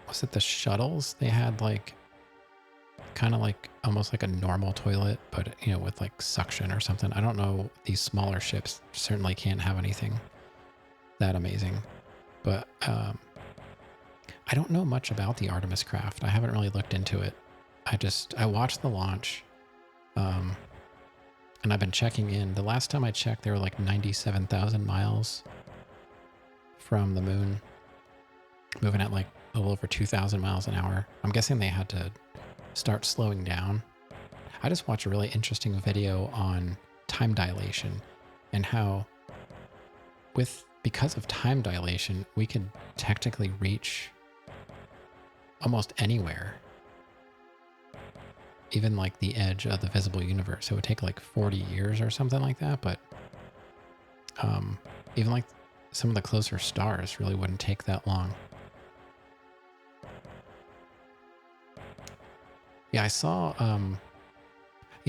was it the shuttles? They had like, kind of like, almost like a normal toilet, but you know, with like suction or something. I don't know. These smaller ships certainly can't have anything that amazing, but I don't know much about the Artemis craft. I haven't really looked into it. I watched the launch, and I've been checking in. The last time I checked, they were like 97,000 miles from the moon, moving at like a little over 2,000 miles an hour. I'm guessing they had to start slowing down. I just watched a really interesting video on time dilation and how because of time dilation, we could technically reach almost anywhere, even like the edge of the visible universe. It would take like 40 years or something like that, but even like some of the closer stars really wouldn't take that long. Yeah, I saw,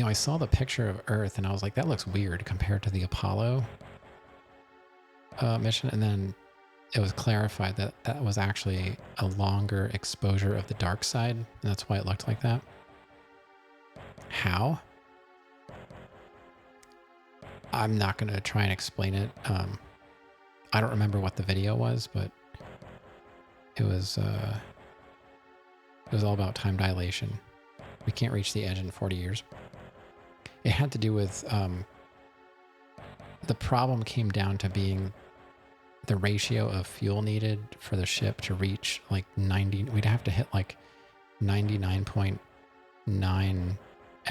I saw the picture of Earth and I was like, that looks weird compared to the Apollo mission. And then it was clarified that that was actually a longer exposure of the dark side. And that's why it looked like that. How? I'm not going to try and explain it. I don't remember what the video was, but it was all about time dilation. We can't reach the edge in 40 years. It had to do with, the problem came down to being the ratio of fuel needed for the ship to reach like 90. We'd have to hit like 99.9 and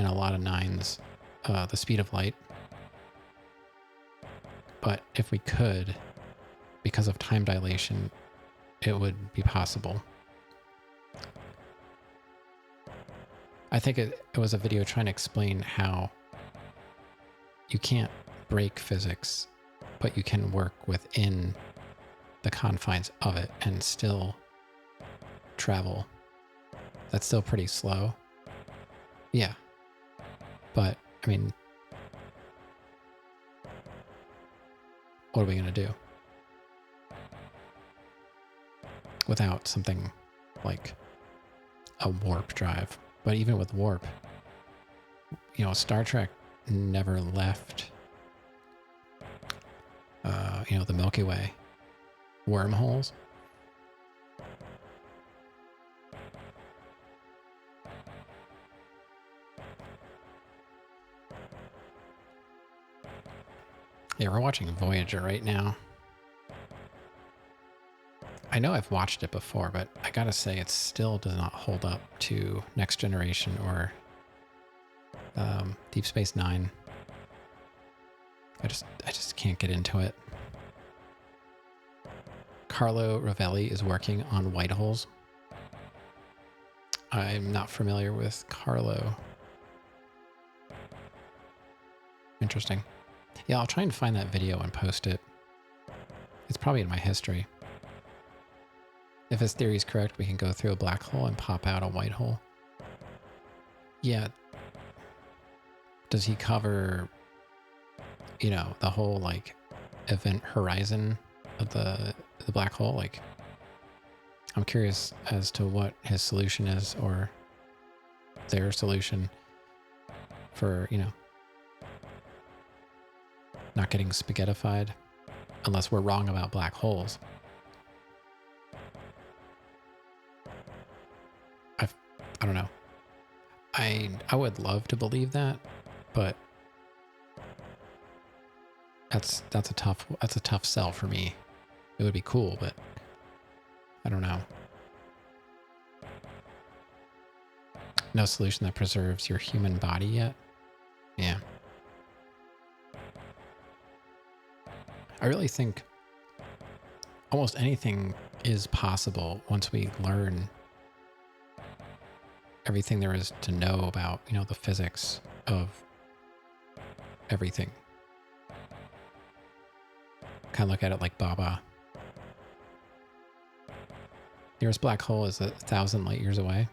a lot of nines, the speed of light. But if we could, because of time dilation, it would be possible. I think it was a video trying to explain how you can't break physics, but you can work within the confines of it and still travel. That's still pretty slow. Yeah. But, I mean, what are we going to do without something like a warp drive? But even with warp, you know, Star Trek never left, you know, the Milky Way wormholes. Yeah, we're watching Voyager right now. I know I've watched it before, but I gotta say it still does not hold up to Next Generation or Deep Space Nine. I just can't get into it. Carlo Rovelli is working on white holes. I'm not familiar with Carlo. Interesting. Yeah, I'll try and find that video and post it. It's probably in my history. If his theory is correct, we can go through a black hole and pop out a white hole. Yeah. Does he cover, you know, the whole, like, event horizon of the black hole? Like, I'm curious as to what his solution is, or their solution for, you know, not getting spaghettified, unless we're wrong about black holes. I don't know. I would love to believe that, but that's a tough sell for me. It would be cool, but I don't know. No solution that preserves your human body yet? Yeah. I really think almost anything is possible once we learn everything there is to know about, you know, the physics of everything. Kind of look at it like Baba. Nearest black hole is 1,000 light years away.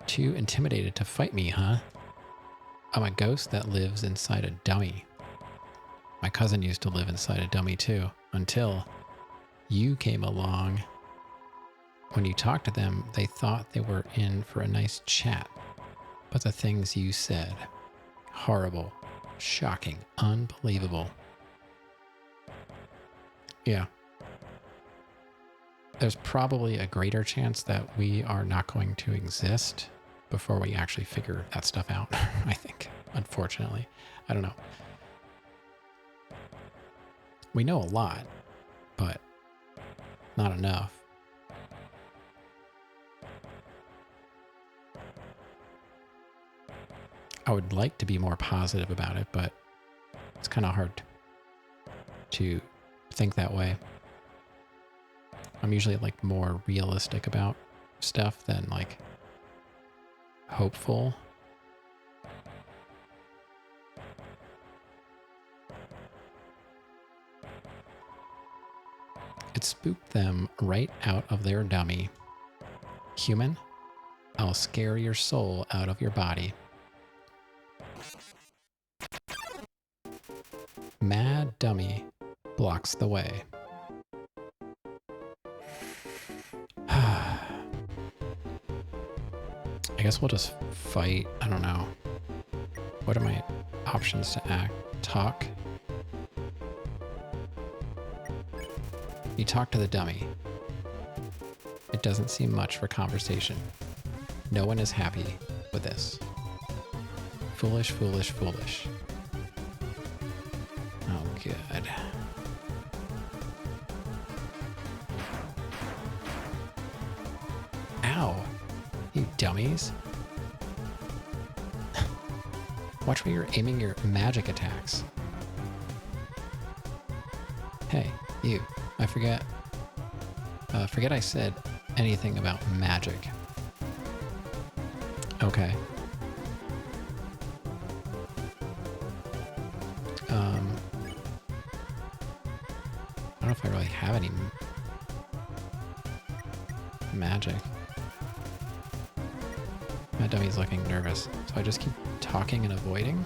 Too intimidated to fight me, huh? I'm a ghost that lives inside a dummy. My cousin used to live inside a dummy too, until you came along. When you talked to them, they thought they were in for a nice chat. But the things you said, horrible, shocking, unbelievable. Yeah. There's probably a greater chance that we are not going to exist before we actually figure that stuff out, I think, unfortunately. I don't know. We know a lot, but not enough. I would like to be more positive about it, but it's kind of hard to think that way. I'm usually like more realistic about stuff than like hopeful. It spooked them right out of their dummy. Human, I'll scare your soul out of your body. Mad dummy blocks the way. I guess we'll just fight. I don't know. What are my options to act? Talk? You talk to the dummy. It doesn't seem much for conversation. No one is happy with this. Foolish, foolish, foolish. Oh, good. Ow! You dummies. Watch where you're aiming your magic attacks. Hey, you. I forget I said anything about magic. Okay. I don't know if I really have any magic. My dummy's looking nervous, so I just keep talking and avoiding.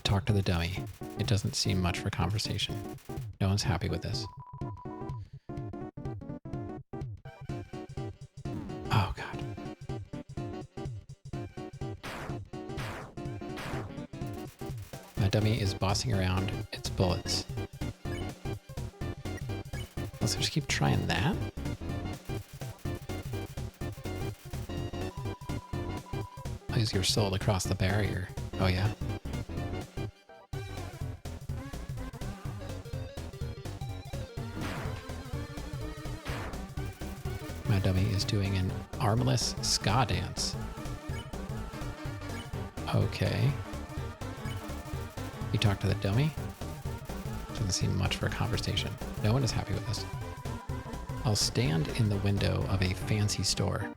Talk to the dummy. It doesn't seem much for conversation. No one's happy with this. Oh, God. My dummy is bossing around its bullets. Let's just keep trying that. Use your soul to cross the barrier. Oh, yeah. My dummy is doing an armless ska dance. Okay. You talk to the dummy? Doesn't seem much for a conversation. No one is happy with this. I'll stand in the window of a fancy store.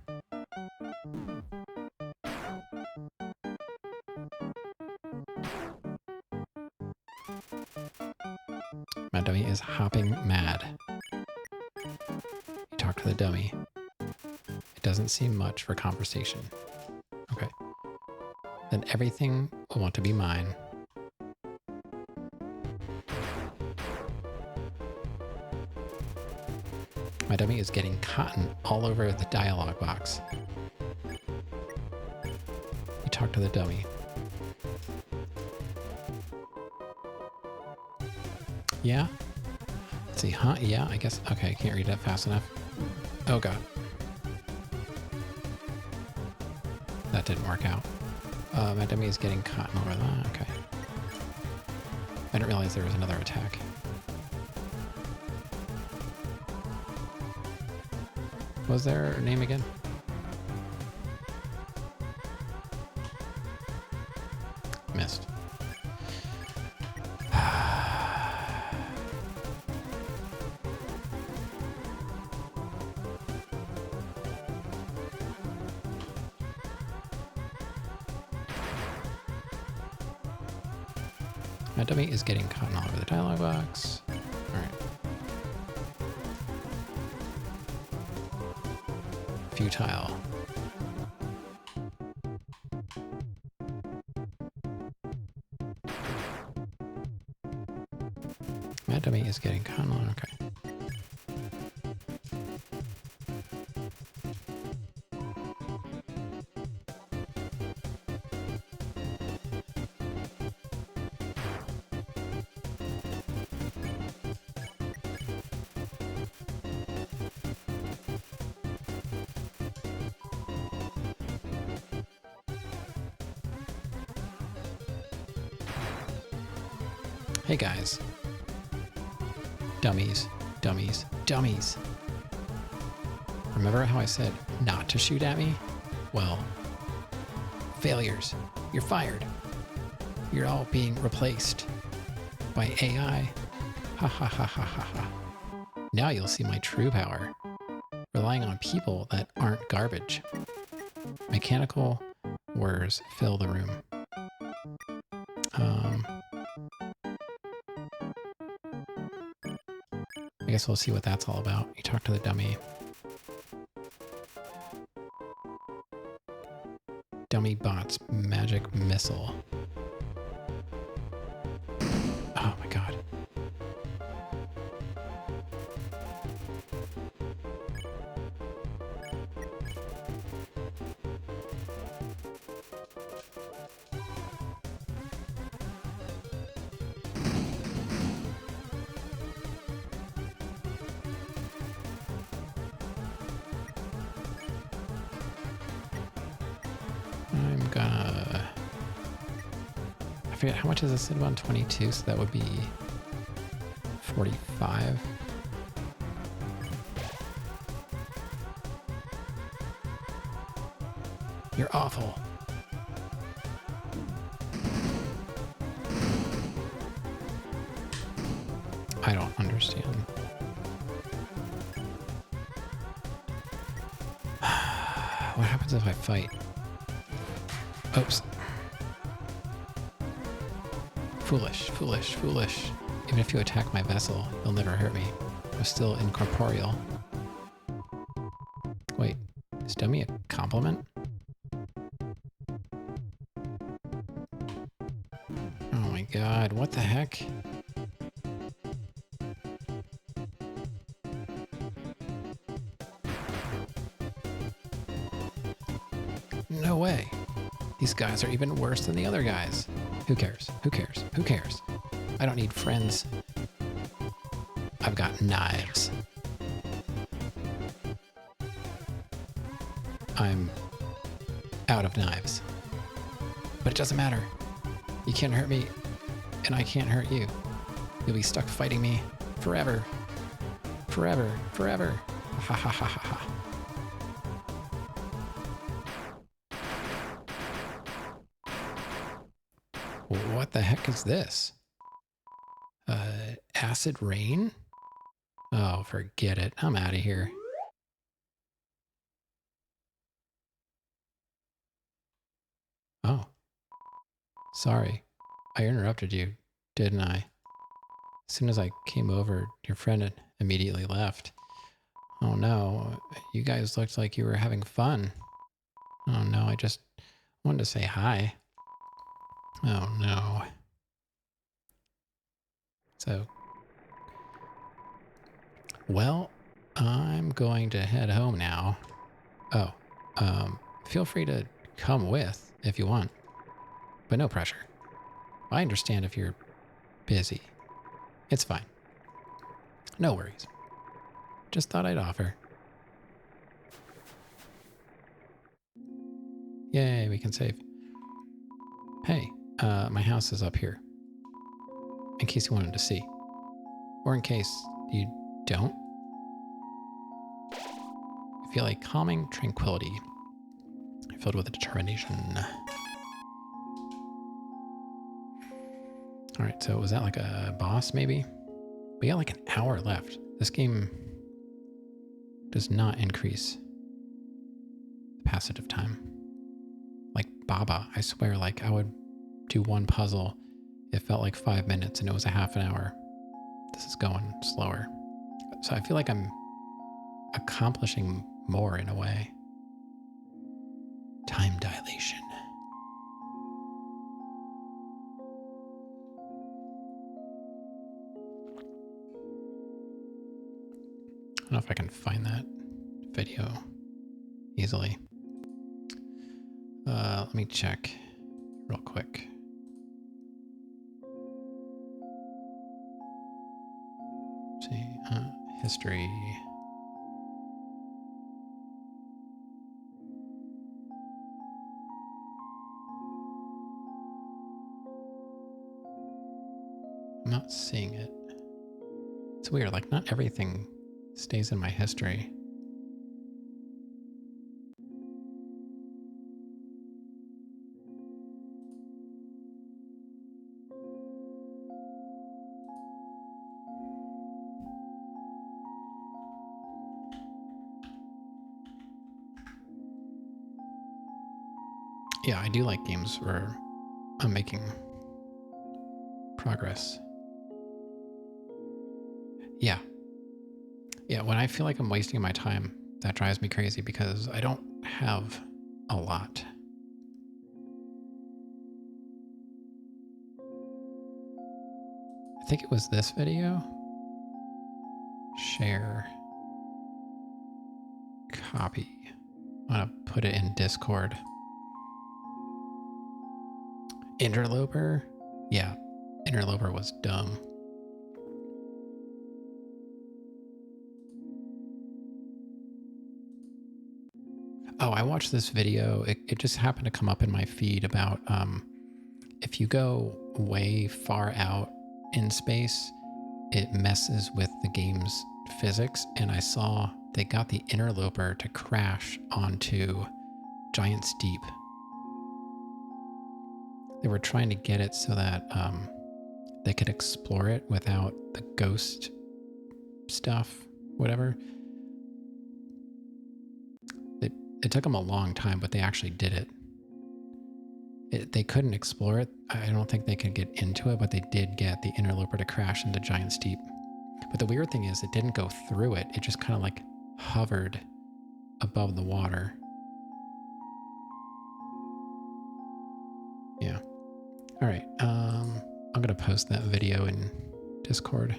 My dummy is hopping mad. You talk to the dummy. It doesn't seem much for conversation. Okay. Then everything will want to be mine. My dummy is getting cotton all over the dialogue box. You talk to the dummy. Yeah? Let's see, huh? Yeah, I guess. Okay, I can't read that fast enough. Oh, God. That didn't work out. My dummy is getting cotton over that. Okay. I didn't realize there was another attack. What was their name again? Missed. My dummy is getting cotton all over the dialogue box. All right. Futile. My dummy is getting cotton on. Okay. Hey guys. Dummies, dummies, dummies. Remember how I said not to shoot at me? Well, failures. You're fired. You're all being replaced by AI. Ha ha ha ha ha ha. Now you'll see my true power. Relying on people that aren't garbage. Mechanical whirs fill the room. I guess we'll see what that's all about. You talk to the dummy. Dummy bots magic missile. Oh my God. I'm gonna... I forget, how much is this at 122? So that would be 45. You're awful. I don't understand. What happens if I fight? Oops. Foolish, foolish, foolish. Even if you attack my vessel, you'll never hurt me. I'm still incorporeal. Wait, is dummy a compliment? Oh my god, what the heck? No way. These guys are even worse than the other guys. Who cares? Who cares? Who cares? I don't need friends. I've got knives. I'm out of knives. But it doesn't matter. You can't hurt me, and I can't hurt you. You'll be stuck fighting me forever. Forever. Forever. Ha ha ha ha ha. What the heck is this? Acid rain? Oh, forget it. I'm out of here. Oh. Sorry. I interrupted you, didn't I? As soon as I came over, your friend had immediately left. Oh no, you guys looked like you were having fun. Oh no, I just wanted to say hi. Oh no. So, well, I'm going to head home now. Oh, feel free to come with if you want, but no pressure. I understand if you're busy. It's fine. No worries. Just thought I'd offer. Yay, we can save. Hey, my house is up here. In case you wanted to see. Or in case you don't. I feel like calming tranquility. Filled with determination. Alright, so was that like a boss maybe? We got like an hour left. This game does not increase the passage of time. Like Baba, I swear, like I would do one puzzle. It felt like 5 minutes and it was a half an hour. This is going slower. So I feel like I'm accomplishing more in a way. Time dilation. I don't know if I can find that video easily. Let me check real quick. Let's see, history. I'm not seeing it. It's weird, like not everything stays in my history. Yeah, I do like games where I'm making progress. Yeah. Yeah, when I feel like I'm wasting my time, that drives me crazy because I don't have a lot. I think it was this video. Share. Copy. I'm gonna put it in Discord. Interloper? Yeah, Interloper was dumb. Oh, I watched this video. It just happened to come up in my feed about if you go way far out in space, it messes with the game's physics. And I saw they got the interloper to crash onto Giant's Deep. They were trying to get it so that they could explore it without the ghost stuff, whatever. It took them a long time, but they actually did it. They couldn't explore it. I don't think they could get into it, but they did get the interloper to crash into Giant Steep. But the weird thing is it didn't go through it. It just kind of like hovered above the water. Yeah. All right. I'm going to post that video in Discord.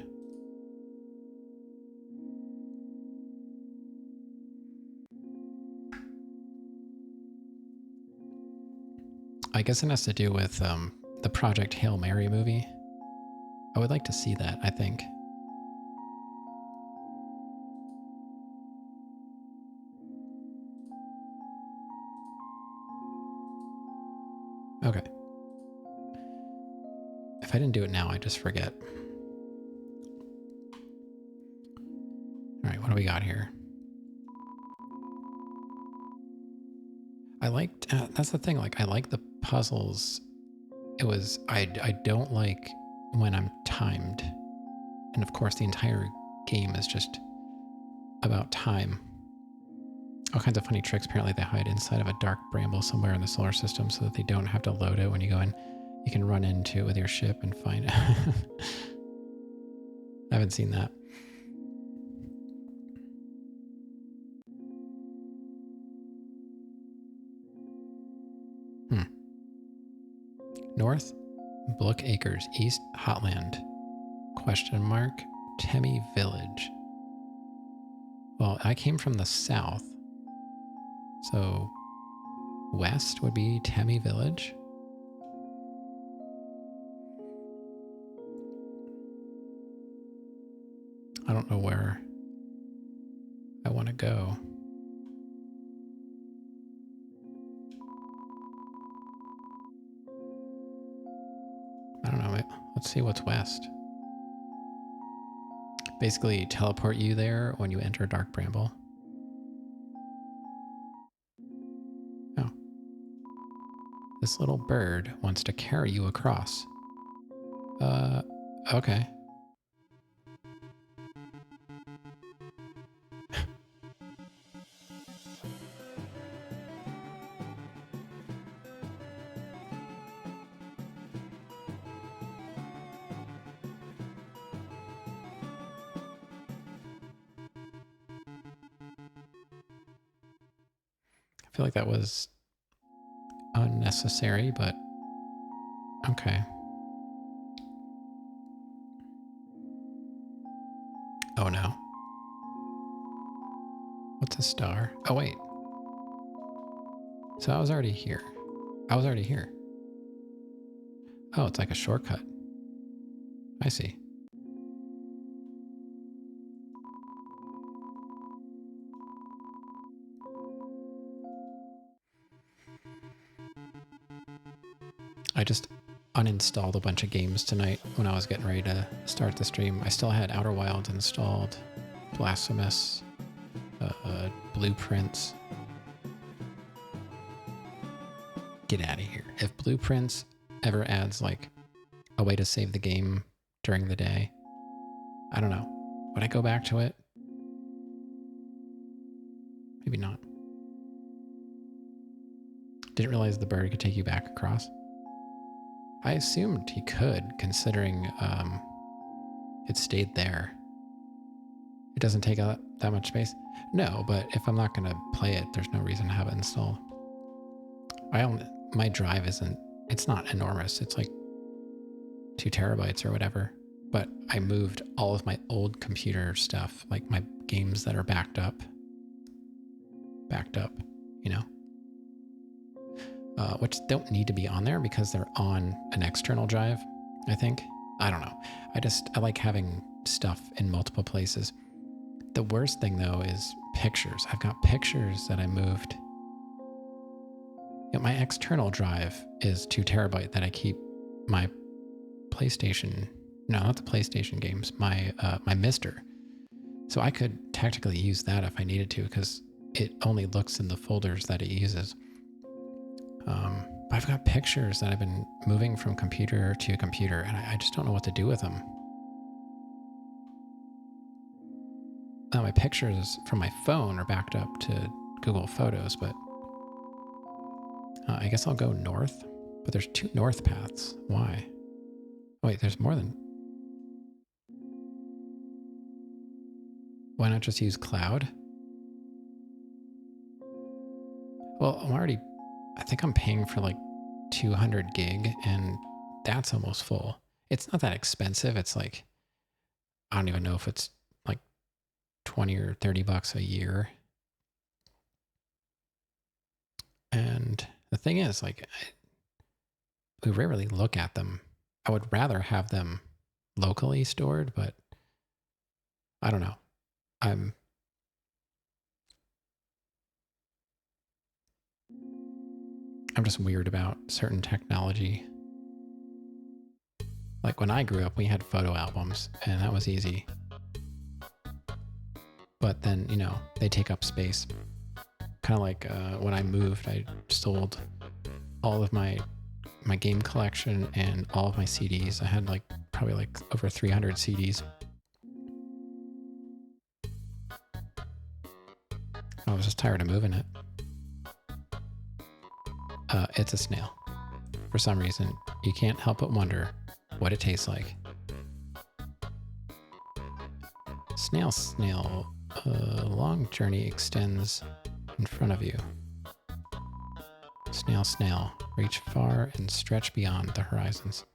I guess it has to do with the Project Hail Mary movie. I would like to see that, I think. Okay. If I didn't do it now, I just forget. All right, what do we got here? I liked, that's the thing, like, I like the puzzles. I don't like when I'm timed. And of course, the entire game is just about time. All kinds of funny tricks. Apparently, they hide inside of a dark bramble somewhere in the solar system so that they don't have to load it when you go in. You can run into it with your ship and find it. I haven't seen that. North, Blook Acres, East, Hotland, ? Temi Village. Well, I came from the south, so west would be Temi Village. I don't know where I want to go. I don't know. Let's see what's west. Basically, teleport you there when you enter Dark Bramble. Oh. This little bird wants to carry you across. Okay. I feel like that was unnecessary, but okay. Oh no. What's a star? Oh wait. So I was already here. I was already here. Oh, it's like a shortcut. I see. I just uninstalled a bunch of games tonight when I was getting ready to start the stream. I still had Outer Wilds installed, Blasphemous, Blueprints. Get out of here. If Blueprints ever adds like a way to save the game during the day, I don't know. Would I go back to it? Maybe not. Didn't realize the bird could take you back across. I assumed he could, considering it stayed there. It doesn't take that much space. No, but if I'm not going to play it, there's no reason to have it installed. My drive it's not enormous. It's like 2 terabytes or whatever. But I moved all of my old computer stuff, like my games that are backed up, you know? Which don't need to be on there because they're on an external drive, I think. I don't know. I like having stuff in multiple places. The worst thing though is pictures. I've got pictures that I moved. My external drive is 2 terabyte that I keep my PlayStation, no, not the PlayStation games, my Mister. So I could technically use that if I needed to because it only looks in the folders that it uses. But I've got pictures that I've been moving from computer to computer, and I just don't know what to do with them. My pictures from my phone are backed up to Google Photos, but I guess I'll go north But there's 2 north paths. Why? Oh, wait, there's more than... Why not just use cloud? Well, I think I'm paying for like 200 gig and that's almost full. It's not that expensive. It's like, I don't even know if it's like 20 or 30 bucks a year. And the thing is, like, we rarely look at them. I would rather have them locally stored, but I don't know. I'm just weird about certain technology. Like when I grew up, we had photo albums and that was easy. But then, you know, they take up space. Kind of like when I moved, I sold all of my game collection and all of my CDs. I had like probably like over 300 CDs. I was just tired of moving it. It's a snail. For some reason, you can't help but wonder what it tastes like. Snail, snail, a long journey extends in front of you. Snail, snail, reach far and stretch beyond the horizons.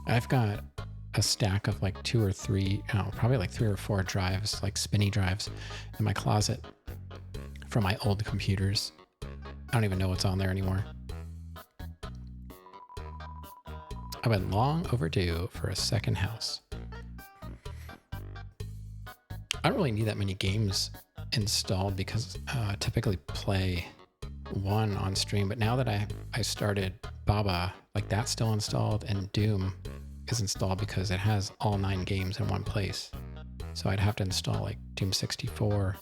I've got a stack of like 2 or 3, probably like 3 or 4 drives, like spinny drives in my closet from my old computers. I don't even know what's on there anymore. I've been long overdue for a second house. I don't really need that many games installed because I typically play one on stream, but now that I started Baba, like that's still installed, and Doom is installed because it has all 9 games in one place. So I'd have to install like Doom 64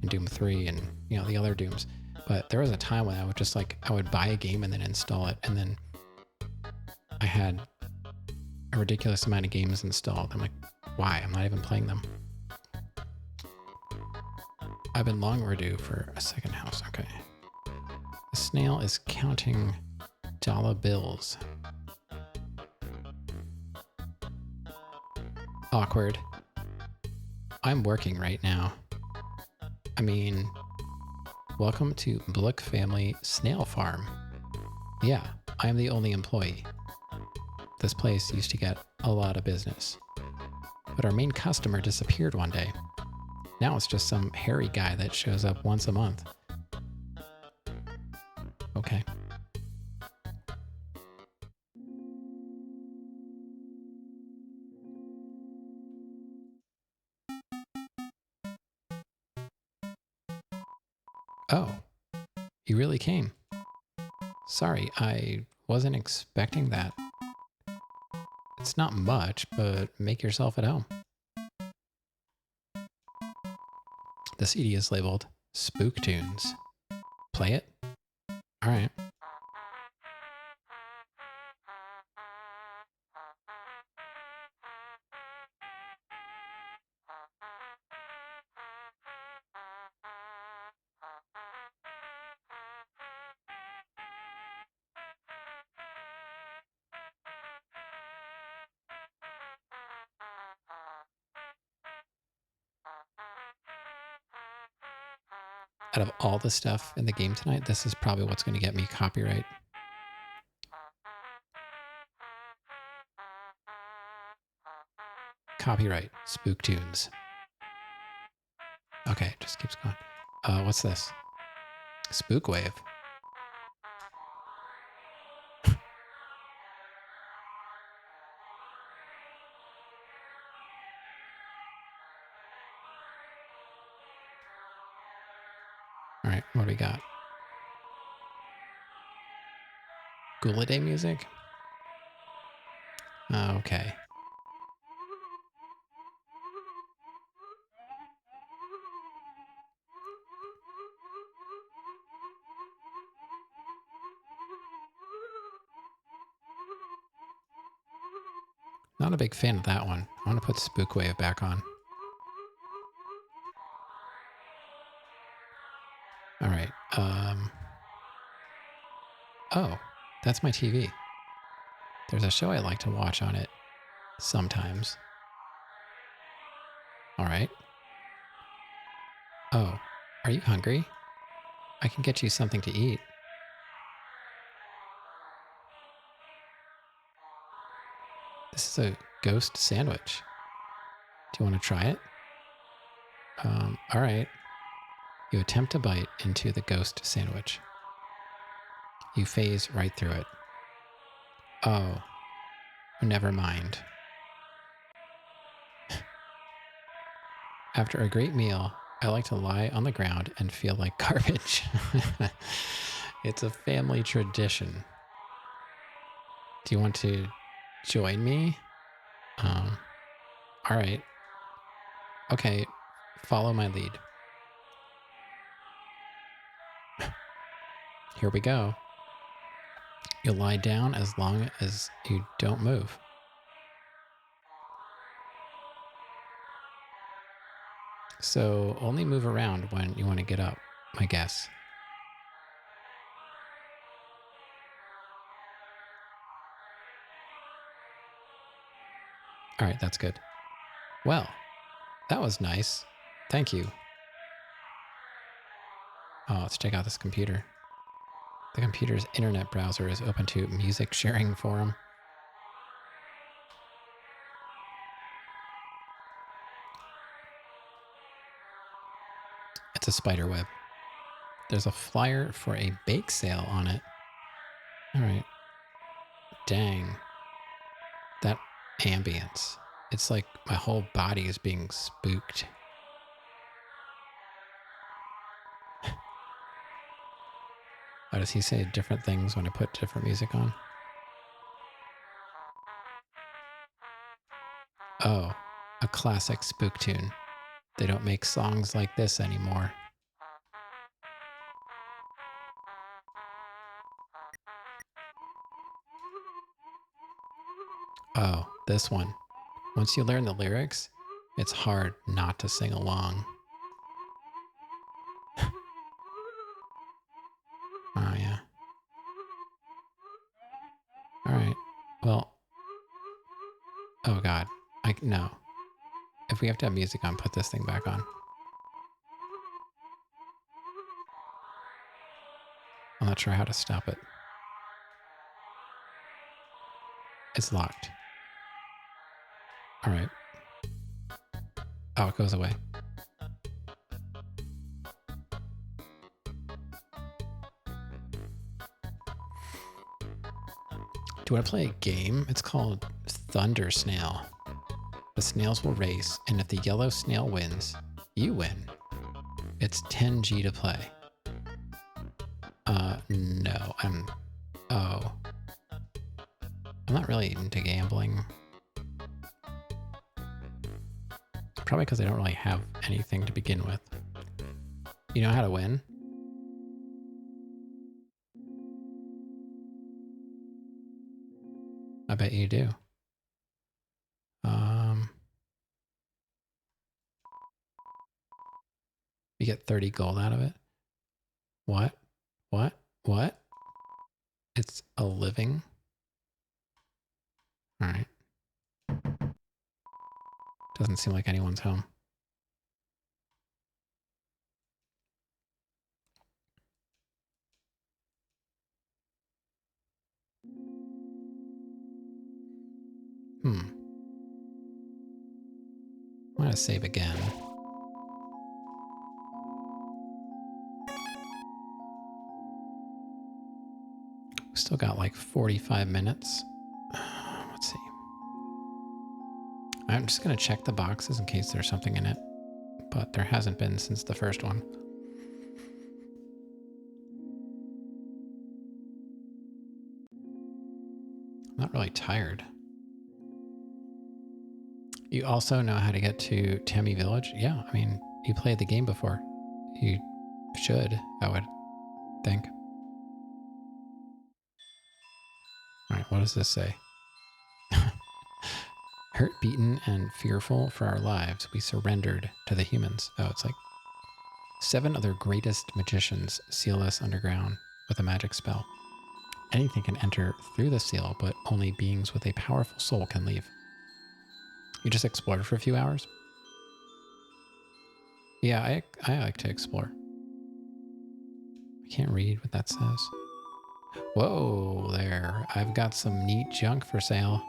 and Doom 3 and, you know, the other Dooms. But there was a time when I would buy a game and then install it, and then I had a ridiculous amount of games installed. I'm like, why? I'm not even playing them. I've been long overdue for a second house. Okay. The snail is counting dollar bills. Awkward. I'm working right now. I mean, welcome to Blick Family Snail Farm. Yeah, I'm the only employee. This place used to get a lot of business. But our main customer disappeared one day. Now it's just some hairy guy that shows up once a month. Okay. Oh, you really came. Sorry, I wasn't expecting that. It's not much, but make yourself at home. The CD is labeled Spook Tunes. Play it? Alright. Out of all the stuff in the game tonight, this is probably what's going to get me copyright. Copyright, Spook Tunes. Okay, it just keeps going. What's this? Spook Wave. All right, what do we got? Gula Day music? Okay. Not a big fan of that one. I want to put Spook Wave back on. All right. Oh, that's my TV. There's a show I like to watch on it sometimes. All right. Oh, are you hungry? I can get you something to eat. This is a ghost sandwich. Do you want to try it? All right. You attempt to bite into the ghost sandwich. You phase right through it. Oh, never mind. After a great meal, I like to lie on the ground and feel like garbage. It's a family tradition. Do you want to join me? All right. Okay, follow my lead. Here we go. You'll lie down as long as you don't move. So only move around when you want to get up, I guess. All right, that's good. Well, that was nice. Thank you. Oh, let's check out this computer. The computer's internet browser is open to music sharing forum. It's a spider web. There's a flyer for a bake sale on it. All right. Dang. That ambience. It's like my whole body is being spooked. Oh, does he say different things when I put different music on? Oh, a classic spook tune. They don't make songs like this anymore. Oh, this one. Once you learn the lyrics, it's hard not to sing along. Oh, yeah. All right. Well, oh, God. No. If we have to have music on, put this thing back on. I'm not sure how to stop it. It's locked. All right. Oh, it goes away. Do you want to play a game? It's called Thunder Snail. The snails will race, and if the yellow snail wins, you win. It's 10G to play. No, I'm not really into gambling. Probably because I don't really have anything to begin with. You know how to win? I bet you do. You get 30 gold out of it. What? What? What? It's a living? All right. Doesn't seem like anyone's home. I'm gonna save again. We still got like 45 minutes. Let's see. I'm just gonna check the boxes in case there's something in it, but there hasn't been since the first one. I'm not really tired. You also know how to get to Temmie Village? Yeah, I mean, you played the game before. You should, I would think. All right, what does this say? Hurt, beaten, and fearful for our lives, we surrendered to the humans. Oh, it's like 7 other greatest magicians seal us underground with a magic spell. Anything can enter through the seal, but only beings with a powerful soul can leave. You just explored for a few hours? Yeah, I like to explore. I can't read what that says. Whoa there. I've got some neat junk for sale.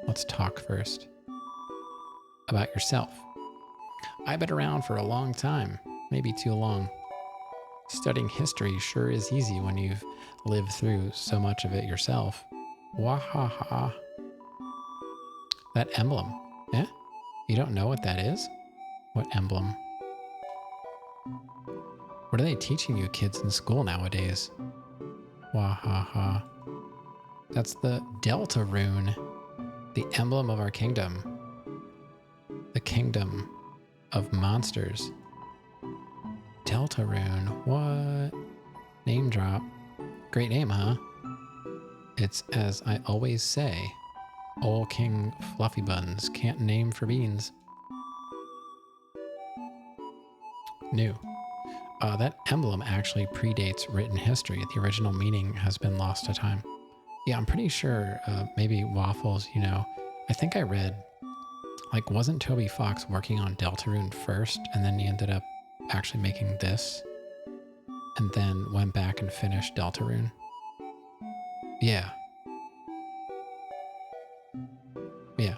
Let's talk first. About yourself. I've been around for a long time. Maybe too long. Studying history sure is easy when you've lived through so much of it yourself. Wahaha. That emblem. Eh? You don't know what that is? What emblem? What are they teaching you kids in school nowadays? Wahaha. That's the Delta rune. The emblem of our kingdom. The kingdom of monsters. Delta rune. What? Name drop. Great name, huh? It's as I always say. Old King Fluffy Buns can't name for beans. New. That emblem actually predates written history. The original meaning has been lost to time. Yeah, I'm pretty sure maybe Waffles, you know, I think I read, like, wasn't Toby Fox working on Deltarune first, and then he ended up actually making this, and then went back and finished Deltarune? Yeah. Yeah.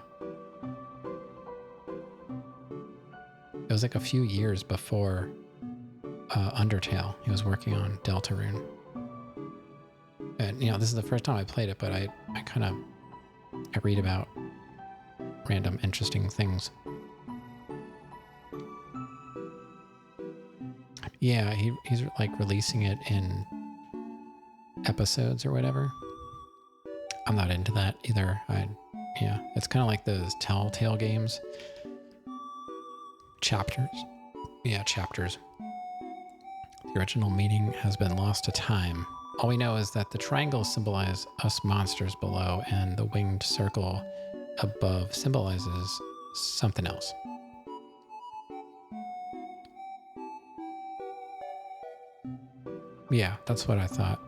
It was like a few years before Undertale. He was working on Deltarune. And, you know, this is the first time I played it, but I read about random interesting things. Yeah, he's like releasing it in episodes or whatever. I'm not into that either. Yeah, it's kind of like those Telltale games. Chapters. Yeah, chapters. The original meaning has been lost to time. All we know is that the triangles symbolize us monsters below, and the winged circle above symbolizes something else. Yeah, that's what I thought.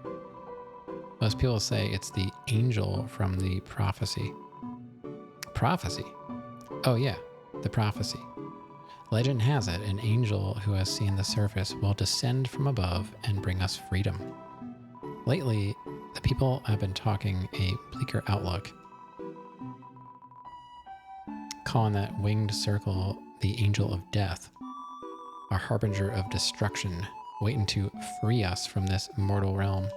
Most people say it's the angel from the prophecy. Prophecy? Oh yeah, the prophecy. Legend has it an angel who has seen the surface will descend from above and bring us freedom. Lately, the people have been talking a bleaker outlook, calling that winged circle the angel of death, a harbinger of destruction, waiting to free us from this mortal realm.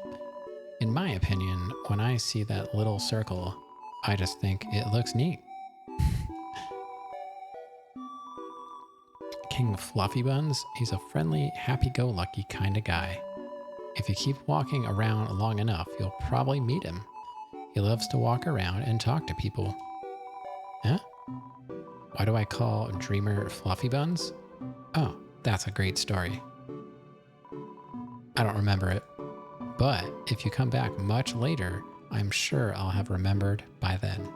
In my opinion, when I see that little circle, I just think it looks neat. King Fluffy Buns, he's a friendly, happy-go-lucky kind of guy. If you keep walking around long enough, you'll probably meet him. He loves to walk around and talk to people. Huh? Why do I call Dreamer Fluffy Buns? Oh, that's a great story. I don't remember it. But if you come back much later, I'm sure I'll have remembered by then.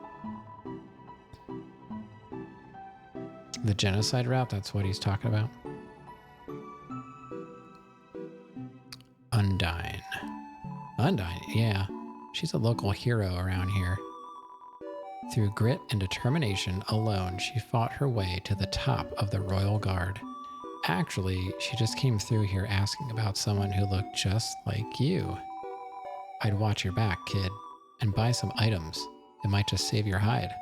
The genocide route, that's what he's talking about. Undyne. Undyne, yeah. She's a local hero around here. Through grit and determination alone, she fought her way to the top of the Royal Guard. Actually, she just came through here asking about someone who looked just like you. I'd watch your back, kid, and buy some items. It might just save your hide.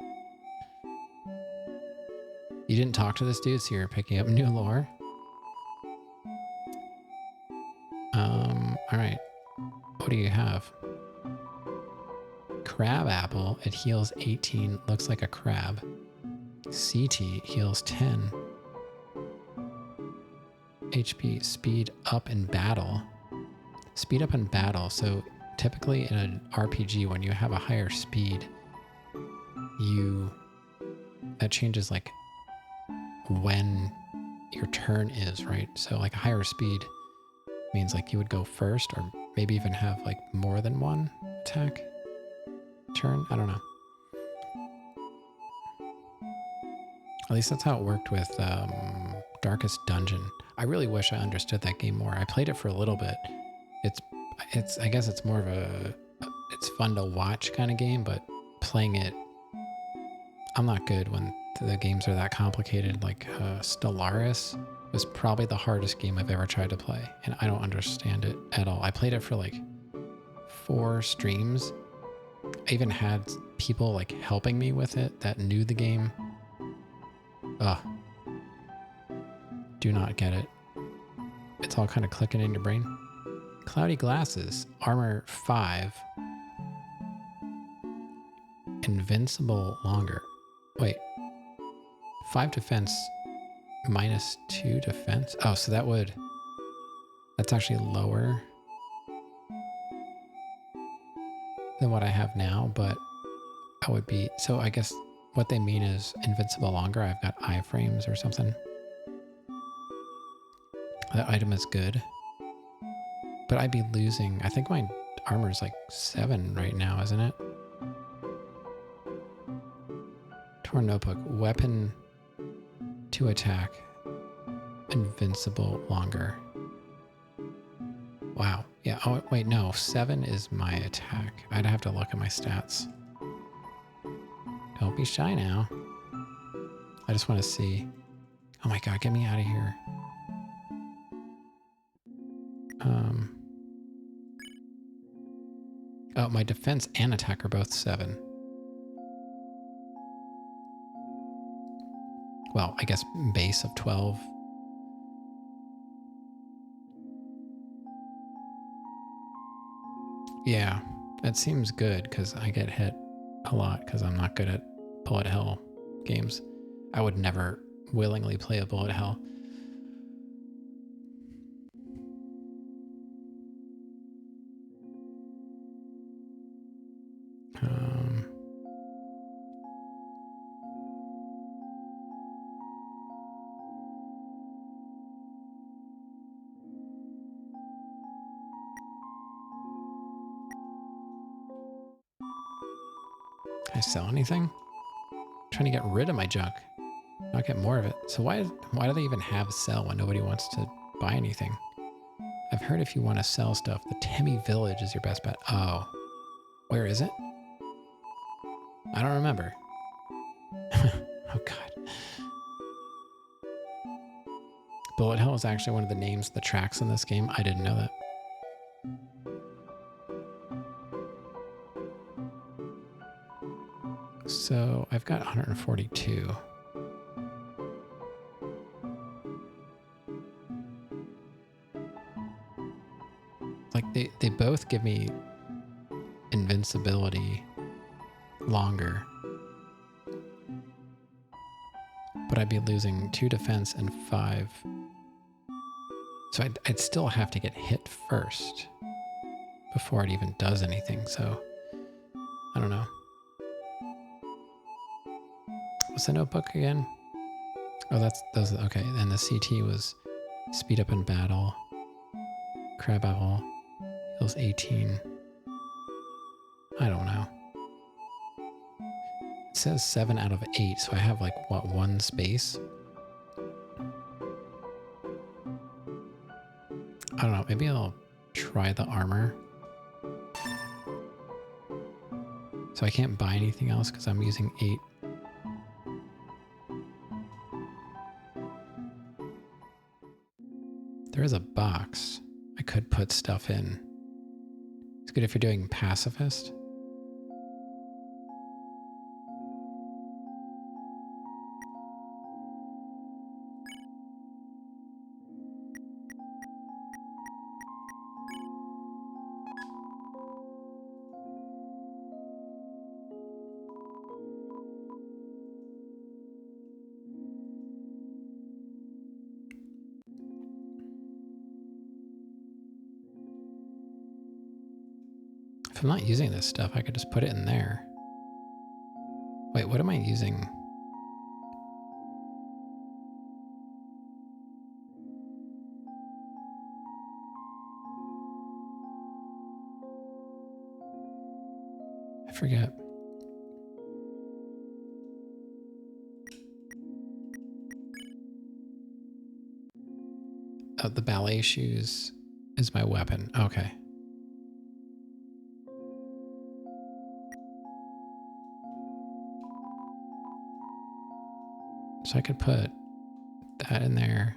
You didn't talk to this dude, so you're picking up new lore? Alright. What do you have? Crab apple. It heals 18. Looks like a crab. CT heals 10. HP. Speed up in battle. Speed up in battle. So typically in an RPG, when you have a higher speed, that changes like when your turn is, right? So like a higher speed means like you would go first, or maybe even have like more than one attack turn. I don't know. At least that's how it worked with Darkest Dungeon. I really wish I understood that game more. I played it for a little bit. It's I guess it's more of it's fun to watch kind of game, but playing it, I'm not good when the games are that complicated. Like Stellaris was probably the hardest game I've ever tried to play, and I don't understand it at all. I played it for like 4 streams. I even had people like helping me with it that knew the game. Ugh. Do not get it. It's all kind of clicking in your brain. Cloudy glasses, armor 5. Invincible longer. Wait. 5 defense minus 2 defense? Oh, so that's actually lower than what I have now, but I would be, so I guess what they mean is invincible longer. I've got iframes or something. That item is good, but I'd be losing, I think my armor is like 7 right now, isn't it? Torn notebook, weapon to attack, invincible longer. Wow. Yeah. Oh, wait, no. 7 is my attack. I'd have to look at my stats. Don't be shy now. I just want to see. Oh my God, get me out of here. Oh, my defense and attack are both 7. Well, I guess base of 12. Yeah, that seems good because I get hit a lot because I'm not good at bullet hell games. I would never willingly play a bullet hell. Can I sell anything? I'm trying to get rid of my junk, not get more of it. So why do they even have sell when nobody wants to buy anything? I've heard if you want to sell stuff, the Temmie Village is your best bet. Oh, where is it? I don't remember. Oh God. Bullet Hell is actually one of the names of the tracks in this game. I didn't know that. So I've got 142. Like they both give me invincibility longer, but I'd be losing 2 defense and 5. So I'd still have to get hit first before it even does anything. So I don't know. What's the notebook again? Oh, those. Okay, and the CT was speed up in battle. Crab apple heals 18. I don't know. It says 7 out of 8, so I have like what, 1 space? I don't know. Maybe I'll try the armor. So I can't buy anything else because I'm using 8. There is a box I could put stuff in. It's good if you're doing pacifist. If I'm not using this stuff, I could just put it in there. Wait, what am I using? I forget. Oh, the ballet shoes is my weapon. Okay. So I could put that in there.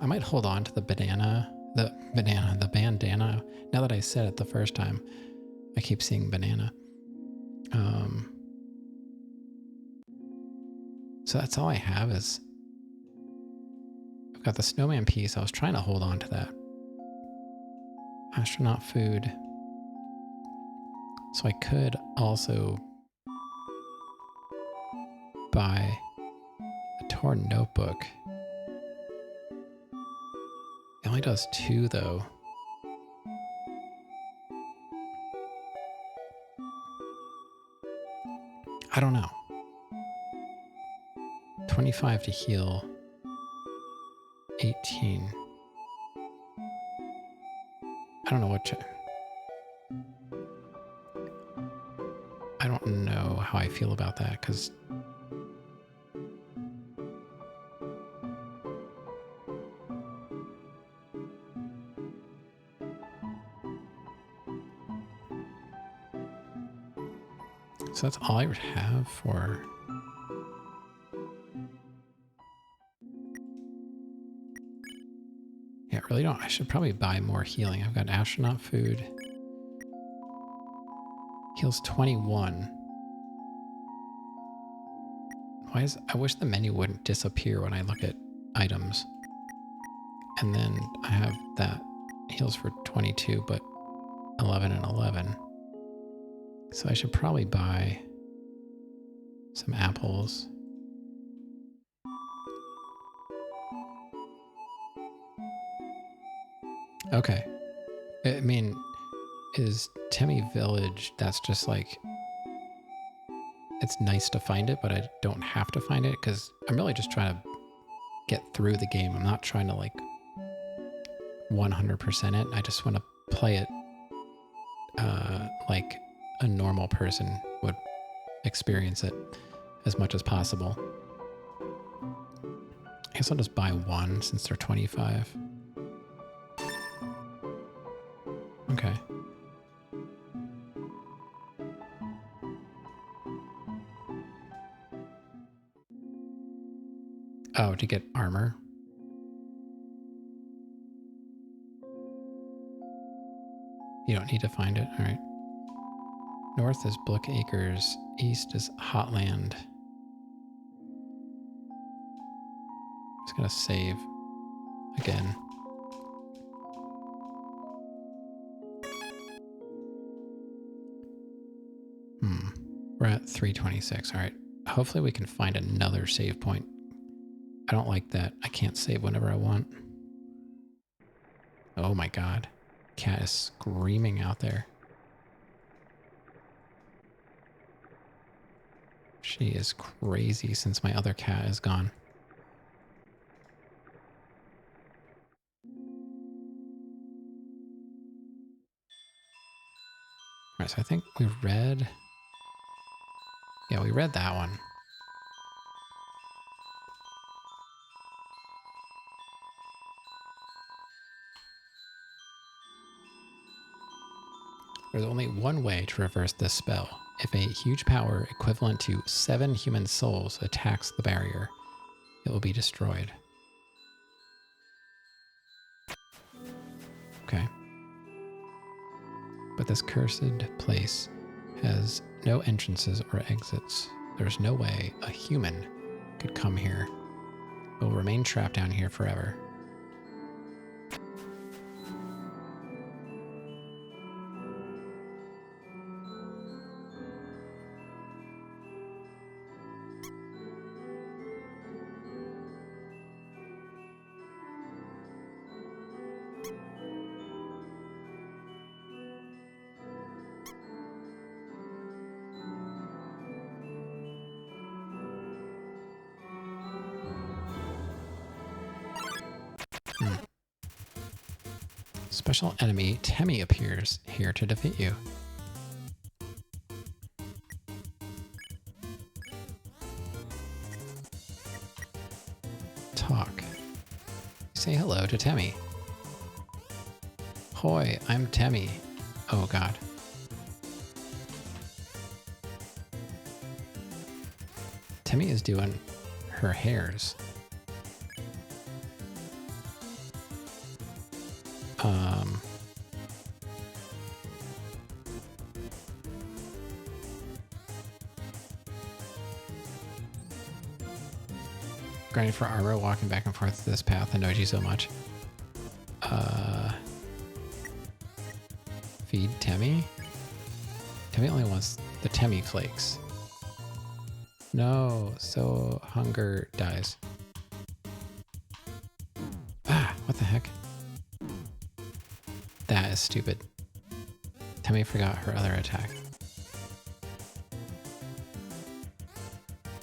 I might hold on to the bandana. Now that I said it the first time, I keep seeing banana. So that's all I have is I've got the snowman piece. I was trying to hold on to that. Astronaut food. So I could also buy a torn notebook. It only does 2 though. I don't know. 25 to heal. 18. I don't know what to... I don't know how I feel about that, because... So that's all I would have for... Yeah, I really don't... I should probably buy more healing. I've got astronaut food. Heals 21. Why is... I wish the menu wouldn't disappear when I look at items. And then I have that heals for 22, but 11 and 11. So I should probably buy some apples. Okay. I mean, is Temi Village, that's just like... It's nice to find it, but I don't have to find it, because I'm really just trying to get through the game. I'm not trying to, like, 100% it. I just want to play it like a normal person would experience it as much as possible. I guess I'll just buy 1 since they're 25. Okay. Oh, to get armor. You don't need to find it. All right. North is Brook Acres. East is Hotland. Just gonna save again. We're at 326. All right. Hopefully we can find another save point. I don't like that. I can't save whenever I want. Oh my god. Cat is screaming out there. She is crazy since my other cat is gone. Alright, so I think we read... Yeah, we read that one. There's only one way to reverse this spell. If a huge power equivalent to 7 human souls attacks the barrier, it will be destroyed. Okay. But this cursed place has no entrances or exits. There's no way a human could come here. It will remain trapped down here forever. Special enemy Temi appears here to defeat you. Talk. Say hello to Temi. Hoi, I'm Temi. Oh god. Temmie is doing her hairs. Grinding for armor, walking back and forth this path annoys you so much. Feed Temmie? Temmie only wants the Temmie flakes. No, so hunger dies. Ah, what the heck? That is stupid. Temmie forgot her other attack.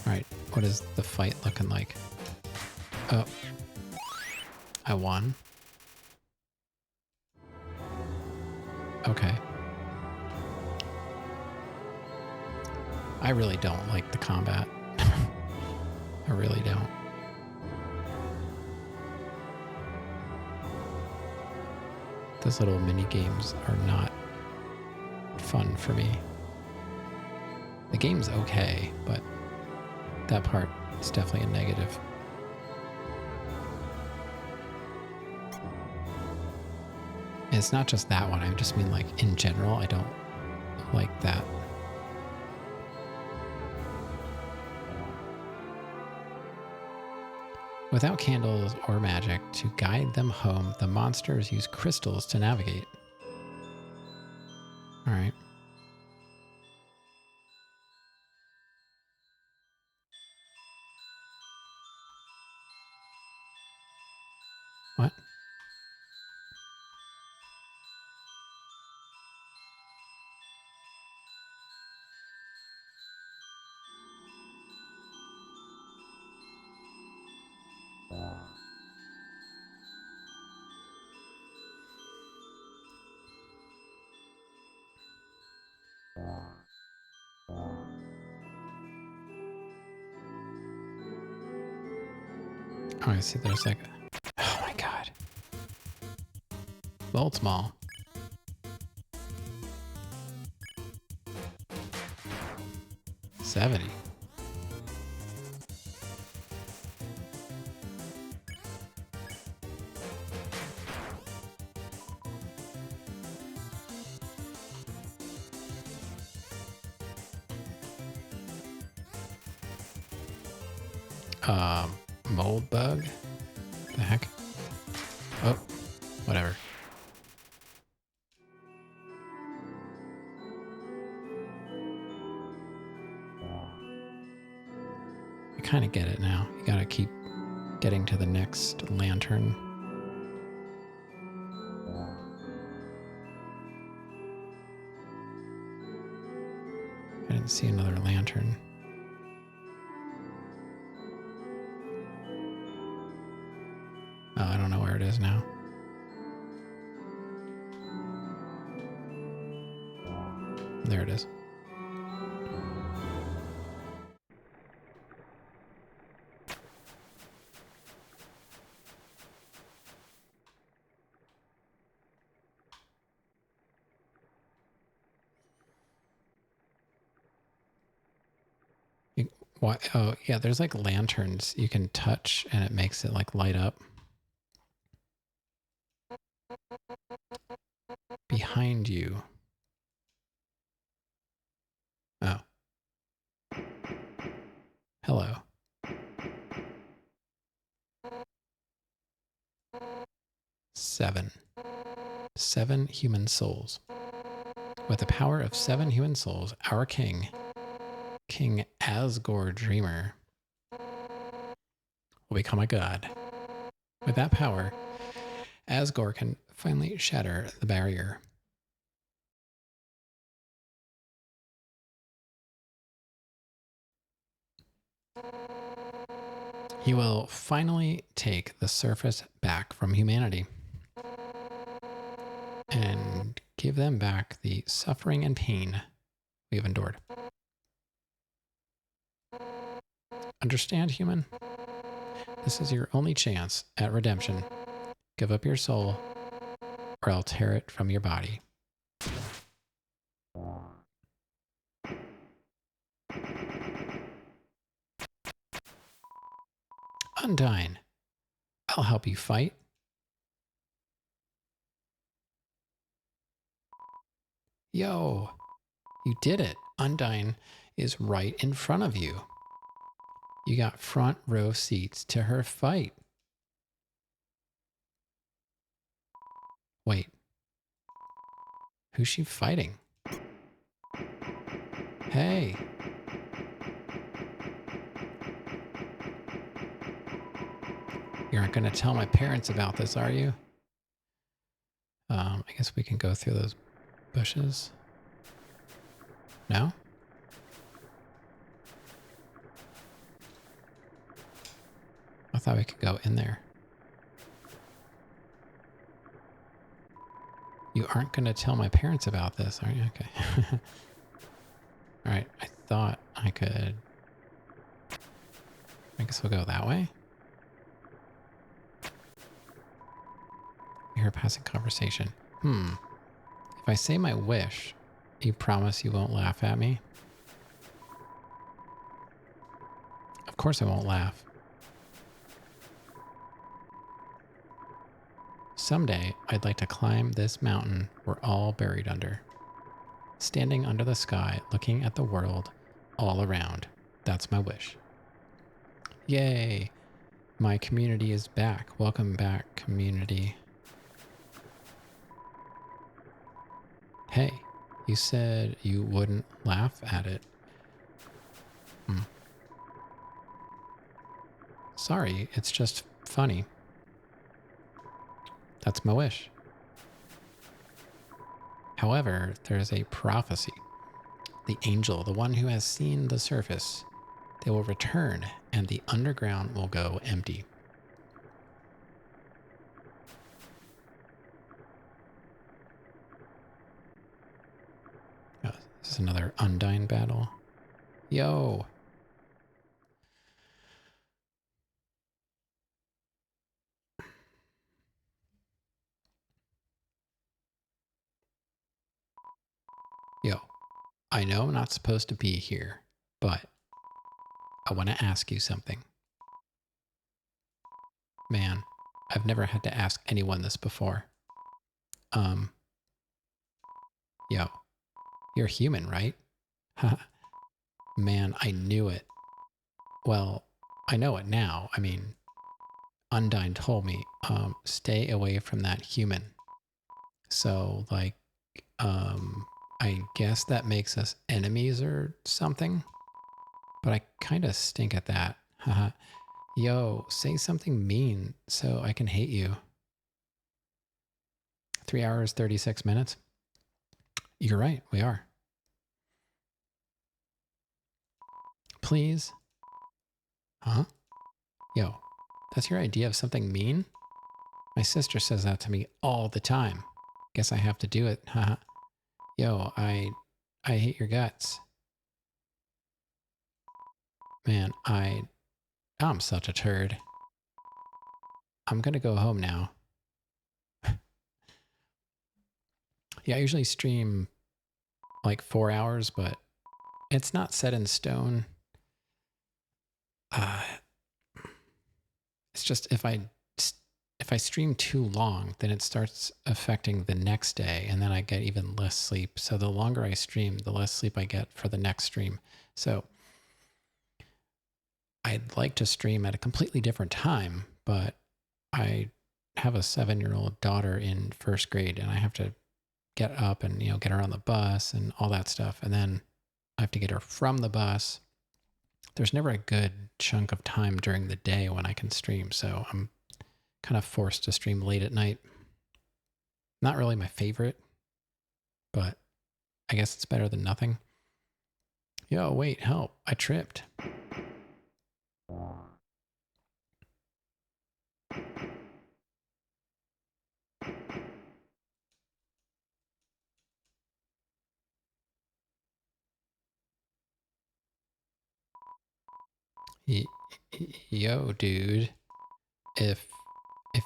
Alright, what is the fight looking like? Oh. I won. Okay. I really don't like the combat. I really don't. Those little mini games are not fun for me. The game's okay, but that part is definitely a negative. And it's not just that one, I just mean like in general, I don't like that. Without candles or magic to guide them home, the monsters use crystals to navigate. All right. What? Oh, I see there's like oh my god. Bolt's Mall. $70. Mold bug? The heck? Oh, whatever. I kind of get it now. You gotta keep getting to the next lantern. I didn't see another lantern. Oh, I don't know where it is now. There it is. What? Oh, yeah, there's like lanterns you can touch and it makes it like light up. Behind you. Oh. Hello. 7. 7 human souls. With the power of 7 human souls, our king, King Asgore Dreamer, will become a god. With that power, Asgore can finally shatter the barrier. He will finally take the surface back from humanity and give them back the suffering and pain we have endured. Understand, human? This is your only chance at redemption. Give up your soul, or I'll tear it from your body. Undyne, I'll help you fight. Yo, you did it. Undyne is right in front of you. You got front row seats to her fight. Wait, who's she fighting? Hey. You aren't going to tell my parents about this, are you? I guess we can go through those bushes. No? I thought we could go in there. You aren't going to tell my parents about this, are you? Okay. All right. I thought I could... I guess we'll go that way. You hear a passing conversation. If I say my wish, you promise you won't laugh at me? Of course I won't laugh. Someday, I'd like to climb this mountain we're all buried under. Standing under the sky, looking at the world all around. That's my wish. Yay! My community is back. Welcome back, community. Hey, you said you wouldn't laugh at it. Sorry, it's just funny. That's my wish. However, there's a prophecy. The angel, the one who has seen the surface, they will return and the underground will go empty. Oh, this is another Undyne battle. Yo! Yo, I know I'm not supposed to be here, but I want to ask you something. Man, I've never had to ask anyone this before. Yo, you're human, right? Man, I knew it. Well, I know it now. I mean, Undyne told me, stay away from that human. So, like, I guess that makes us enemies or something. But I kind of stink at that. Haha. Yo, say something mean so I can hate you. 3 hours, 36 minutes. You're right, we are. Please? Huh? Yo, that's your idea of something mean? My sister says that to me all the time. Guess I have to do it. Haha. Yo, I hate your guts. Man, I'm such a turd. I'm gonna go home now. Yeah, I usually stream like 4 hours, but it's not set in stone. It's just if I stream too long, then it starts affecting the next day, and then I get even less sleep. So the longer I stream, the less sleep I get for the next stream. So I'd like to stream at a completely different time, but I have a 7-year-old daughter in first grade, and I have to get up and, get her on the bus and all that stuff. And then I have to get her from the bus. There's never a good chunk of time during the day when I can stream. So I'm kind of forced to stream late at night. Not really my favorite, but I guess it's better than nothing. Yo, wait, help. I tripped. Yo, dude. If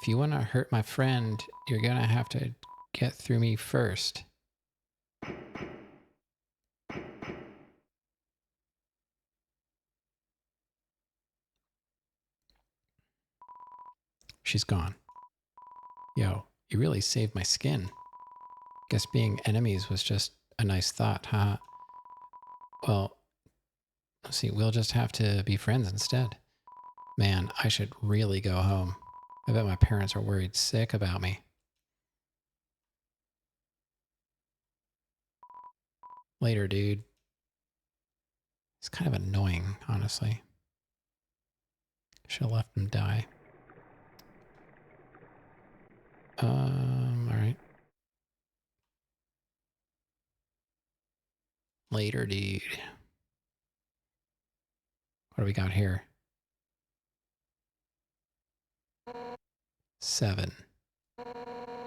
you want to hurt my friend, you're going to have to get through me first. She's gone. Yo, you really saved my skin. Guess being enemies was just a nice thought, huh? Well, let's see, we'll just have to be friends instead. Man, I should really go home. I bet my parents are worried sick about me. Later, dude. It's kind of annoying, honestly. Should have left him die. Alright. Later, dude. What do we got here? 7.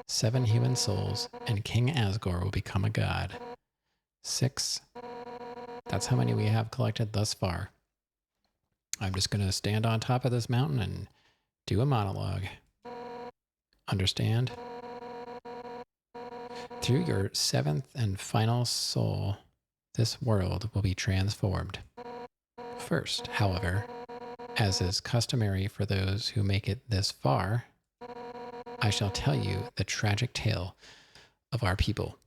7 human souls, and King Asgore will become a god. 6. That's how many we have collected thus far. I'm just going to stand on top of this mountain and do a monologue. Understand? Through your 7th and final soul, this world will be transformed. First, however, as is customary for those who make it this far, I shall tell you the tragic tale of our people.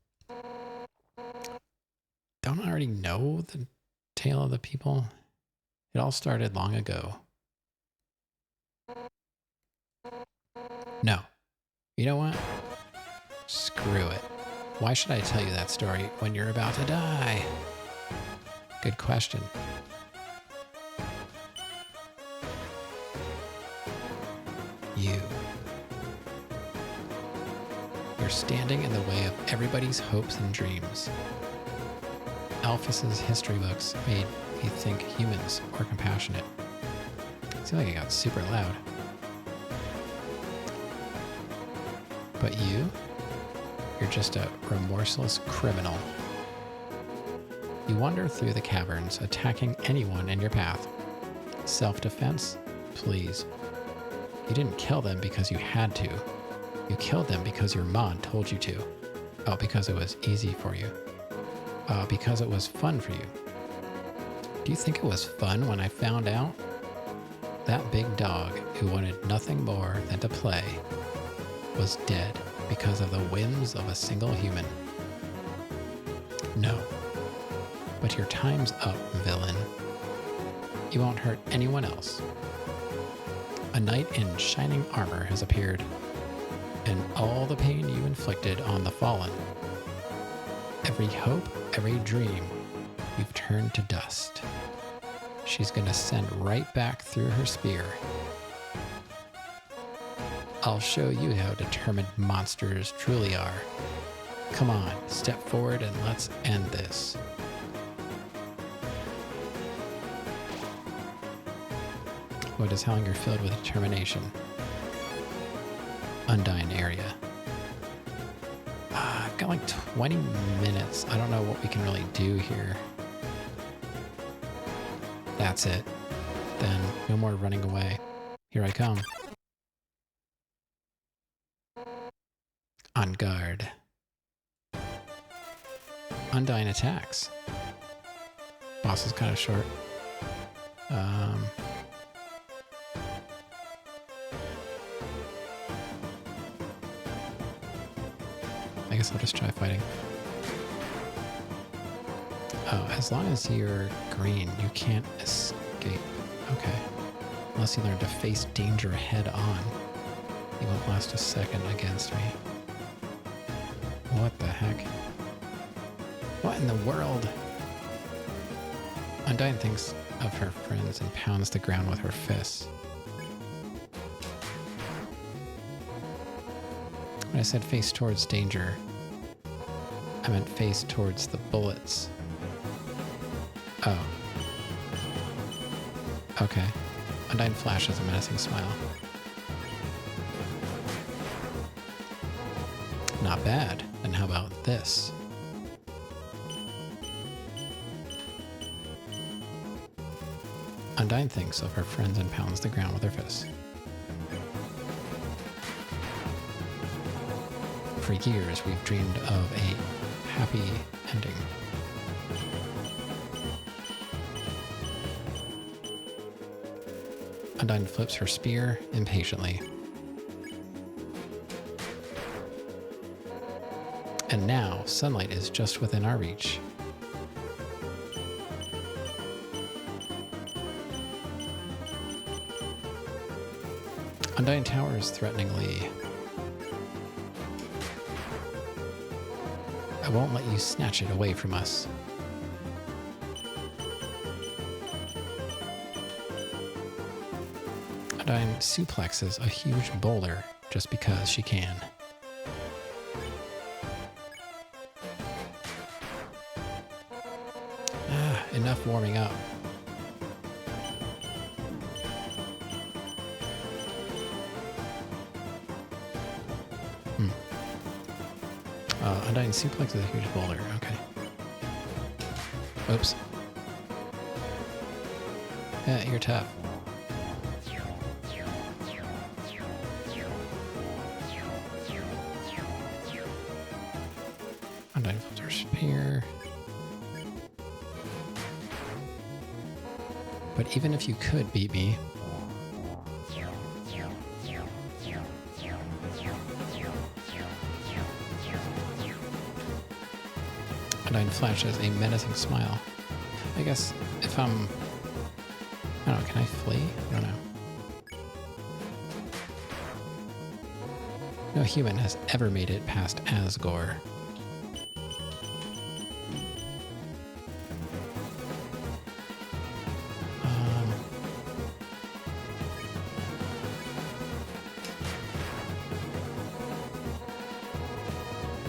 Don't I already know the tale of the people? It all started long ago. No. You know what? Screw it. Why should I tell you that story when you're about to die? Good question. You're standing in the way of everybody's hopes and dreams. Alphys's history books made me think humans were compassionate. It seemed like it got super loud. But you're just a remorseless criminal. You wander through the caverns, attacking anyone in your path. Self-defense? Please. You didn't kill them because you had to. You killed them because your mom told you to. Oh, because it was easy for you. Because it was fun for you. Do you think it was fun when I found out? That big dog who wanted nothing more than to play was dead because of the whims of a single human. No. But your time's up, villain. You won't hurt anyone else. A knight in shining armor has appeared, and all the pain you inflicted on the fallen, every hope, every dream, you've turned to dust. She's gonna send right back through her spear. I'll show you how determined monsters truly are. Come on, step forward and let's end this. What is Hellinger filled with determination? Undyne area. I've got like 20 minutes. I don't know what we can really do here. That's it. Then no more running away. Here I come. On guard. Undyne attacks. Boss is kind of short. I guess I'll just try fighting. Oh, as long as you're green, you can't escape. Okay. Unless you learn to face danger head on. You won't last a second against me. What the heck? What in the world? Undyne thinks of her friends and pounds the ground with her fists. When I said face towards danger, I meant face towards the bullets. Oh. Okay. Undyne flashes a menacing smile. Not bad. And how about this? Undyne thinks of her friends and pounds the ground with her fists. For years, we've dreamed of a happy ending. Undyne flips her spear impatiently. And now, sunlight is just within our reach. Undying Towers threateningly. I won't let you snatch it away from us. Undying suplexes a huge boulder just because she can. Enough warming up. Undying suplex is a huge boulder. Okay. Oops. Yeah, you're tough. Undying filter spear. But even if you could beat me, Undying Flash has a menacing smile. I guess if I don't know, can I flee? I don't know. No human has ever made it past Asgore.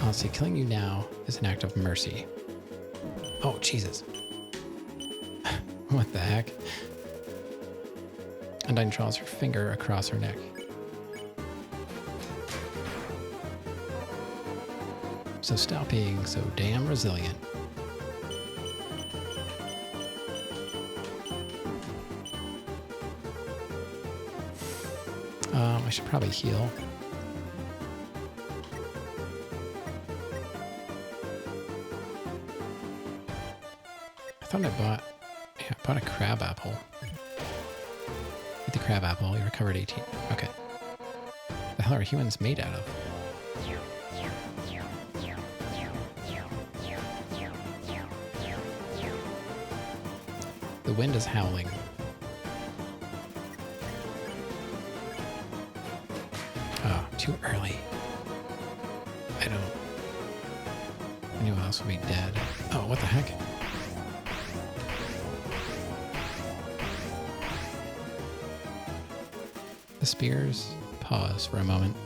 Honestly, killing you now is an act of mercy. Oh, Jesus. What the heck? Undying draws her finger across her neck. So stop being so damn resilient. I should probably heal. I thought I bought a crab apple. Eat the crab apple, you recovered 18. Okay. The hell are humans made out of? The wind is howling. Oh, too early. Anyone else would be dead. Oh, what the heck? The spears pause for a moment.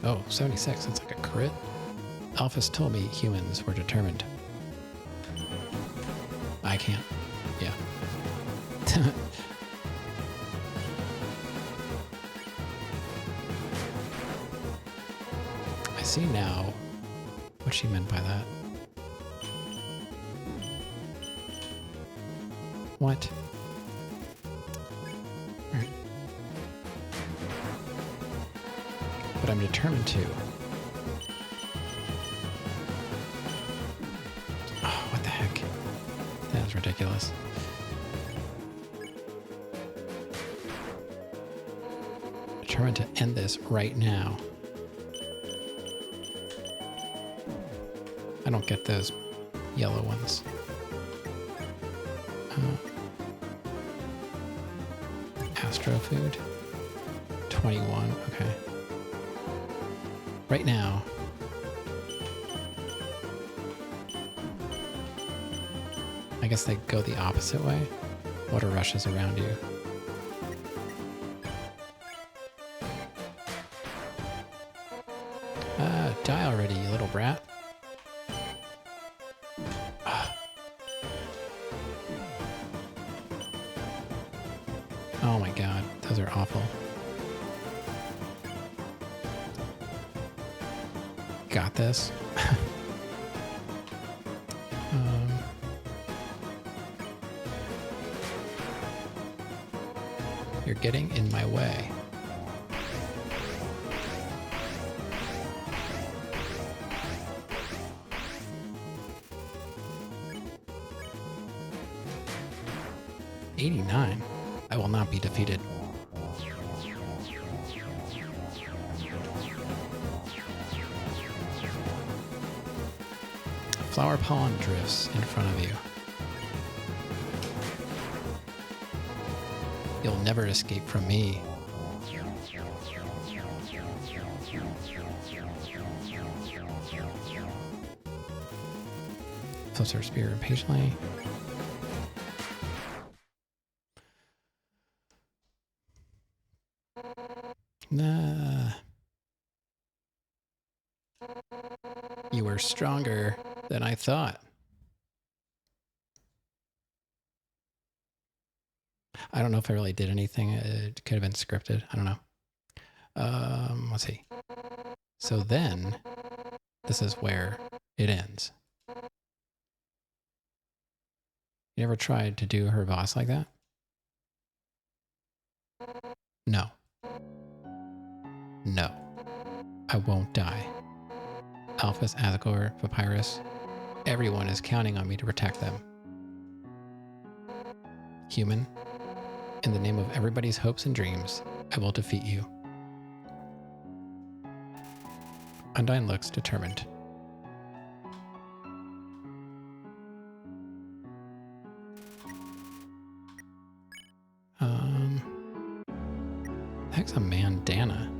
Oh, 76, that's like a crit. Alphys told me humans were determined. I can't. Yeah. I see now what she meant by that. What? But I'm determined to. Oh, what the heck? That was ridiculous. Determined to end this right now. I don't get those yellow ones. Astro food. 21, okay. Right now. I guess they go the opposite way. Water rushes around you. Die already, you little brat. Oh my god, those are awful. Got this. You're getting in my way. '89. I will not be defeated. Flower pollen drifts in front of you. You'll never escape from me. Flips her spear impatiently. Nah. You were stronger than I thought. I don't know if I really did anything. It could have been scripted. I don't know. Let's see. So then, this is where it ends. You ever tried to do her boss like that? No. No. I won't die. Alphys, Azagor, Papyrus. Everyone is counting on me to protect them. Human, in the name of everybody's hopes and dreams, I will defeat you. Undyne looks determined. The heck's a bandana?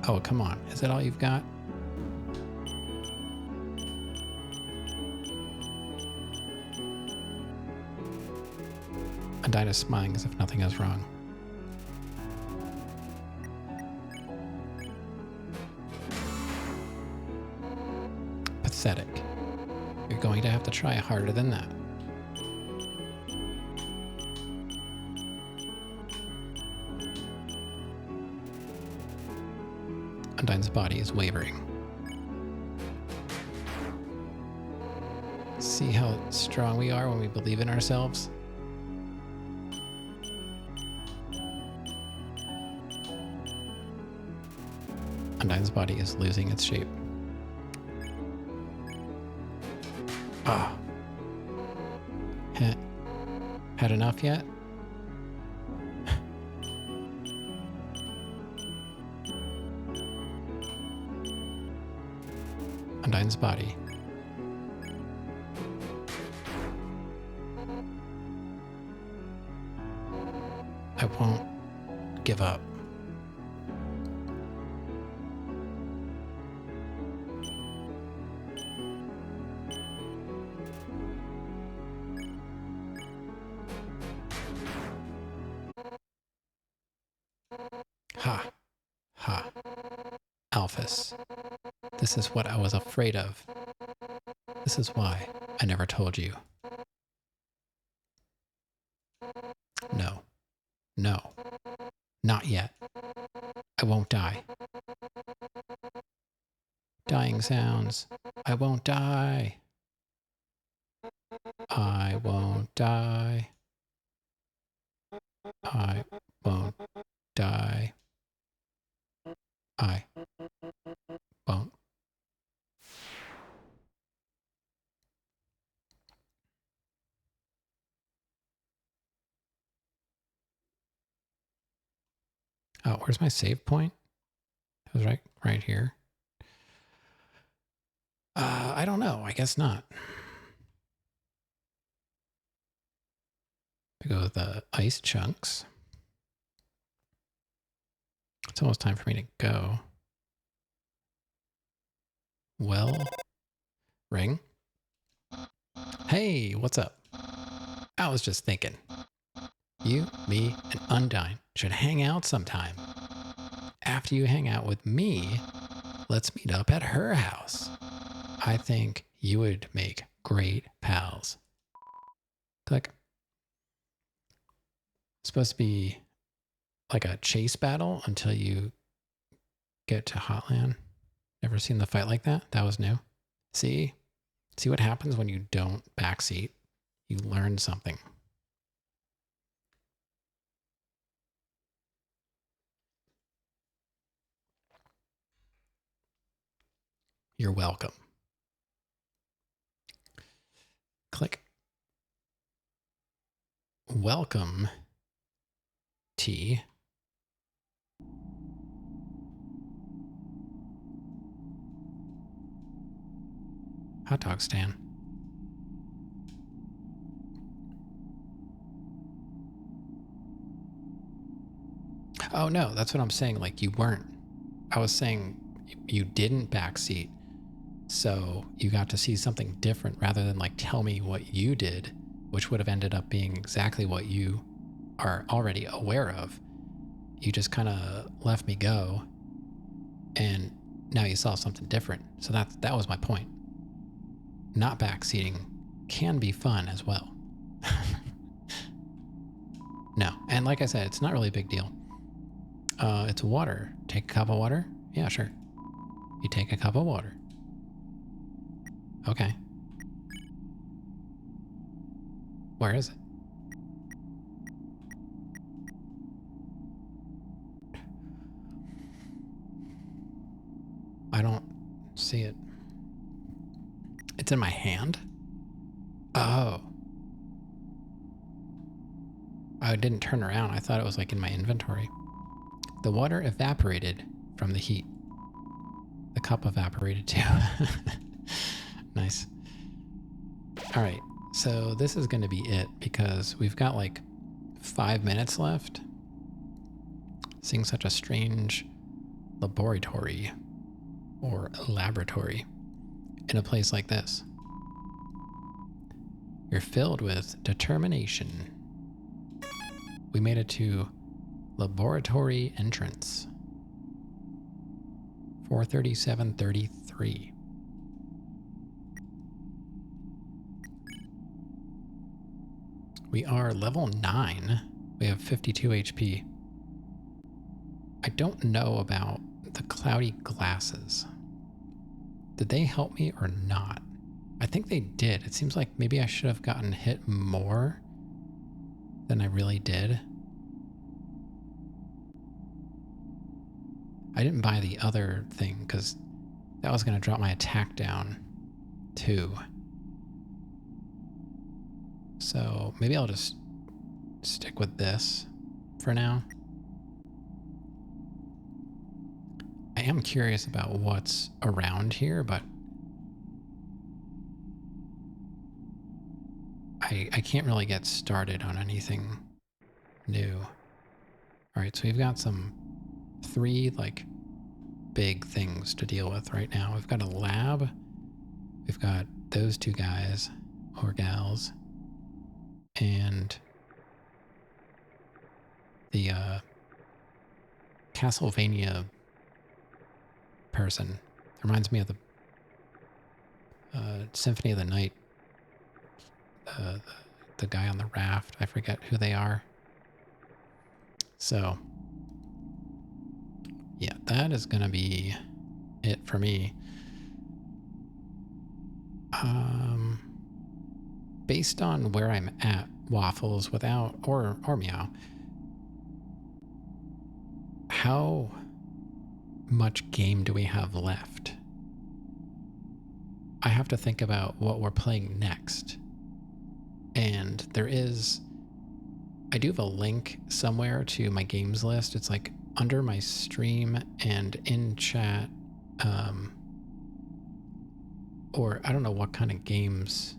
Oh, come on. Is that all you've got? Undyne is smiling as if nothing is wrong. Pathetic. You're going to have to try harder than that. Undyne's body is wavering. See how strong we are when we believe in ourselves? Undyne's body is losing its shape. Ah. Had enough yet? Undyne's body. I won't give up. Ha. Ha. Alphys. This is what I was afraid of. This is why I never told you. No. No. Not yet. I won't die. Dying sounds. I won't die. I won't die. I won't die. I won't. Oh, where's my save point? It was right here. I don't know. I guess not. We go with the ice chunks. It's almost time for me to go. Well, ring. Hey, what's up? I was just thinking. You, me, and Undyne should hang out sometime. After you hang out with me, let's meet up at her house. I think you would make great pals. Click. It's supposed to be like a chase battle until you get to Hotland. Never seen the fight like that? That was new. See what happens when you don't backseat? You learn something. You're welcome. Click. Welcome tea. Hot dog stand. Oh no, that's what I'm saying. Like you weren't. I was saying you didn't backseat. So you got to see something different rather than like tell me what you did, which would have ended up being exactly what you are already aware of. You just kind of let me go and now you saw something different. So that was my point. Not backseating can be fun as well. No, and like I said, it's not really a big deal. It's water. Take a cup of water? Yeah, sure. You take a cup of water. Okay. Where is it? I don't see it. It's in my hand? Oh. I didn't turn around. I thought it was like in my inventory. The water evaporated from the heat. The cup evaporated too. Nice. All right. So this is going to be it because we've got like 5 minutes left. Seeing such a strange laboratory or laboratory in a place like this. You're filled with determination. We made it to laboratory entrance. 437:33. We are level 9. We have 52 HP. I don't know about the cloudy glasses. Did they help me or not? I think they did. It seems like maybe I should have gotten hit more than I really did. I didn't buy the other thing because that was going to drop my attack down too. So maybe I'll just stick with this for now. I am curious about what's around here, but I can't really get started on anything new. All right, so we've got 3 like big things to deal with right now. We've got a lab. We've got those 2 guys or gals and the Castlevania person. It reminds me of the Symphony of the Night. The guy on the raft. I forget who they are. So, yeah, that is going to be it for me. Based on where I'm at, Waffles, without, or Meow, how much game do we have left? I have to think about what we're playing next. And I do have a link somewhere to my games list. It's like under my stream and in chat, or I don't know what kind of games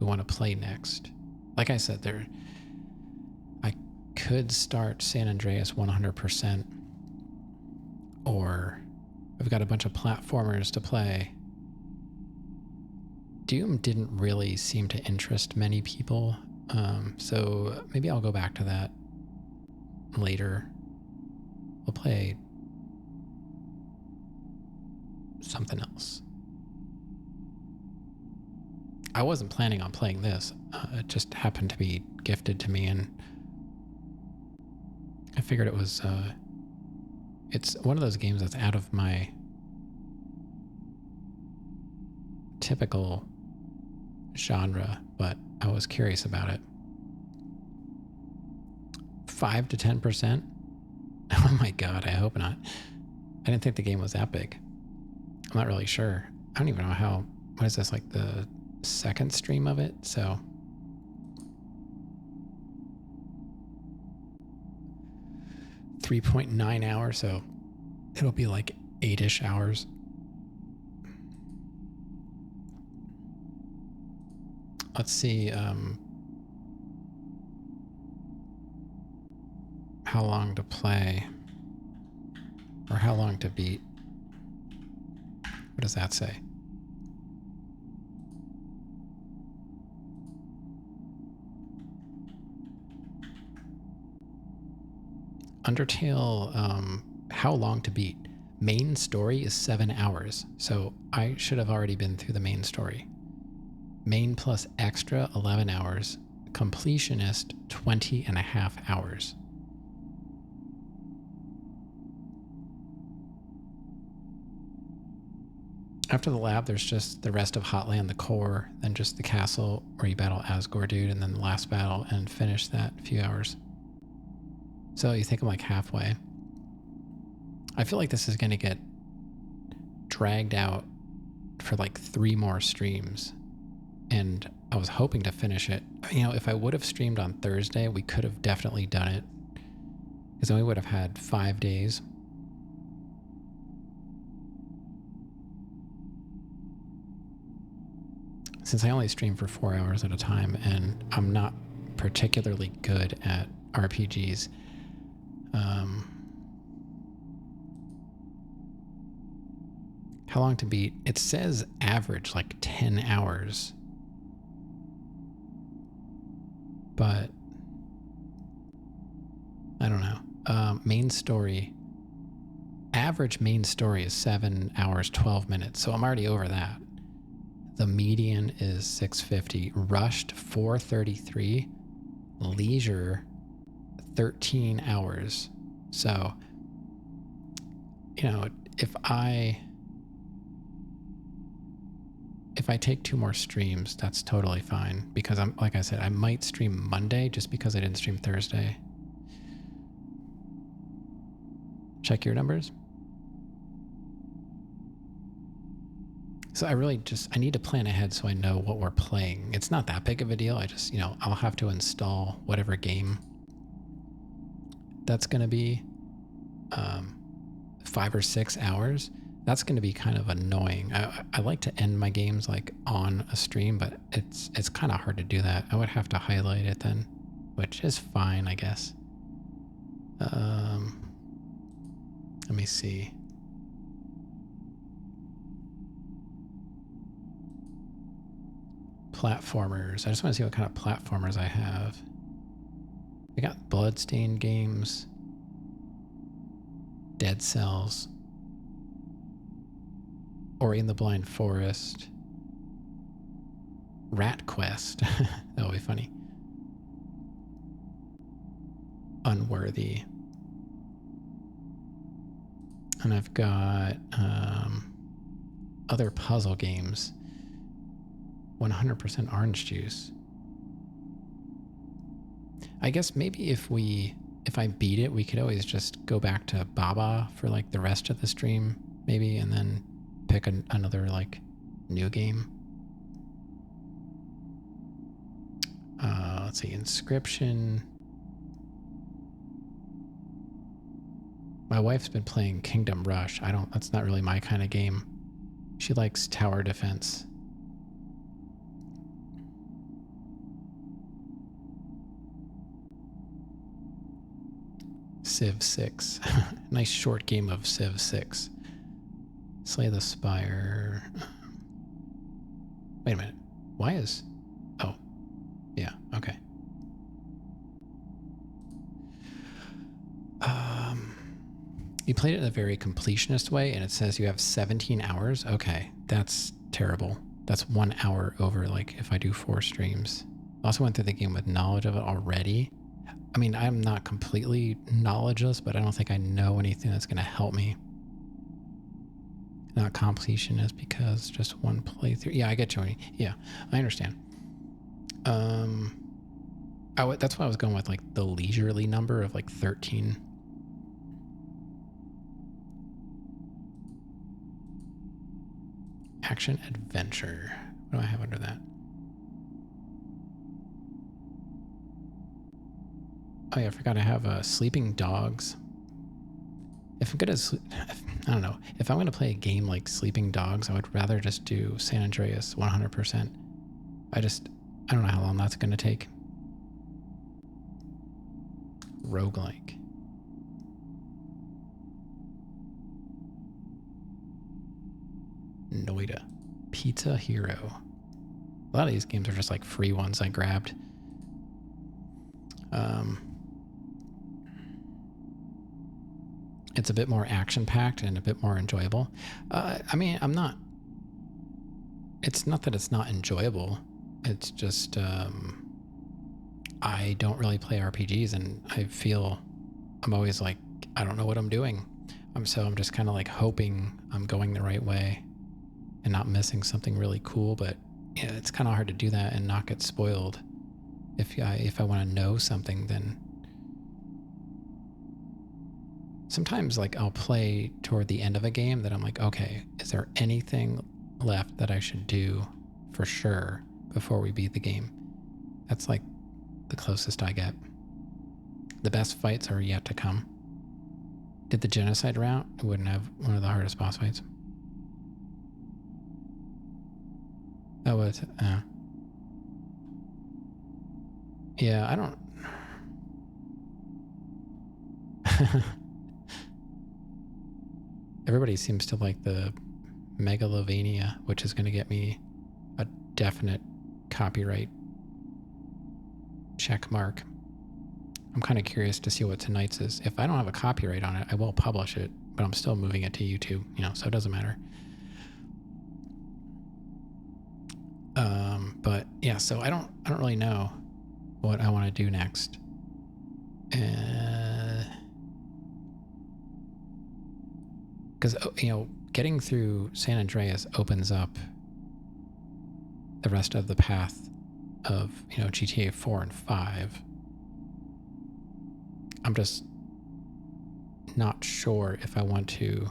we want to play next. Like I said, I could start San Andreas 100%, or I've got a bunch of platformers to play. Doom didn't really seem to interest many people, so maybe I'll go back to that later. We'll play something else. I wasn't planning on playing this. It just happened to be gifted to me, and I figured it was, it's one of those games that's out of my typical genre, but I was curious about it. 5 to 10%? Oh my god, I hope not. I didn't think the game was that big. I'm not really sure. I don't even know what is this, like the second stream of it? So 3.9 hours, so it'll be like 8-ish hours. Let's see how long to play or how long to beat. What does that say? Undertale, how long to beat? Main story is 7 hours, so I should have already been through the main story. Main plus extra, 11 hours. Completionist, 20 and a half hours. After the lab, there's just the rest of Hotland, the core, then just the castle where you battle Asgore dude, and then the last battle, and finish that few hours. So you think I'm like halfway. I feel like this is going to get dragged out for like 3 more streams. And I was hoping to finish it. You know, if I would have streamed on Thursday, we could have definitely done it. Because then we would have had 5 days. Since I only stream for 4 hours at a time, and I'm not particularly good at RPGs, how long to beat? It says average like 10 hours. But I don't know. Main story. Average main story is 7 hours, 12 minutes. So I'm already over that. The median is 650. Rushed, 433. Leisure, 13 hours. So, you know, if I take 2 more streams, that's totally fine. Because I'm, like I said, I might stream Monday just because I didn't stream Thursday. Check your numbers. So I really I need to plan ahead so I know what we're playing. It's not that big of a deal. I just, you know, I'll have to install whatever game that's going to be 5 or 6 hours. That's going to be kind of annoying. I like to end my games like on a stream, but it's kind of hard to do that. I would have to highlight it then, which is fine, I guess. Let me see. Platformers. I just want to see what kind of platformers I have. I got Bloodstained games, Dead Cells, Ori and the Blind Forest, Rat Quest. That'll be funny. Unworthy. And I've got other puzzle games. 100% orange juice. I guess maybe if I beat it, we could always just go back to Baba for like the rest of the stream, maybe, and then pick another like new game. Let's see, Inscription. My wife's been playing Kingdom Rush. That's not really my kind of game. She likes tower defense. Civ 6. Nice short game of Civ 6. Slay the Spire. Wait a minute. Why is... Oh. Yeah, okay. You played it in a very completionist way, and it says you have 17 hours? Okay, that's terrible. That's 1 hour over, like, if I do 4 streams. I also went through the game with knowledge of it already. I mean, I'm not completely knowledgeless, but I don't think I know anything that's going to help me. Not completionist because just 1 playthrough. Yeah, I get you. Yeah, I understand. That's why I was going with, like, the leisurely number of, like, 13. Action adventure. What do I have under that? Oh yeah, I forgot I have Sleeping Dogs. if I'm gonna, I don't know, if I'm gonna play a game like Sleeping Dogs, I would rather just do San Andreas 100%. I don't know how long that's gonna take. Roguelike. Noida. Pizza Hero. A lot of these games are just like free ones I grabbed. It's a bit more action-packed and a bit more enjoyable. I mean, it's not that it's not enjoyable. It's just, I don't really play RPGs, and I feel I'm always like, I don't know what I'm doing. So I'm just kind of like hoping I'm going the right way and not missing something really cool. But yeah, it's kind of hard to do that and not get spoiled. If I want to know something, then sometimes like I'll play toward the end of a game that I'm like, okay, is there anything left that I should do for sure before we beat the game? That's like the closest I get. The best fights are yet to come. Did the genocide route, it wouldn't have one of the hardest boss fights. That was, yeah, I don't. Everybody seems to like the Megalovania, which is going to get me a definite copyright check mark. I'm kind of curious to see what tonight's is. If I don't have a copyright on it, I will publish it, but I'm still moving it to YouTube, so it doesn't matter. But yeah, so I don't really know what I want to do next. Because, getting through San Andreas opens up the rest of the path of, GTA 4 and 5. I'm just not sure if I want to.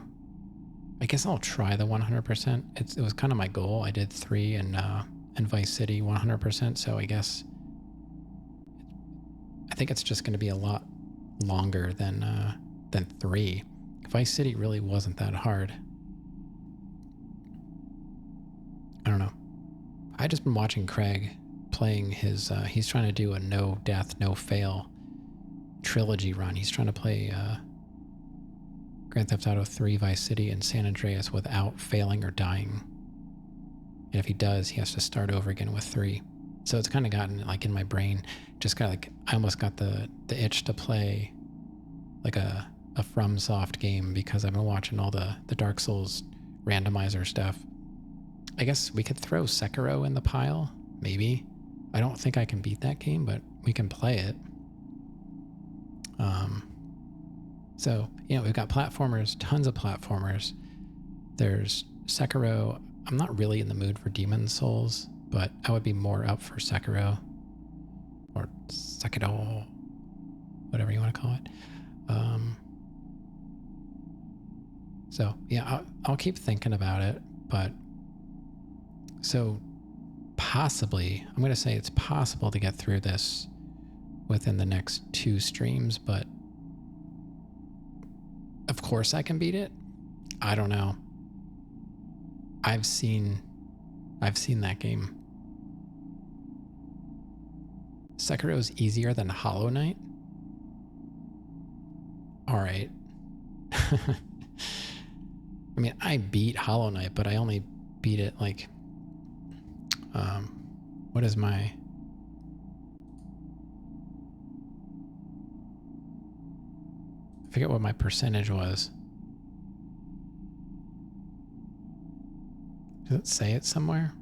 I guess I'll try the 100%. It was kind of my goal. I did 3 and Vice City 100%, so I think it's just going to be a lot longer than 3. Vice City really wasn't that hard. I don't know. I just been watching Craig playing his. He's trying to do a no death, no fail trilogy run. He's trying to play Grand Theft Auto 3, Vice City, and San Andreas without failing or dying. And if he does, he has to start over again with 3. So it's kind of gotten like in my brain, just kind of like I almost got the itch to play like a FromSoft game because I've been watching all the Dark Souls randomizer stuff. I guess we could throw Sekiro in the pile, maybe. I don't think I can beat that game, but we can play it. So, we've got platformers, tons of platformers. There's Sekiro. I'm not really in the mood for Demon Souls, but I would be more up for Sekiro. Or Sekiro, whatever you want to call it. So, yeah, I'll keep thinking about it, but so possibly, I'm going to say it's possible to get through this within the next 2 streams, but of course I can beat it. I don't know. I've seen that game. Sekiro is easier than Hollow Knight. All right. I mean, I beat Hollow Knight, but I only beat it like, what is my... I forget what my percentage was. Does it say it somewhere?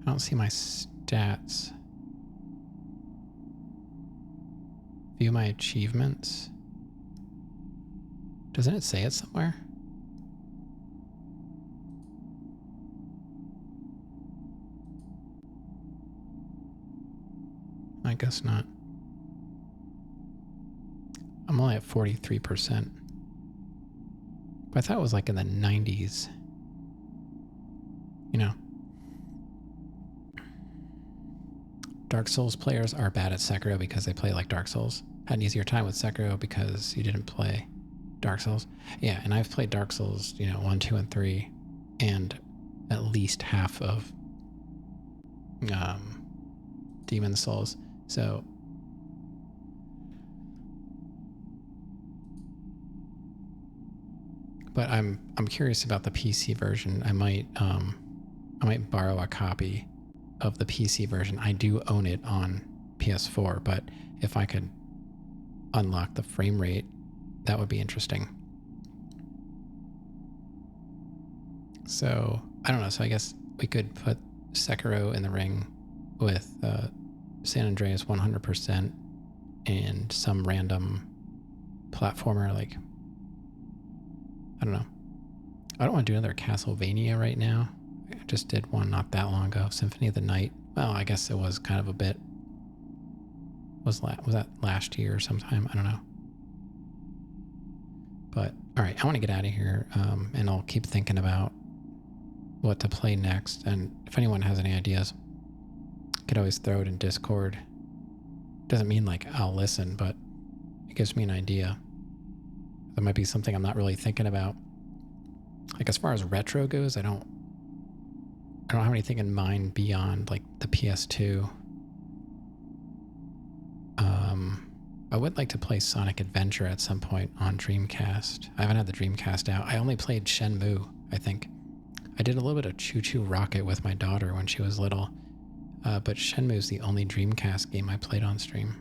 I don't see my stats. View my achievements. Doesn't it say it somewhere? I guess not. I'm only at 43%. But I thought it was like in the 90s. Dark Souls players are bad at Sekiro because they play like Dark Souls. Had an easier time with Sekiro because you didn't play Dark Souls. Yeah, and I've played Dark Souls, 1, 2, and 3, and at least half of Demon Souls. So but I'm curious about the PC version. I might borrow a copy of the PC version. I do own it on PS4, but if I could unlock the frame rate, that would be interesting. So I don't know. So I guess we could put Sekiro in the ring with San Andreas 100% and some random platformer. Like, I don't know. I don't want to do another Castlevania right now. I just did one not that long ago. Symphony of the Night. Well, I guess it was kind of a bit. Was that last year or sometime? I don't know. But all right, I want to get out of here, and I'll keep thinking about what to play next. And if anyone has any ideas, you could always throw it in Discord. Doesn't mean like I'll listen, but it gives me an idea. That might be something I'm not really thinking about. Like as far as retro goes, I don't have anything in mind beyond like the PS2. I would like to play Sonic Adventure at some point on Dreamcast. I haven't had the Dreamcast out. I only played Shenmue, I think. I did a little bit of Choo Choo Rocket with my daughter when she was little. But Shenmue's the only Dreamcast game I played on stream.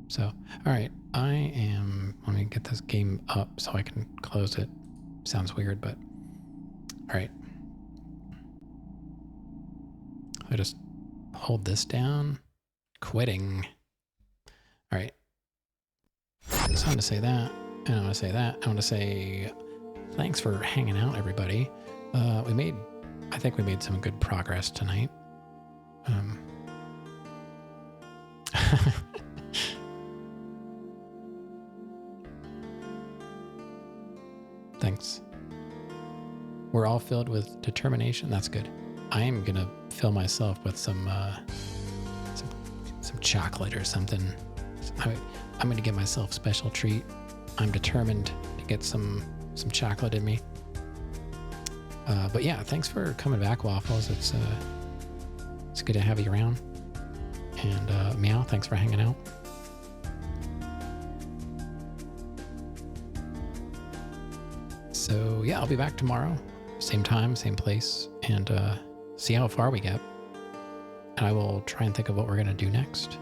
So, all right, let me get this game up so I can close it. Sounds weird, but all right. I just hold this down. Quitting. All right. So I'm going to say that, and I'm going to say that. I want to say thanks for hanging out, everybody. I think we made some good progress tonight. Thanks. We're all filled with determination. That's good. I am gonna fill myself with some chocolate or something. I'm gonna give myself a special treat. I'm determined to get some chocolate in me. But yeah, thanks for coming back, Waffles. It's good to have you around. And Meow, thanks for hanging out. So yeah, I'll be back tomorrow. Same time, same place, and see how far we get. And I will try and think of what we're gonna do next.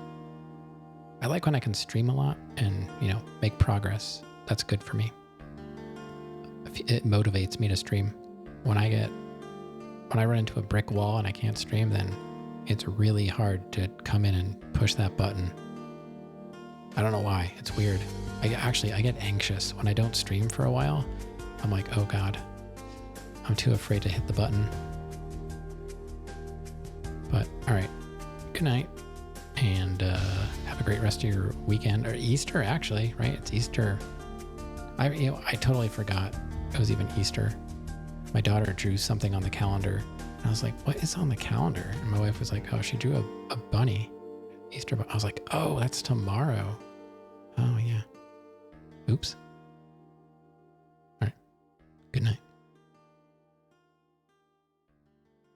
I like when I can stream a lot and, make progress. That's good for me. It motivates me to stream. When I run into a brick wall and I can't stream, then it's really hard to come in and push that button. I don't know why. It's weird. I get anxious when I don't stream for a while. I'm like, oh God, I'm too afraid to hit the button. But all right, good night, and have a great rest of your weekend, or Easter actually, right? It's Easter. I totally forgot it was even Easter. My daughter drew something on the calendar, and I was like, what is on the calendar? And my wife was like, oh, she drew a bunny, Easter bunny. I was like, oh, that's tomorrow. Oh yeah. Oops.